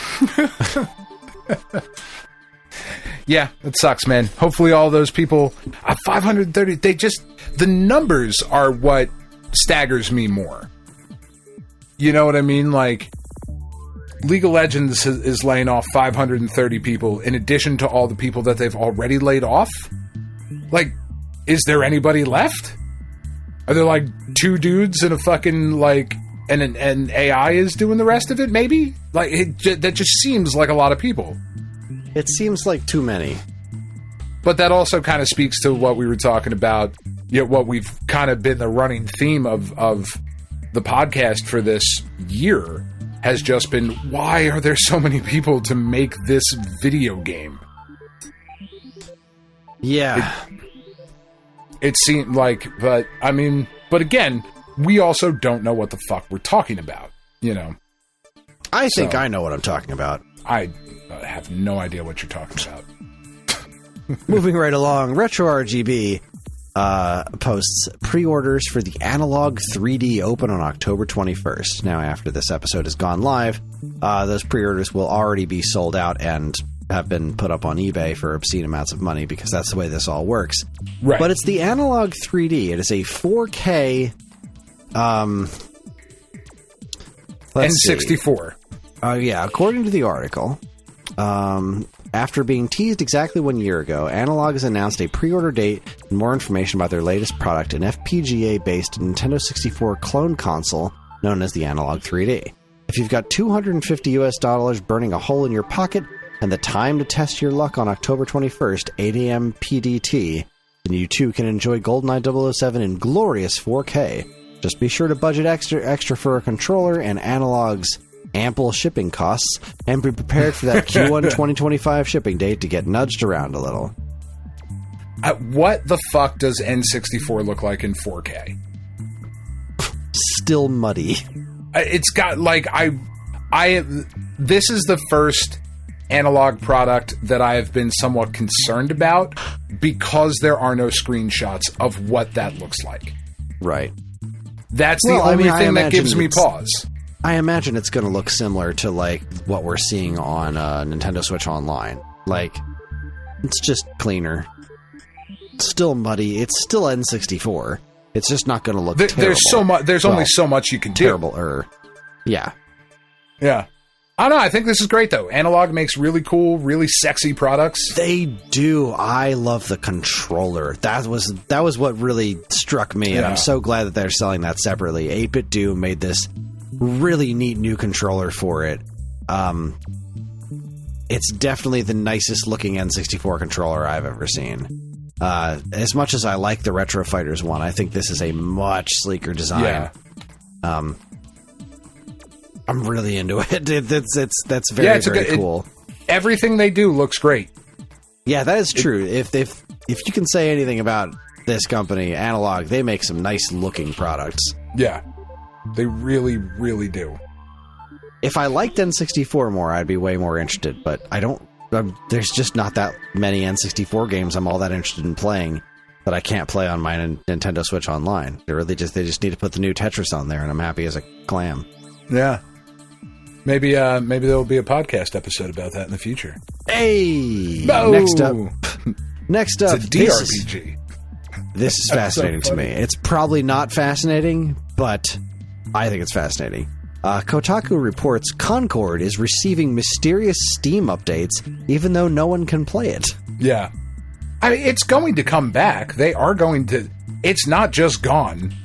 Yeah, it sucks, man. Hopefully, all those people, 530. The numbers are what staggers me more. You know what I mean? Like, League of Legends is laying off 530 people in addition to all the people that they've already laid off. Like, is there anybody left? Are there like 2 dudes and a fucking like and AI is doing the rest of it? Maybe like that just seems like a lot of people. It seems like too many. But that also kind of speaks to what we were talking about. You know, what we've kind of been the running theme of the podcast for this year has just been, why are there so many people to make this video game? Yeah. It seemed like, but again, we also don't know what the fuck we're talking about, you know? I think I know what I'm talking about. I have no idea what you're talking about. Moving right along, RetroRGB posts pre-orders for the Analog 3D open on October 21st. Now, after this episode has gone live, those pre-orders will already be sold out and have been put up on eBay for obscene amounts of money because that's the way this all works. Right. But it's the Analog 3D. It is a 4K... N64. Yeah, according to the article, after being teased exactly 1 year ago, Analog has announced a pre-order date and more information about their latest product, an FPGA-based Nintendo 64 clone console known as the Analog 3D. If you've got $250 burning a hole in your pocket and the time to test your luck on October 21st, 8 a.m. PDT, then you too can enjoy GoldenEye 007 in glorious 4K. Just be sure to budget extra for a controller and Analog's ample shipping costs, and be prepared for that Q1 2025 shipping date to get nudged around a little. What the fuck does N64 look like in 4K? Still muddy. It's got like this is the first Analog product that I have been somewhat concerned about because there are no screenshots of what that looks like. Right. That's the only thing that gives me pause. I imagine it's going to look similar to like what we're seeing on Nintendo Switch Online. Like, it's just cleaner. It's still muddy. It's still N64. It's just not going to look terrible. There's so much. There's only so much you can do. Terrible. Yeah. Yeah. I don't know. I think this is great, though. Analog makes really cool, really sexy products. They do. I love the controller. That was what really struck me, and I'm so glad that they're selling that separately. 8-Bit Do made this really neat new controller for it. It's definitely the nicest looking N64 controller I've ever seen. As much as I like the Retro Fighters one, I think this is a much sleeker design. Yeah. I'm really into it. That's very cool. Everything they do looks great. Yeah, that is true. If you can say anything about this company, Analog, they make some nice looking products. Yeah, they really, really do. If I liked N64 more, I'd be way more interested. But I don't. There's just not that many N64 games I'm all that interested in playing that I can't play on my Nintendo Switch Online. They just need to put the new Tetris on there, and I'm happy as a clam. Yeah. Maybe there will be a podcast episode about that in the future. Hey! No! Next up, it's a DRPG. This is fascinating to me. It's probably not fascinating, but I think it's fascinating. Kotaku reports Concord is receiving mysterious Steam updates, even though no one can play it. Yeah. I mean, it's going to come back. They are going to... It's not just gone.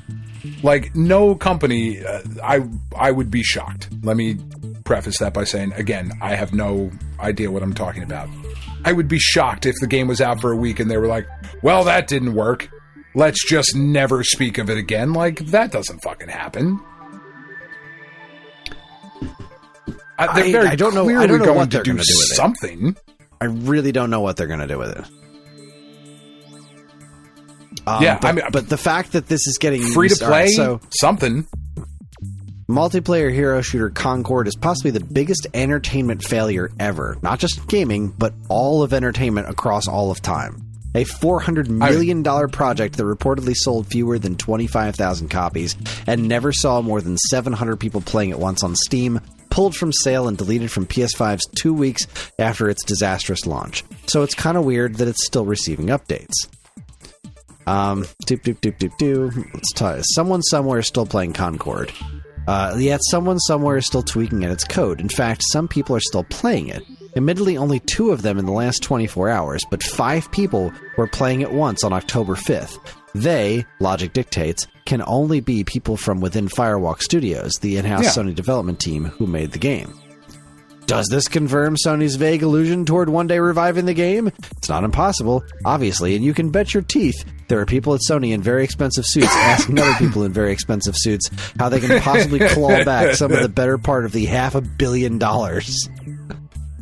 Like, no company... I would be shocked. Let me preface that by saying, again, I have no idea what I'm talking about. I would be shocked if the game was out for a week and they were like, well, that didn't work. let's just never speak of it again. Like, that doesn't fucking happen. I don't know what they're going to do with something. it. I really don't know what they're going to do with it. But the fact that this is getting free to play, something. Multiplayer hero shooter Concord is possibly the biggest entertainment failure ever. Not just gaming, but all of entertainment across all of time. A $400 million project that reportedly sold fewer than 25,000 copies and never saw more than 700 people playing it once on Steam, pulled from sale and deleted from PS5's 2 weeks after its disastrous launch. So it's kind of weird that it's still receiving updates. Let's try. Someone somewhere is still playing Concord. Yet someone somewhere is still tweaking at its code. In fact, some people are still playing it. Admittedly, only 2 of them in the last 24 hours, but 5 people were playing it once on October 5th. They, logic dictates, can only be people from within Firewalk Studios, the in-house Sony development team who made the game. Does this confirm Sony's vague allusion toward one day reviving the game? It's not impossible, obviously, and you can bet your teeth there are people at Sony in very expensive suits asking other people in very expensive suits how they can possibly claw back some of the better part of the $500 million.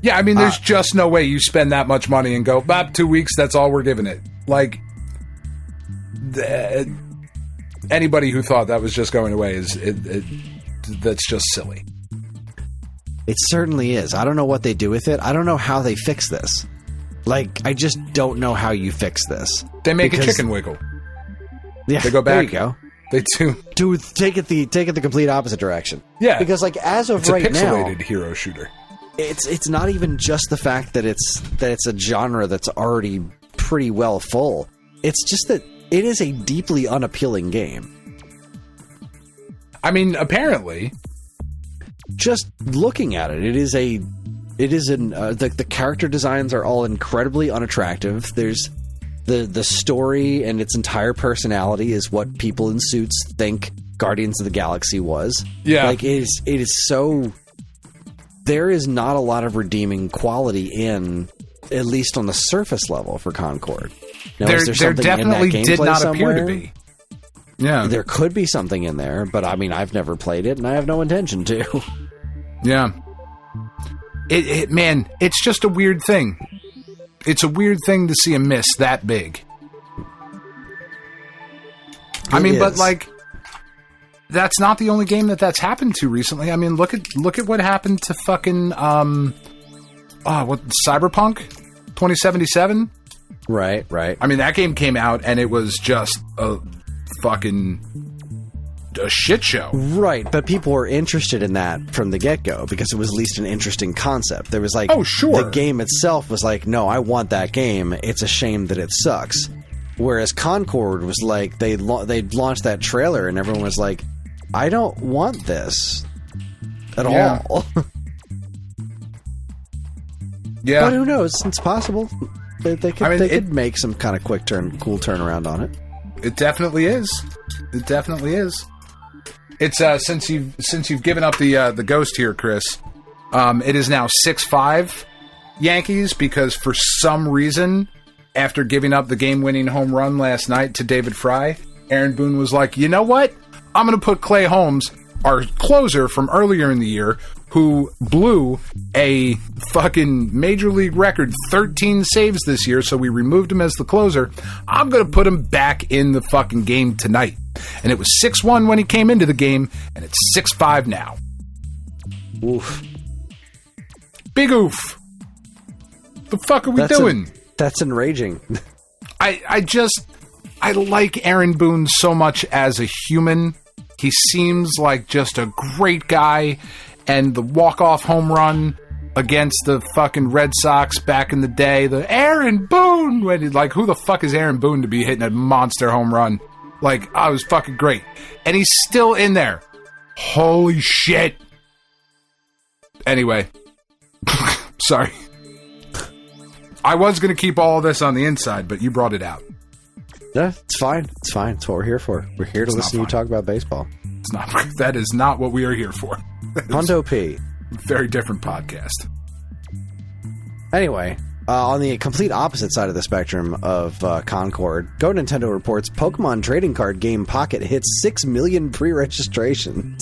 Yeah, I mean, there's just no way you spend that much money and go, 2 weeks, that's all we're giving it. Like, anybody who thought that was just going away that's just silly. It certainly is. I don't know what they do with it. I don't know how they fix this. Like, I just don't know how you fix this. They make a chicken wiggle. Yeah, they go back. There you go. They do. Take it the complete opposite direction. Yeah, because like as of it's right now, a pixelated hero shooter. It's not even just the fact that it's a genre that's already pretty well full. It's just that it is a deeply unappealing game. I mean, apparently, just looking at it, the character designs are all incredibly unattractive. There's the story and its entire personality is what people in suits think Guardians of the Galaxy was. Yeah, like it is so. There is not a lot of redeeming quality in, at least on the surface level, for Concord. Now, there definitely did not appear to be. Yeah, there could be something in there, but I mean, I've never played it, and I have no intention to. Yeah, man, it's just a weird thing. It's a weird thing to see a miss that big. But like, that's not the only game that's happened to recently. I mean, look at what happened to fucking Cyberpunk 2077. Right. I mean, that game came out and it was just a shit show. Right, but people were interested in that from the get-go because it was at least an interesting concept. There was like, oh, sure. The game itself was like, no, I want that game. It's a shame that it sucks. Whereas Concord was like, they launched that trailer and everyone was like, I don't want this at all. Yeah. But who knows? It's possible. They could make some kind of cool turnaround on it. It definitely is. It's since you've given up the ghost here, Chris. It is now 6-5 Yankees because for some reason, after giving up the game-winning home run last night to David Fry, Aaron Boone was like, you know what? I'm going to put Clay Holmes, our closer from earlier in the year, who blew a fucking major league record 13 saves this year, so we removed him as the closer. I'm going to put him back in the fucking game tonight. And it was 6-1 when he came into the game, and it's 6-5 now. Oof. Big oof. The fuck are we doing? That's enraging. I like Aaron Boone so much as a human. He seems like just a great guy. And the walk-off home run against the fucking Red Sox back in the day, the Aaron Boone, who the fuck is Aaron Boone to be hitting a monster home run? Like, it was fucking great. And he's still in there. Holy shit. Anyway. Sorry. I was going to keep all of this on the inside, but you brought it out. Yeah, it's fine. It's fine. It's what we're here for. We're here to listen to you talk about baseball. It's not. That is not what we are here for. Hondo P. Very different podcast. Anyway, On the complete opposite side of the spectrum of Concord, Go Nintendo reports Pokemon trading card game Pocket hits 6 million pre-registrations.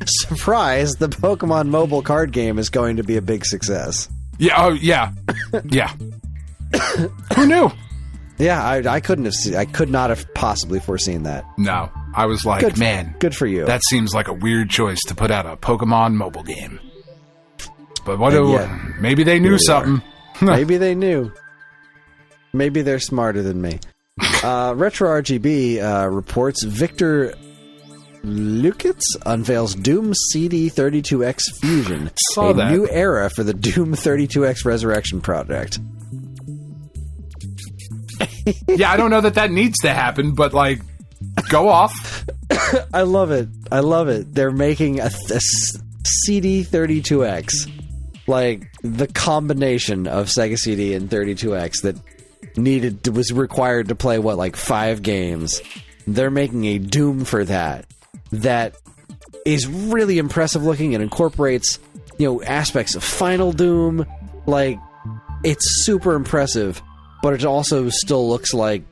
Surprise, the Pokemon mobile card game is going to be a big success. Yeah, oh, yeah. Yeah. Who knew? Yeah, I could not have possibly foreseen that. No, I was like, man. Good for you. That seems like a weird choice to put out a Pokemon mobile game. But maybe they knew something. Maybe they knew. Maybe they're smarter than me. Retro RGB reports Victor Lukitz unveils Doom CD32X Fusion, new era for the Doom 32X Resurrection project. Yeah, I don't know that needs to happen, but, like, go off. I love it. They're making a CD32X. Like, the combination of Sega CD and 32X that was required to play, 5 games. They're making a Doom for that is really impressive looking and incorporates, aspects of Final Doom. Like, it's super impressive, but it also still looks like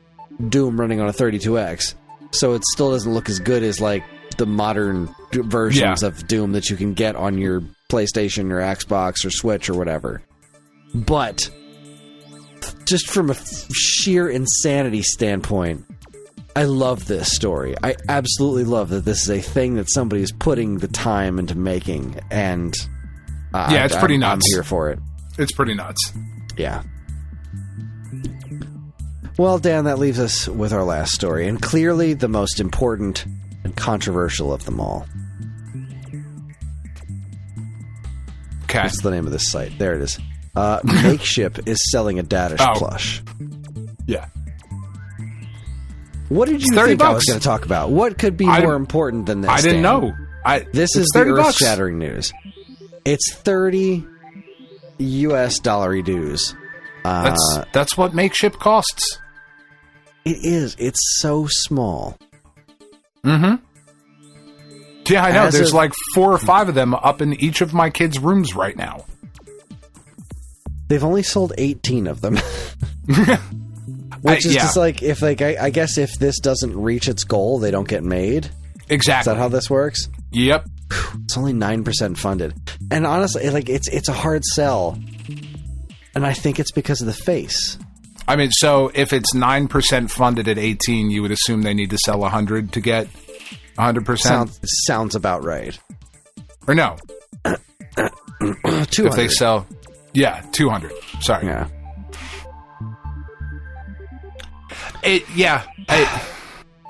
Doom running on a 32X. So it still doesn't look as good as, the modern versions of Doom that you can get on your PlayStation or Xbox or Switch or whatever. But just from a sheer insanity standpoint, I love this story. I absolutely love that this is a thing that somebody's putting the time into making, and it's pretty nuts. I'm here for it. It's pretty nuts. Yeah. Well, Dan, that leaves us with our last story, and clearly the most important and controversial of them all. Okay. What's the name of this site? There it is. Makeship is selling a Dadish plush. Yeah. What did you think I was going to talk about? What could be more important than this? I didn't know. This is the earth-shattering news. It's $30 US dues. That's what Makeship costs. It is. It's so small. Mm-hmm. Yeah, I know. There's 4 or 5 of them up in each of my kids' rooms right now. They've only sold 18 of them. Which is just I guess if this doesn't reach its goal, they don't get made. Exactly. Is that how this works? Yep. It's only 9% funded. And honestly, it's a hard sell. And I think it's because of the face. I mean, so if it's 9% funded at 18, you would assume they need to sell 100 to get 100%? Sounds about right. Or no. 200. If they sell... Yeah, 200. Sorry. Yeah.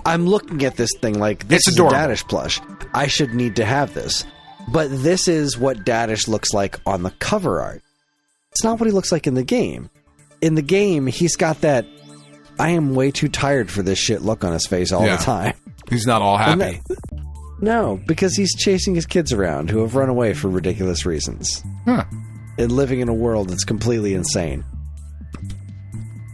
I'm looking at this thing like, this is a Dadish plush. I should need to have this. But this is what Dadish looks like on the cover art. It's not what he looks like in the game. In the game, he's got that I am way too tired for this shit look on his face all the time. He's not all happy. No, because he's chasing his kids around who have run away for ridiculous reasons. Huh. And living in a world that's completely insane.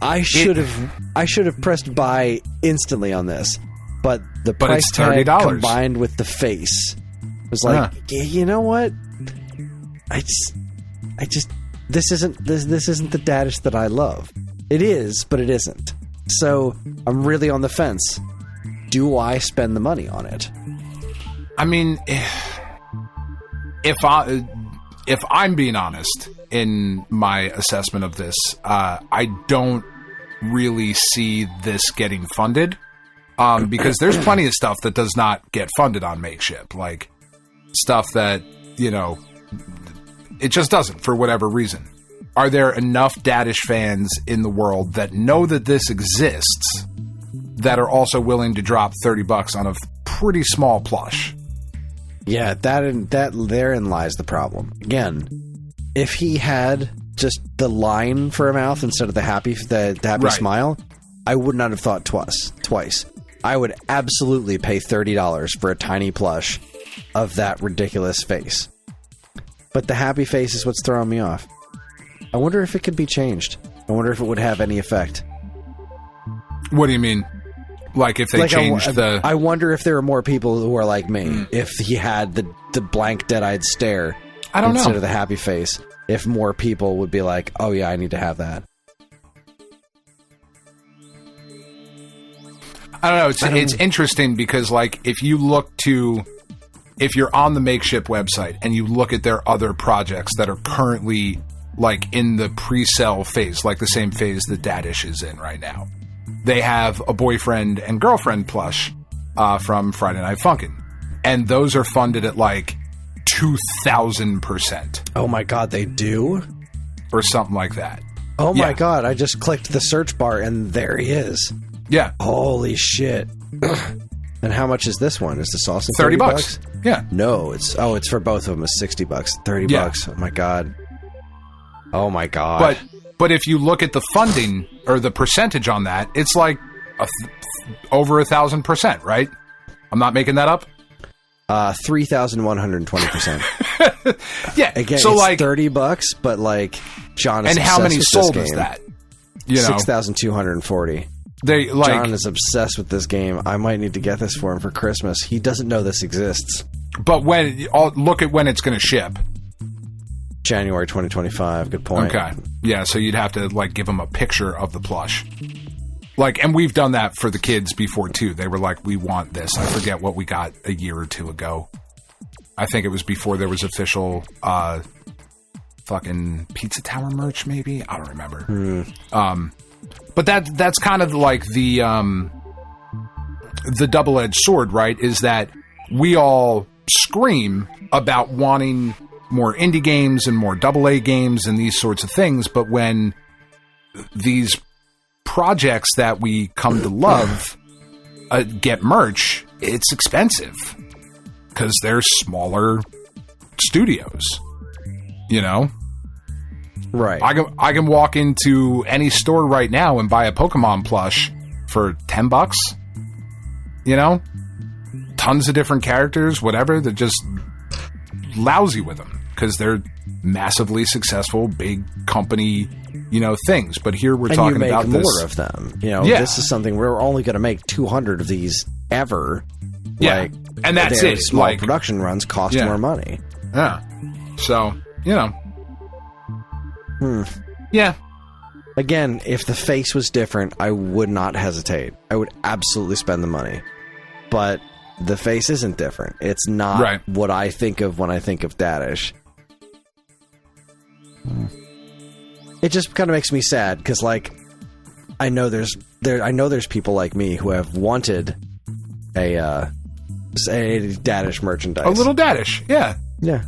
I should have pressed buy instantly on this, but the price tag combined with the face was like, you know what? This isn't the Dadish that I love. It is, but it isn't. So I'm really on the fence. Do I spend the money on it? I mean, if I'm being honest in my assessment of this, I don't really see this getting funded, because there's plenty of stuff that does not get funded on Makeship, like stuff that, it just doesn't for whatever reason. Are there enough Dadish fans in the world that know that this exists that are also willing to drop $30 on a pretty small plush? Yeah, therein lies the problem. Again, if he had just the line for a mouth instead of the happy smile, I would not have thought twice. I would absolutely pay $30 for a tiny plush of that ridiculous face. But the happy face is what's throwing me off. I wonder if it could be changed. I wonder if it would have any effect. What do you mean? Like if they changed the... I wonder if there are more people who are like me. If he had the blank, dead-eyed stare instead of the happy face. if more people would be like, oh yeah, I need to have that. I don't know. It's interesting because, like, if you're on the Makeshift website and you look at their other projects that are currently, like, in the pre-sale phase, like the same phase that Dadish is in right now, they have a boyfriend and girlfriend plush from Friday Night Funkin'. And those are funded at, like, 2,000%. Oh my god, they do? Or something like that. Oh my god, I just clicked the search bar and there he is. Yeah. Holy shit. And how much is this one? Is this also $30? Yeah. No, it's for both of them. It's $60. $30. Oh my god. Oh my god. But if you look at the funding or the percentage on that, it's like over 1,000%, right? I'm not making that up. 3,120%. Yeah. Again, so it's like $30, but like John is and how many sold is that? 6,240. John is obsessed with this game. I might need to get this for him for Christmas. He doesn't know this exists. But look at when it's going to ship. January 2025. Good point. Okay. Yeah, so you'd have to like give him a picture of the plush. Like, and we've done that for the kids before too. They were like, "We want this." I forget what we got a year or two ago. I think it was before there was official fucking Pizza Tower merch. Maybe I don't remember. But that's kind of like the double-edged sword, right? Is that we all scream about wanting more indie games and more AA games and these sorts of things, but when these projects that we come to love get merch, it's expensive because they're smaller studios, you know? Right. I can walk into any store right now and buy a Pokemon plush for $10. You know? Tons of different characters, whatever. They're just lousy with them because they're massively successful, big company, you know, things. But here we're talking about this. More of them. You know, this is something we're only going to make 200 of these ever. Yeah. Like, and that's it. Small like, production runs cost more money. Yeah. So, you know. Yeah. Again, if the face was different, I would not hesitate. I would absolutely spend the money. But the face isn't different. It's not what I think of when I think of Dadish. It just kind of makes me sad because, like, I know there's people like me who have wanted a Dadish merchandise. A little Dadish, yeah. Yeah.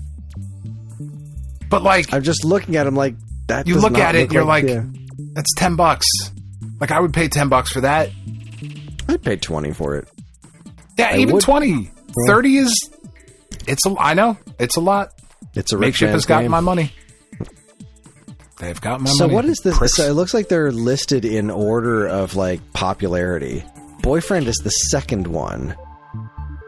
But, like, I'm just looking at him like, that you look at it and you're like, that's $10. Like, I would pay $10 for that. I'd pay 20 for it. Yeah, even 20. 30 is, I know, it's a lot. It's a Makeshift has gotten my money. They've got my money. So what is this? So it looks like they're listed in order of, like, popularity. Boyfriend is the second one.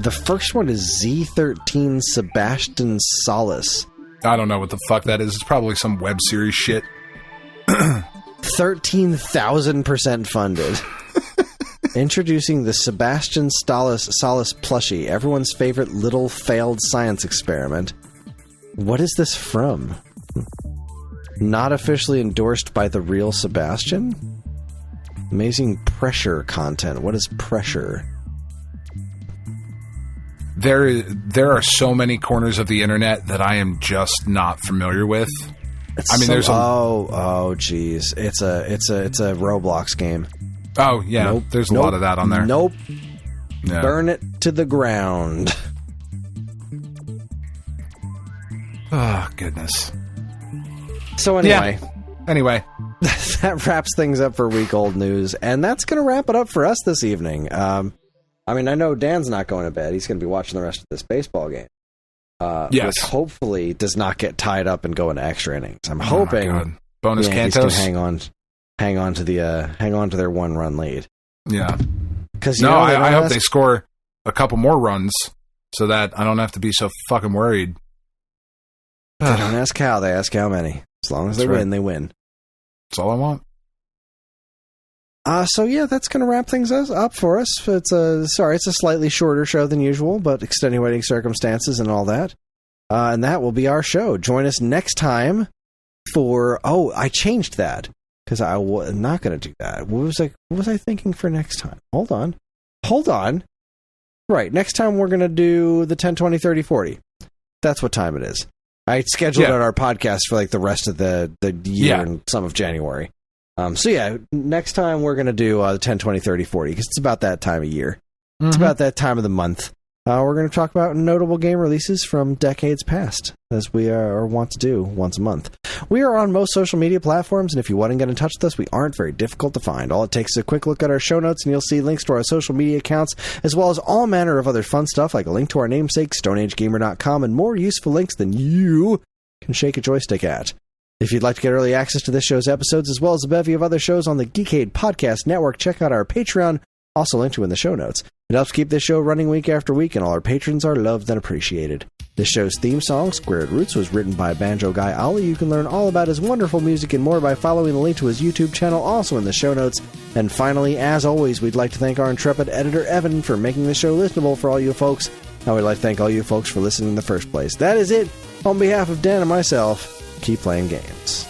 The first one is Z13 Sebastian Solace. I don't know what the fuck that is. It's probably some web series shit. 13,000% funded. Introducing the Sebastian Solace plushie, everyone's favorite little failed science experiment. What is this from? Not officially endorsed by the real Sebastian? Amazing pressure content. What is pressure? There are so many corners of the internet that I am just not familiar with. There's geez, it's a Roblox game. Oh yeah, nope, there's a lot of that on there. Nope, yeah. Burn it to the ground. Oh goodness. So anyway, that wraps things up for week old news, and that's going to wrap it up for us this evening. I know Dan's not going to bed. He's going to be watching the rest of this baseball game. Yes. Which hopefully does not get tied up and go into extra innings. I'm hoping bonus Cantos can hang on to their 1-run lead. Yeah. Because I hope they score a couple more runs so that I don't have to be so fucking worried. They don't ask how, they ask how many. As long as they win, they win. That's all I want. So yeah, that's going to wrap things up for us. It's a slightly shorter show than usual, but extenuating circumstances and all that. And that will be our show. Join us next time I changed that because I was not going to do that. What was I thinking for next time? Hold on. Right, next time we're going to do the 10, 20, 30, 40. That's what time it is. I scheduled out our podcast for like the rest of the year and some of January. Next time we're going to do the 10, 20, 30, 40 because it's about that time of year. Mm-hmm. It's about that time of the month. We're going to talk about notable game releases from decades past, as we are wont to do once a month. We are on most social media platforms, and if you want to get in touch with us, we aren't very difficult to find. All it takes is a quick look at our show notes, and you'll see links to our social media accounts, as well as all manner of other fun stuff, like a link to our namesake, StoneAgeGamer.com, and more useful links than you can shake a joystick at. If you'd like to get early access to this show's episodes, as well as a bevy of other shows on the Geekade Podcast Network, check out our Patreon, also linked to in the show notes. It helps keep this show running week after week, and all our patrons are loved and appreciated. This show's theme song, Squared Roots, was written by banjo guy Ollie. You can learn all about his wonderful music and more by following the link to his YouTube channel, also in the show notes. And finally, as always, we'd like to thank our intrepid editor, Evan, for making the show listenable for all you folks. And we'd like to thank all you folks for listening in the first place. That is it. On behalf of Dan and myself, keep playing games.